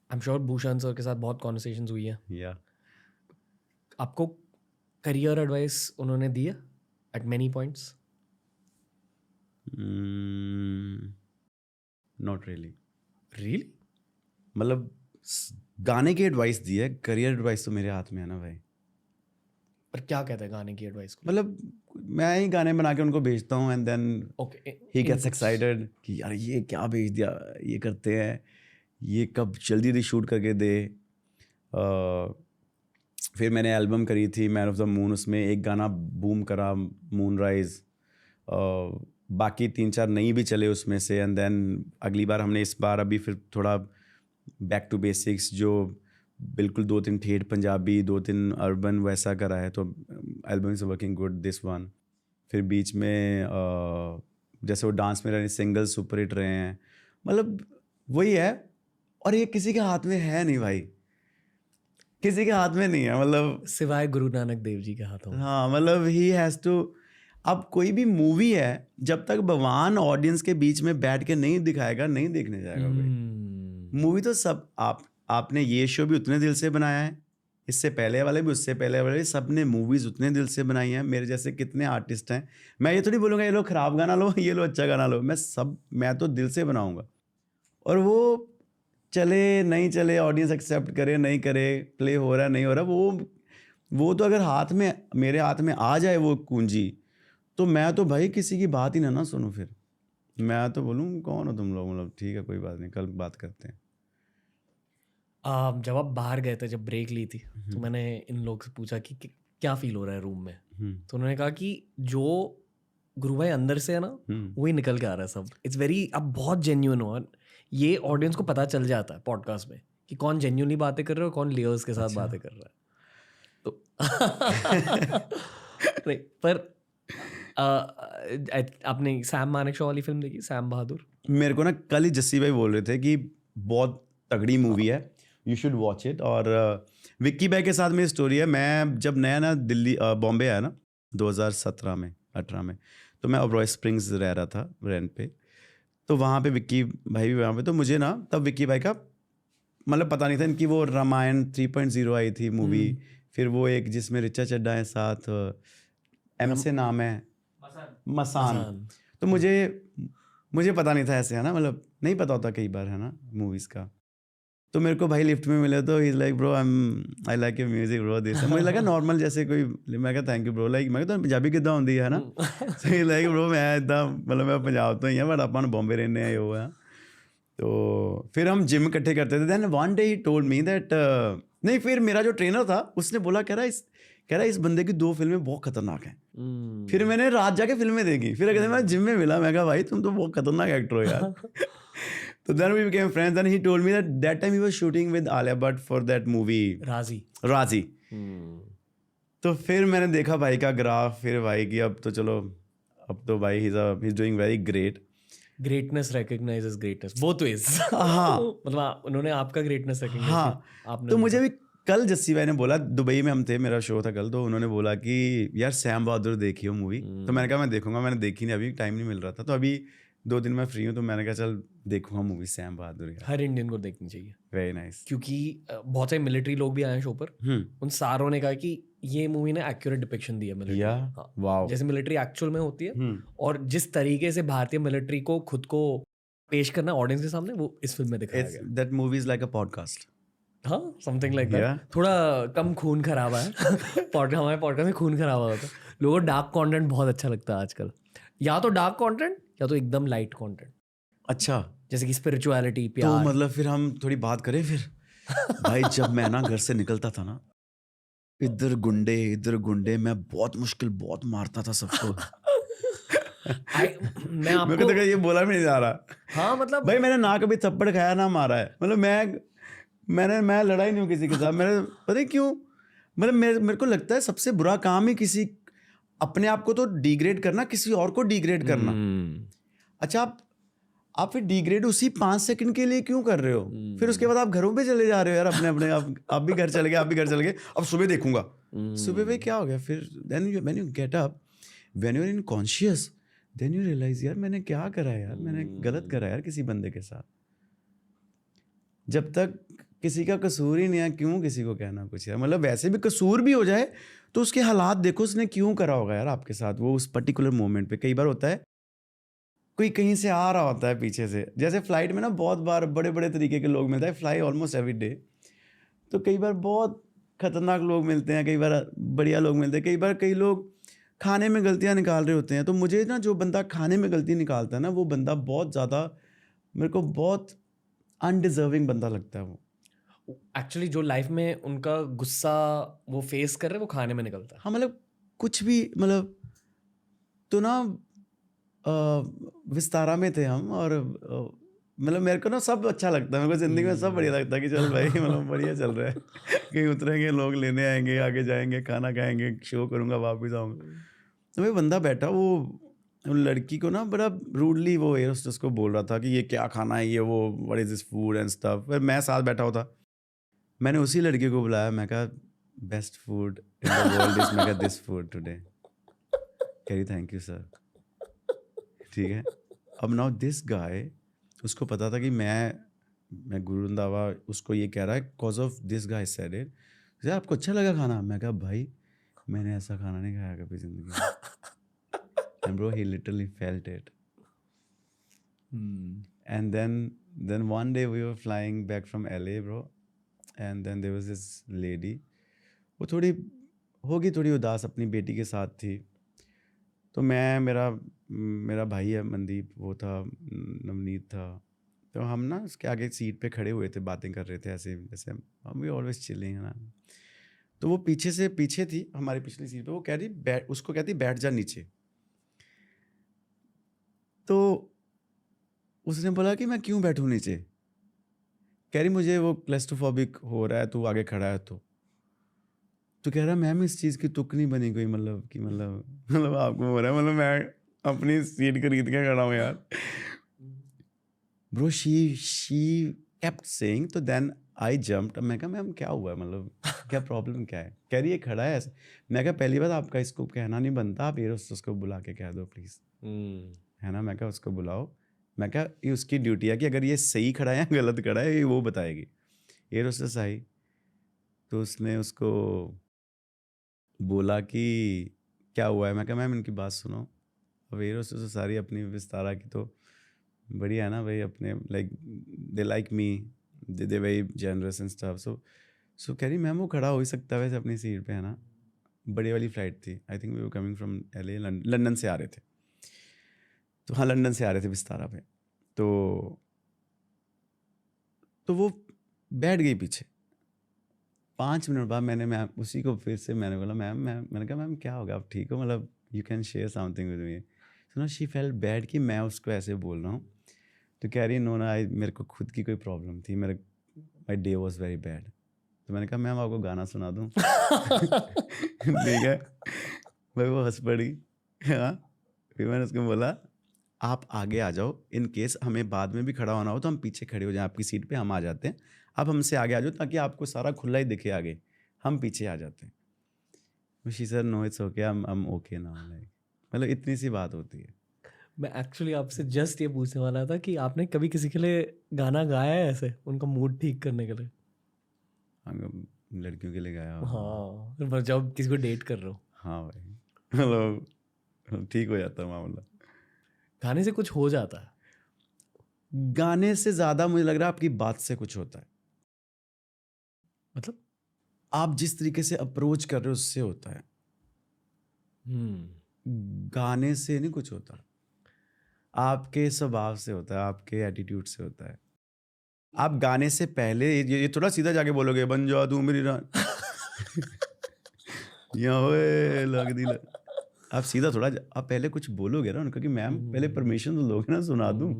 I am sure Bhushan sir के साथ बहुत कॉन्वर्सेशंस हुई है। या आपको करियर एडवाइस उन्होंने दिया eight many points? Not really. Really? मतलब गाने की एडवाइस दी है, करियर एडवाइस तो मेरे हाथ में है ना भाई। पर क्या कहते हैं गाने की एडवाइस को? मतलब मैं ही गाने बना के उनको भेजता हूँ and then okay, he gets excited कि यार ये क्या भेज दिया, ये करते हैं, ये कब जल्दी जल्दी शूट करके दे। फिर मैंने एल्बम करी थी मैन ऑफ द मून, उसमें एक गाना बूम करा, मूनराइज। बाकी 3-4 नहीं भी चले उसमें से। एंड देन अगली बार हमने इस बार अभी फिर थोड़ा बैक टू बेसिक्स, जो बिल्कुल 2-3 ठेठ पंजाबी, 2-3 अर्बन वैसा करा है, तो album is working good this one. फिर बीच में जैसे वो डांस में रहे सिंगल सुपर हिट रहे हैं, मतलब वही है। और ये किसी के हाथ में है नहीं भाई, किसी के हाथ में नहीं है, मतलब सिवाय गुरु नानक देव जी के हाथों में। हाँ, मतलब ही हैज़ टू। अब कोई भी मूवी है, जब तक भगवान ऑडियंस के बीच में बैठ के नहीं दिखाएगा, नहीं देखने जाएगा कोई। मूवी तो सब आपने ये शो भी उतने दिल से बनाया है, इससे पहले वाले भी, उससे पहले वाले, सब ने मूवीज़ उतने दिल से बनाई हैं। मेरे जैसे कितने आर्टिस्ट हैं, मैं ये तो नहीं बोलूँगा ये लो ख़राब गाना लो, ये लो अच्छा गाना लो, मैं तो दिल से बनाऊँगा। और वो चले नहीं चले, ऑडियंस एक्सेप्ट करे नहीं करे, प्ले हो रहा है नहीं हो रहा, वो तो अगर हाथ में, मेरे हाथ में आ जाए वो कुंजी, तो मैं तो भाई किसी की बात ही ना सुनूं। फिर मैं तो बोलूँ कौन हो तुम लोग, मतलब ठीक है कोई बात नहीं, कल बात करते हैं। जब आप बाहर गए थे, जब ब्रेक ली थी, तो मैंने इन लोग से पूछा कि क्या फील हो रहा है रूम में। तो उन्होंने कहा कि जो गुरु भाई अंदर से है ना, वही निकल के आ रहा है सब। इट्स वेरी, अब बहुत जेन्युइन हो, ये ऑडियंस को पता चल जाता है पॉडकास्ट में कि कौन जेन्युइनली बातें कर रहा है और कौन लेयर्स के साथ बातें कर रहा है। तो नहीं, पर आपने सैम मानेकशॉ वाली फिल्म देखी, सैम बहादुर? मेरे को ना कल ही जस्सी भाई बोल रहे थे कि बहुत तगड़ी मूवी है, यू शुड वॉच इट। और विक्की भाई के साथ मेरी स्टोरी है। मैं जब नया दिल्ली बॉम्बे आया ना 2017 में 18 में, तो मैं ओबरॉय स्प्रिंग्स रह रहा था रेंट पे। तो वहाँ पे विक्की भाई भी वहाँ पे, तो मुझे ना तब विक्की भाई का मतलब पता नहीं था। इनकी वो रामायण 3.0 आई थी मूवी, फिर वो एक जिसमें रिचा चड्ढा है साथ, एम से नाम है, मसान। तो मुझे पता नहीं था ऐसे, है ना, मतलब नहीं पता होता कई बार, है ना, मूवीज़ का। तो मेरे को भाई लिफ्ट में मिले तो he is like bro I like your music bro this. मुझे लगा नॉर्मल जैसे कोई, मैं कहा थैंक यू ब्रो, लाइक मैं तो पंजाबी किद्दां होंदी है ना। सो ही लाइक ब्रो मैं इदा मतलब मैं पंजाब तो ही हाँ, बट अपन बॉम्बे रहने हैं वो है। तो फिर हम जिम इकट्ठे करते थे। Then one day he told me that, नहीं, फिर मेरा जो ट्रेनर था उसने बोला, कह रहा इस बंदे की 2 फिल्में बहुत खतरनाक हैं। फिर मैंने रात जाके फिल्में देखी, फिर अगले दिन मैं जिम में मिला, मैं कहा भाई तुम तो बहुत खतरनाक एक्टर हो यार। तो then we became friends and he told me that time he was shooting with Alia Bhatt for that movie राजी। तो फिर मैंने देखा भाई का ग्राफ, फिर भाई की अब तो भाई he's doing very great। Greatness recognises greatness both ways. हाँ, मतलब उन्होंने आपका ग्रेटनेस रिकॉग्नाइज हाँ। किया, आपने तो मुझे भी कल जस्सी भाई ने बोला, दुबई में हम थे, मेरा शो था कल, तो उन्होंने बोला कि यार सैम बहादुर देखियो मूवी। तो मैंने कहा मैं देखूंगा, मैंने देखी नहीं, अभी टाइम नहीं मिल रहा था, तो अभी 2 दिन में फ्री हूँ, तो मैंने कहा चल देखूंगा मूवी सैम बहादुर। हर इंडियन को देखनी चाहिए, वेरी नाइस। क्योंकि बहुत सारे मिलिट्री लोग भी आए हैं शो पर, उन सारों ने कहा कि ये मूवी ने एक्यूरेट डिपिक्शन दी है मिलिट्री। हाँ, वाओ, जैसे मिलिट्री एक्चुअल में होती है और जिस तरीके से भारतीय मिलिट्री को खुद को पेश करना ऑडियंस के सामने, वो इस फिल्म में दिखाया गया। That movie is like a podcast. हाँ, समथिंग लाइक दैट। थोड़ा कम खून खराबा है। हमारे पॉडकास्ट में खून खराबा होता है। लोगों को डार्क कंटेंट बहुत अच्छा लगता है आजकल, या तो डार्क कंटेंट या तो एकदम लाइट कंटेंट। अच्छा, जैसे कि स्पिरिचुअलिटी, प्यार। तो मतलब फिर हम थोड़ी बात करें फिर। भाई जब मैं ना घर से निकलता था ना, इधर गुंडे, मैं बहुत मारता था सबको। मैं आपको मेरे को तो ये बोला भी नहीं जा रहा। हाँ, मतलब भाई मैंने ना कभी थप्पड़ खाया ना मारा है, मतलब मैं लड़ा ही नहीं हूँ किसी के साथ। मैंने पता है क्यों, मतलब मेरे को लगता है सबसे बुरा काम ही किसी अपने आप को तो डिग्रेड करना, किसी और को डिग्रेड करना। अच्छा, आप फिर डिग्रेड उसी 5 सेकंड के लिए क्यों कर रहे हो? फिर उसके बाद आप घरों पे चले जा रहे हो यार अपने आप भी घर चले गए, अब सुबह देखूंगा। सुबह पे क्या हो गया फिर? Then when you get up, when you are in conscious, then you realize यार मैंने क्या करा यार, मैंने गलत करा यार किसी बंदे के साथ। जब तक किसी का कसूर ही नहीं है, क्यों किसी को कहना कुछ यार। मतलब वैसे भी कसूर भी हो जाए तो उसके हालात देखो, उसने क्यों करा होगा यार आपके साथ वो उस पर्टिकुलर मोमेंट पे। कई बार होता है कोई कहीं से आ रहा होता है पीछे से, जैसे फ्लाइट में ना बहुत बार बड़े बड़े तरीके के लोग मिलते हैं, फ्लाई ऑलमोस्ट एवरी डे। तो कई बार बहुत खतरनाक लोग मिलते हैं, कई बार बढ़िया लोग मिलते हैं, कई बार कई लोग खाने में गलतियां निकाल रहे होते हैं। तो मुझे ना जो बंदा खाने में गलती निकालता है ना, वो बंदा बहुत ज़्यादा मेरे को बहुत अनडिजर्विंग बंदा लगता है वो। एक्चुअली जो लाइफ में उनका गुस्सा वो फेस कर रहे हैं वो खाने में निकलता है। हाँ मतलब कुछ भी, मतलब तो ना विस्तारा में थे हम, और मतलब मेरे को ना सब अच्छा लगता है, मेरे को ज़िंदगी में सब बढ़िया लगता है कि चल भाई मतलब बढ़िया चल रहा है। कहीं उतरेंगे, लोग लेने आएंगे, आगे जाएंगे, खाना खाएंगे, शो करूँगा, वापस आऊँगा। तो वो बंदा बैठा, वो लड़की को ना बड़ा रूडली वो एयर होस्टेस को बोल रहा था कि ये क्या खाना है, ये वो, what is this food and stuff. फिर मैं साथ बैठा होता, मैंने उसी लड़की को बुलाया, मैं कहा best food in the world is, मैं कहा दिस फूड टुडे। कह रही थैंक यू सर। ठीक है, अब नाउ दिस गाय, उसको पता था कि मैं गुरु रंधावा उसको ये कह रहा है because of this guy said it. यार आपको अच्छा लगा खाना? मैं कहा भाई मैंने ऐसा खाना नहीं खाया कभी जिंदगी में। And bro he literally felt it. And then one day we were flying back from LA bro, and then there was this lady, वो थोड़ी उदास अपनी बेटी के साथ थी। तो मेरा भाई है मनदीप, वो था, नवनीत था। तो हम ना उसके आगे सीट पे खड़े हुए थे, बातें कर रहे थे ऐसे जैसे हम भी ऑलवेज चिलिंग है ना। तो वो पीछे थी हमारी पिछली सीट पे, वो कह रही उसको कहती बैठ जा नीचे। तो उसने बोला कि मैं क्यों बैठूं नीचे? कह रही मुझे वो क्लेस्ट्रोफोबिक हो रहा है, तू आगे खड़ा है तो कह रहा मैम इस चीज़ की तुक नहीं बनी कोई, मतलब कि मतलब आपको हो रहा है, मतलब मैं अपनी सीट खरीद के खड़ा हूँ यार। ब्रो शी केप्ट सेइंग, तो देन आई जंप्ड। मैं कहा मैम क्या हुआ है, मतलब क्या प्रॉब्लम क्या है? कह रही है खड़ा है ऐसे। मैं कहा पहली बात आपका इसको कहना नहीं बनता, आप एयर होस्टेस को बुला के कह दो प्लीज़, है ना। मैं कहा उसको बुलाओ, मैं कहा ये उसकी ड्यूटी है कि अगर ये सही खड़ा है या गलत खड़ा है ये वो बताएगी। एयर होस्टेस आई तो उसने उसको बोला कि क्या हुआ है। मैं कहा मैम इनकी बात सुनो। अब एयर होस्टेस तो सारी अपनी विस्तारा की तो बढ़िया है ना भाई, अपने like they like me, they very generous and stuff. So कह रही मैम वो खड़ा हो ही सकता है वैसे अपनी सीट पे, है ना। बड़ी वाली फ्लाइट थी, I think we were coming from LA, London से आ रहे थे। तो हाँ लंदन से आ रहे थे विस्तारा पे। तो वो बैठ गई पीछे। 5 मिनट बाद मैम उसी को फिर से मैंने बोला मैंने कहा मैम क्या होगा, आप ठीक हो, मतलब you can share something with me. So no she felt bad कि मैं उसको ऐसे बोल रहा हूँ। तो कह रही नो ना, मेरे को खुद की कोई प्रॉब्लम थी, my day was very bad. तो मैंने कहा मैम आपको गाना सुना दूँ? ठीक है भाई, वो हंस पड़ी। हाँ, फिर मैंने उसको बोला आप आगे आ जाओ, इन केस हमें बाद में भी खड़ा होना हो तो हम पीछे खड़े हो जाएं आपकी सीट पे, हम आ जाते हैं। आप हमसे आगे आ जाओ ताकि आपको सारा खुला ही दिखे आगे, हम पीछे आ जाते हैं। She sir no it's okay, I'm okay now, like मतलब इतनी सी बात होती है। मैं एक्चुअली आपसे जस्ट ये पूछने वाला था कि आपने कभी किसी के लिए गाना गाया है ऐसे उनका मूड ठीक करने के लिए? लड़कियों के लिए गाया हो? हाँ, जब किसी को डेट कर रहे हो हाँ भाई, मतलब ठीक हो जाता है मामला। गाने से कुछ हो जाता है। गाने से ज़्यादा मुझे लग रहा है आपकी बात से कुछ होता है। मतलब आप जिस तरीके से अप्रोच कर रहे हो उससे होता है, गाने से नहीं कुछ होता। आपके स्वभाव से होता है, आपके एटीट्यूड से होता है। आप गाने से पहले ये थोड़ा सीधा जाके बोलोगे बन जा तू मेरी रान या होए लग दिल। आप सीधा थोड़ा आप पहले कुछ बोलोगे ना उनको कि मैम पहले परमिशन तो लोगे ना, सुना दूं।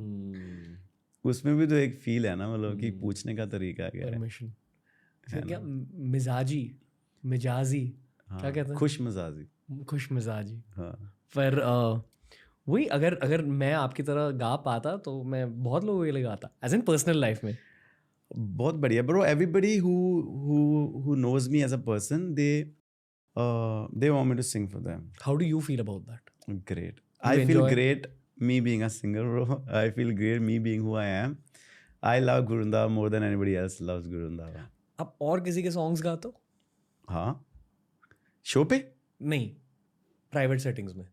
उसमें भी तो एक फील है ना, मतलब कि पूछने का तरीका क्या है। परमिशन क्या मिजाजी मिजाजी क्या हाँ, कहते हैं? खुश मजाजी। खुश मिजाजी। हाँ, पर वही अगर मैं आपकी तरह गा पाता तो मैं बहुत लोगों के लिए गाता, एज इन पर्सनल लाइफ में। बहुत बढ़िया bro. Everybody who knows me as a person, they want me to sing for them. How do you feel about that? Great. You I feel enjoy? great me being a singer, bro. I feel great me being who I am. I love Guru Randhawa more than anybody else loves Guru Randhawa. आप और किसी के songs गाते हो? हाँ, show पे नहीं, private settings में।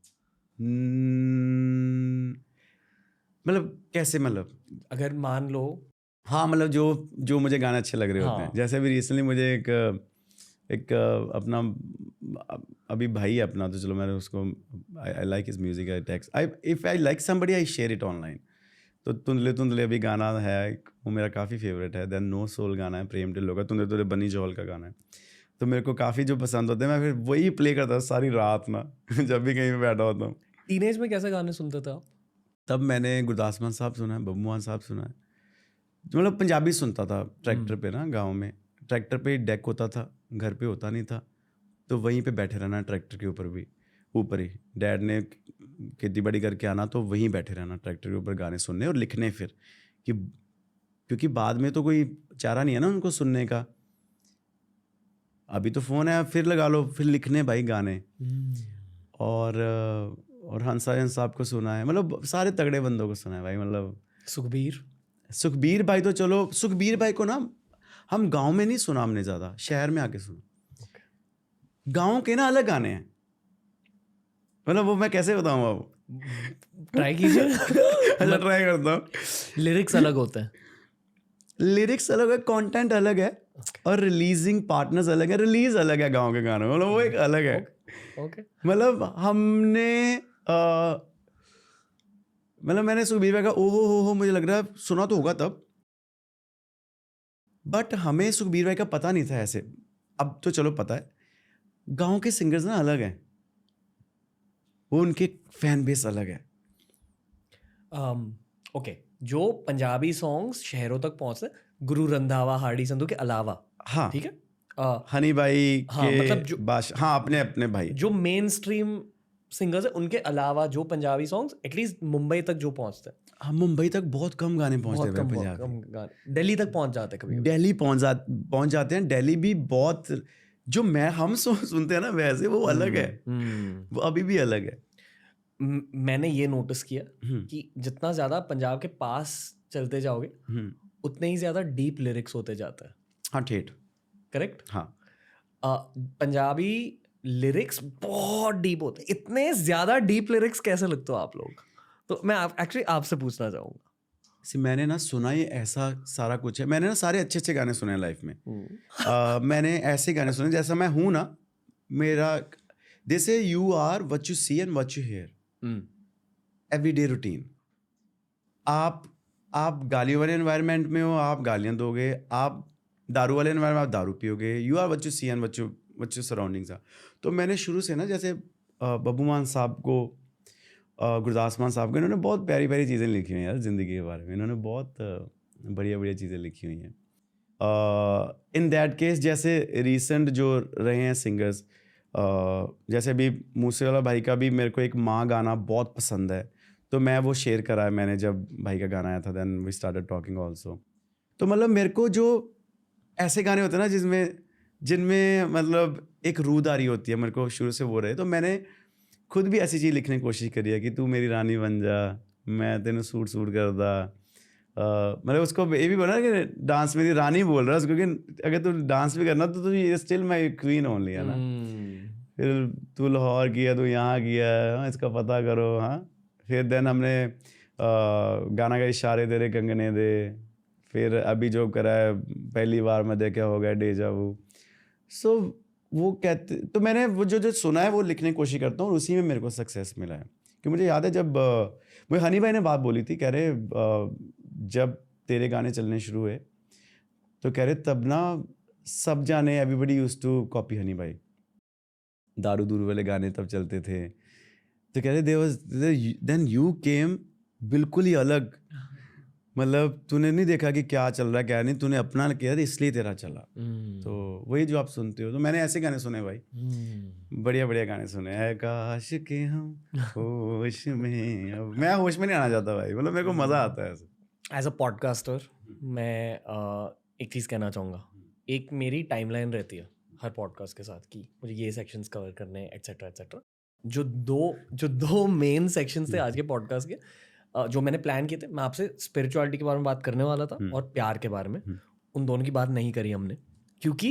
मतलब कैसे, मतलब अगर मान लो, हाँ, मतलब जो मुझे गाने अच्छे लग रहे होते हैं। हाँ। जैसे अभी रिसेंटली मुझे एक अपना अभी भाई है अपना, तो चलो मैंने उसको I like his music, I text, if I like somebody I share it online. तो तुंदले तुंदले अभी गाना है, वो मेरा काफ़ी फेवरेट है। देन नो सोल गाना है प्रेम ढिल्लों का, तुंदले तुंदले बनी जौहल का गाना है। तो मेरे को काफ़ी जो पसंद होते हैं, मैं फिर वही प्ले करता हूँ सारी रात ना जब भी कहीं पे बैठा होता हूँ। टीनेज में कैसे गाने सुनते थे आप? तब मैंने गुरदास मान साहब सुना है, बब्बू मान साहब सुना है, मतलब पंजाबी सुनता था ट्रैक्टर पे ना। गांव में ट्रैक्टर पे डेक होता था, घर पे होता नहीं था, तो वहीं पे बैठे रहना ट्रैक्टर के ऊपर ही डैड ने खेती बाड़ी करके आना, तो वहीं बैठे रहना ट्रैक्टर के ऊपर, गाने सुनने और लिखने फिर, कि क्योंकि बाद में तो कोई चारा नहीं है ना उनको सुनने का। अभी तो फ़ोन है, फिर लगा लो, फिर लिखने भाई गाने। और हंसायन साहब को सुना है, मतलब सारे तगड़े बंदों को सुना है भाई। मतलब सुखबीर भाई तो चलो, सुखबीर भाई को ना हम गांव में नहीं सुना हमने, ज़्यादा शहर में आके सुना। गांव के ना अलग गाने हैं, मतलब वो मैं कैसे बताऊँ अब, ट्राई कीजिए। अच्छा ट्राई करता हूँ। लिरिक्स अलग होते हैं, लिरिक्स अलग है, कंटेंट अलग है, और रिलीजिंग पार्टनर्स अलग है, रिलीज अलग है गांव के गानों में, मतलब वो एक अलग है। ओके। मतलब हमने मतलब मैंने सुखबीर भाई का ओहो हो मुझे लग रहा है सुना तो होगा तब, बट हमें सुखबीर भाई का पता नहीं था ऐसे। अब तो चलो पता है। गांव के सिंगर्स ना अलग हैं, वो उनके फैन बेस अलग है। ओके, जो पंजाबी सॉन्ग्स शहरों तक पहुंचते, गुरु रंधावा, हार्डी संधू के अलावा, हाँ, ठीक है, हनी भाई हाँ, के मतलब हाँ, अपने अपने भाई जो मेन स्ट्रीम सिंगर्स है, उनके अलावा जो पंजाबी सॉन्ग्स एटलीस्ट मुंबई तक जो पहुंचते हैं, हाँ, मुंबई तक बहुत कम गाने पहुंचते बहुत हैं कम पंजाबी। गाने दिल्ली तक पहुंच जाते हैं कभी। दिल्ली पहुंच जाते हैं। दिल्ली भी बहुत, जो हम सुनते हैं ना वैसे वो अलग है, वो अभी भी अलग है। मैंने ये नोटिस किया कि जितना ज़्यादा पंजाब के पास चलते जाओगे, उतने ही ज़्यादा डीप लिरिक्स होते जाते हैं। हाँ, ठेठ, करेक्ट। हाँ। पंजाबी लिरिक्स बहुत डीप होते हैं। इतने ज़्यादा डीप लिरिक्स कैसे लगते हो आप लोग? तो मैं एक्चुअली आपसे पूछना चाहूँगा। मैंने ना सुना ये ऐसा सारा कुछ है, मैंने ना सारे अच्छे अच्छे गाने सुने हैं लाइफ में। मैंने ऐसे गाने सुने जैसा मैं हूँ ना, मेरा they say you are what you see and what you hear, everyday routine. आप गालियों वाले एनवायरनमेंट में हो, आप गालियाँ दोगे। आप दारू वाले एनवायरनमेंट में आप दारू पियोगे। You are what you see and what you surroundings are. तो मैंने शुरू से ना, जैसे बब्बू मान साहब को, गुरदास मान साहब को, इन्होंने बहुत प्यारी प्यारी चीज़ें लिखी हुई हैं यार ज़िंदगी के बारे में। इन्होंने बहुत बढ़िया बढ़िया चीज़ें लिखी हुई हैं। इन दैट केस जैसे रिसेंट जो रहे हैं सिंगर्स, जैसे अभी मूसेवाला भाई का भी मेरे को एक माँ गाना बहुत पसंद है, तो मैं वो शेयर करा है मैंने जब भाई का गाना आया था। Then we started talking also. तो मतलब मेरे को जो ऐसे गाने होते हैं ना जिनमें मतलब एक रूहदारी होती है, मेरे को शुरू से वो रहे। तो मैंने खुद भी ऐसी चीज़ लिखने की कोशिश करी है कि तू मेरी रानी बन जा, मैं तेनू सूट करदा। मतलब उसको ये भी बोला कि डांस मेरी रानी बोल रहा है उसको, कि अगर तू डांस भी करना तो ये स्टिल माई क्वीन ओनली है ना। फिर तू लाहौर किया, तू यहाँ किया, हाँ, इसका पता करो। हाँ, फिर देन हमने गाना का इशारे तेरे कंगने दे, फिर अभी जो करा है पहली बार मैं देखा हो गया डेजा वू। सो वो कहते, तो मैंने वो जो सुना है वो लिखने की कोशिश करता हूँ, और उसी में मेरे को सक्सेस मिला है। कि मुझे याद है जब मुझे हनी भाई ने बात बोली थी, कह रहे जब तेरे गाने चलने शुरू हुए तो कह रहे तब ना सब जाने everybody used to copy Honey भाई, दारू दूरू वाले गाने तब चलते थे। तो कह रहे देन यू केम बिल्कुल ही अलग, मतलब तूने नहीं देखा कि क्या चल रहा है क्या नहीं, तूने अपना किया इसलिए तेरा चला। तो वही जो आप सुनते हो। तो मैंने ऐसे गाने सुने भाई, बढ़िया बढ़िया गाने सुने हैं। काश के हम होश में, अब मैं होश में नहीं आना चाहता भाई, मतलब मेरे को मज़ा आता है ऐसे। एज अ पॉडकास्टर मैं एक चीज़ कहना चाहूँगा। एक मेरी टाइमलाइन रहती है हर पॉडकास्ट के साथ कि मुझे ये सेक्शंस कवर करने हैं, एट्सेट्रा एट्सेट्रा। जो दो मेन सेक्शंस थे आज के पॉडकास्ट के, जो मैंने प्लान किए थे, मैं आपसे स्पिरिचुअलिटी के बारे में बात करने वाला था और प्यार के बारे में। उन दोनों की बात नहीं करी हमने, क्योंकि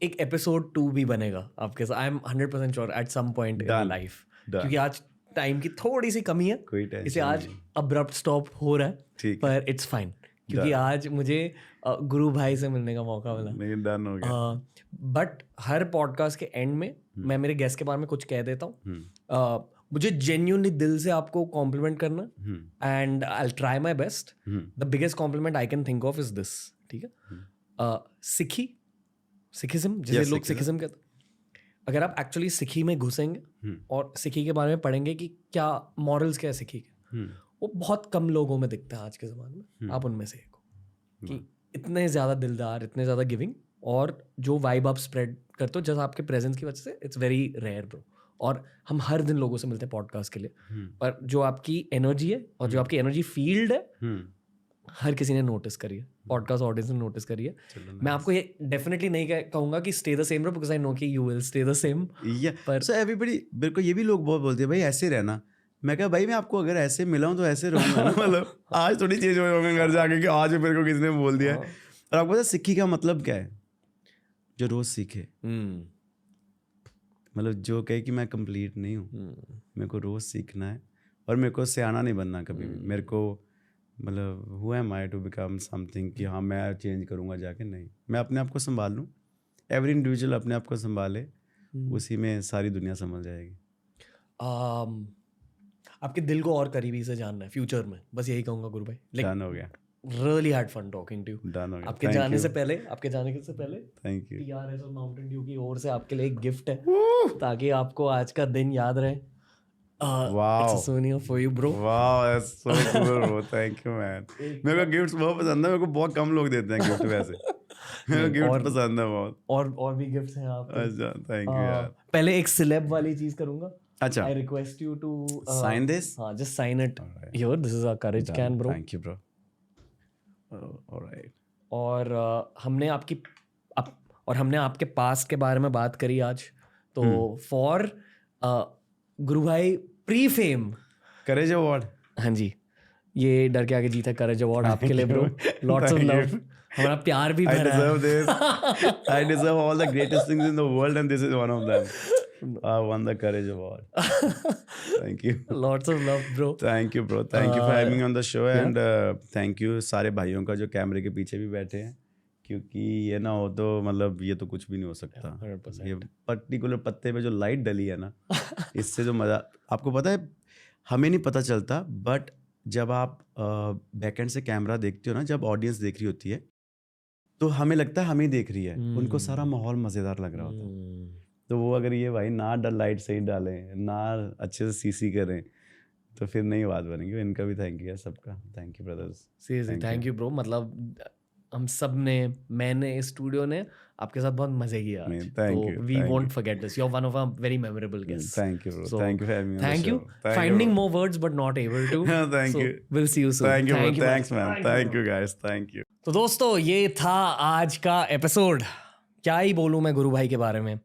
एक एपिसोड 2 भी बनेगा आपके साथ। I am 100% sure at some point in life, क्योंकि आज टाइम की थोड़ी सी कमी है, कोई टेंशन इसे आज अब्रप्ट स्टॉप हो रहा है, ठीक पर इट्स फाइन, क्योंकि आज मुझे गुरु भाई से मिलने का मौका मिला। नहीं, डन हो गया। बट हर पॉडकास्ट के एंड में मैं मेरे गेस्ट के बारे में कुछ कह देता हूँ। मुझे जेन्युइनली दिल से आपको कॉम्प्लीमेंट करना, and I will try my best. The biggest compliment I can think of is this, ठीक है? सिखिज्म, जिसे लोग सिखिज्म कहते हैं, अगर आप एक्चुअली सिखी में घुसेंगे और सिखी के बारे में पढ़ेंगे कि क्या मॉरल्स क्या है सिखी के, वो बहुत कम लोगों में दिखता है आज के ज़माने में। आप उनमें से एक हो कि इतने ज़्यादा दिलदार, इतने ज़्यादा गिविंग, और जो वाइब आप स्प्रेड करते हो जैसे आपके प्रेजेंस की वजह से, इट्स वेरी रेयर ब्रो। और हम हर दिन लोगों से मिलते हैं पॉडकास्ट के लिए, पर जो आपकी एनर्जी है और जो आपकी एनर्जी फील्ड है, हर किसी ने नोटिस करी है, पॉडकास्ट ऑडियंस ने नोटिस करी है। मैं आपको ये डेफिनेटली नहीं कहूंगा कि stay the same, because I know कि you will stay the same. पर सो एवरीबॉडी, मेरे को ये भी लोग बहुत बोलते हैं भाई ऐसे रहना। मैं कहा भाई मैं आपको अगर ऐसे मिला हूं तो ऐसे रहूंगा। मतलब आज थोड़ी चेंज हुए होंगे घर जाके कि आज मेरे को किसी ने बोल दिया। और आपको पता सिक्की का मतलब क्या है? जो रोज सीखे। मतलब जो कहे कि मैं कंप्लीट नहीं हूँ, मेरे को रोज सीखना है और मेरे को सियाना नहीं बनना कभी भी। मेरे को मतलब who am I to become something कि हाँ मैं चेंज करूँगा जाके, नहीं, मैं अपने आप को संभाल लूँ। एवरी इंडिविजुअल अपने आप को संभाले, उसी में सारी दुनिया संभल जाएगी। आपके दिल को और करीबी से जानना है फ्यूचर में, बस यही कहूँगा गुरु भाई। डन हो गया। Really had fun talking to you. Done हो गया। आपके जाने से पहले, आपके जाने से पहले थैंक यू। TRS और माउंटेन ड्यू की ओर से आपके लिए एक गिफ्ट है, ताकि आपको आज का दिन याद रहे। Wow. It's a souvenir for you, bro. Wow, that's so cool, bro. Thank you, man. मेरे को गिफ्ट्स बहुत पसंद है। मेरे को बहुत कम लोग देते हैं गिफ्ट वैसे। मेरे को गिफ्ट पसंद है बहुत। और भी गिफ्ट्स हैं आपके। अच्छा, थैंक यू यार। पहले एक सिलेब वाली चीज करूंगा। अच्छा। I request you to sign this? हाँ, just sign it here. This is our courage can, bro. Thank you, bro. Alright. और हमने आपके पास्ट के बारे में बात करी आज, तो फॉर गुरु भाई प्री फेम करेज अवार्ड। हाँ जी, ये डर के आगे जीता करेज अवार्ड आपके लिए ब्रो। लॉट्स ऑफ लव, हमारा प्यार भी भरा है। I deserve this. I deserve all the greatest things in the world and this is one of them. I won the courage award. Thank you. Lots of love bro. Thank you bro. Thank you for having me on the show and thank you सारे भाइयों का जो कैमरे के पीछे भी बैठे हैं, क्योंकि ये ना हो तो मतलब ये तो कुछ भी नहीं हो सकता। 100%. ये पर्टिकुलर पत्ते पे जो लाइट डली है ना, इससे जो मज़ा, आपको पता है हमें नहीं पता चलता, बट जब आप बैकएंड से कैमरा देखते हो ना, जब ऑडियंस देख रही होती है तो हमें लगता है हमें देख रही है, उनको सारा माहौल मज़ेदार लग रहा होता है। तो वो अगर ये भाई ना लाइट सही डालें, ना अच्छे से सीसी करें, तो फिर नहीं बात बनेगी। इनका भी थैंक यू है, सबका thank you brothers. Seriously thank you bro. मतलब हम सब ने, मैंने, स्टूडियो ने आपके साथ बहुत मजे किया। Thank you. We won't forget this, you are one of our very memorable guests. Thank you bro. Thank you for having me. Thank you, finding more words but not able to. Thank you. Will see you soon. Thank you bro. Thanks man. Thank you guys. Thank you. तो दोस्तों ये था आज का episode. क्या ही बोलूं मैं गुरु भाई के बारे में।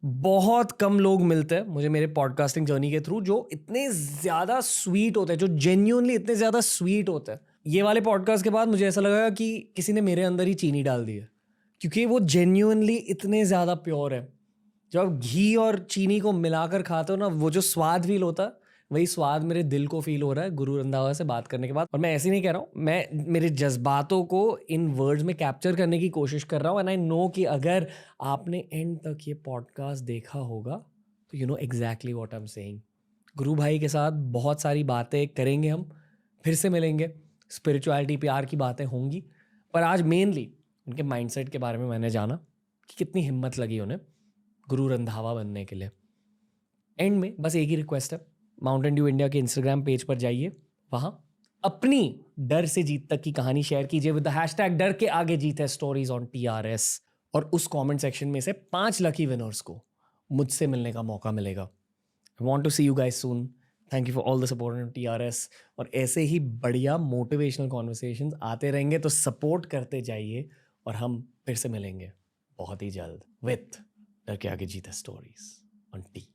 बहुत कम लोग मिलते हैं मुझे मेरे पॉडकास्टिंग जर्नी के थ्रू जो इतने ज़्यादा स्वीट होते हैं, जो जेन्युइनली इतने ज़्यादा स्वीट होते हैं। ये वाले पॉडकास्ट के बाद मुझे ऐसा लगा कि किसी ने मेरे अंदर ही चीनी डाल दी है, क्योंकि वो जेन्युइनली इतने ज़्यादा प्योर है। जब आप घी और चीनी को मिलाकर खाते हो ना, वो जो स्वाद फील होता है, वही स्वाद मेरे दिल को फील हो रहा है गुरु रंधावा से बात करने के बाद। और मैं ऐसे नहीं कह रहा हूँ, मैं मेरे जज्बातों को इन वर्ड्स में कैप्चर करने की कोशिश कर रहा हूँ। एंड आई नो कि अगर आपने एंड तक ये पॉडकास्ट देखा होगा तो you know exactly what I am saying. गुरु भाई के साथ बहुत सारी बातें करेंगे, हम फिर से मिलेंगे, स्पिरिचुअलिटी प्यार की बातें होंगी, पर आज मेनली उनके माइंडसेट के बारे में मैंने जाना कि कितनी हिम्मत लगी उन्हें गुरु रंधावा बनने के लिए। एंड में बस एक ही रिक्वेस्ट है, माउंटेन ड्यू इंडिया के इंस्टाग्राम पेज पर जाइए, वहाँ अपनी डर से जीत तक की कहानी शेयर कीजिए विद द हैशटैग डर के आगे जीत है स्टोरीज ऑन TRS, और उस कमेंट सेक्शन में से 5 लकी विनर्स को मुझसे मिलने का मौका मिलेगा। I want to see you guys soon. Thank you for all the support on TRS, और ऐसे ही बढ़िया मोटिवेशनल कॉन्वर्सेशंस आते रहेंगे, तो सपोर्ट करते जाइए और हम फिर से मिलेंगे बहुत ही जल्द विथ डर के आगे जीत है स्टोरीज ऑन T।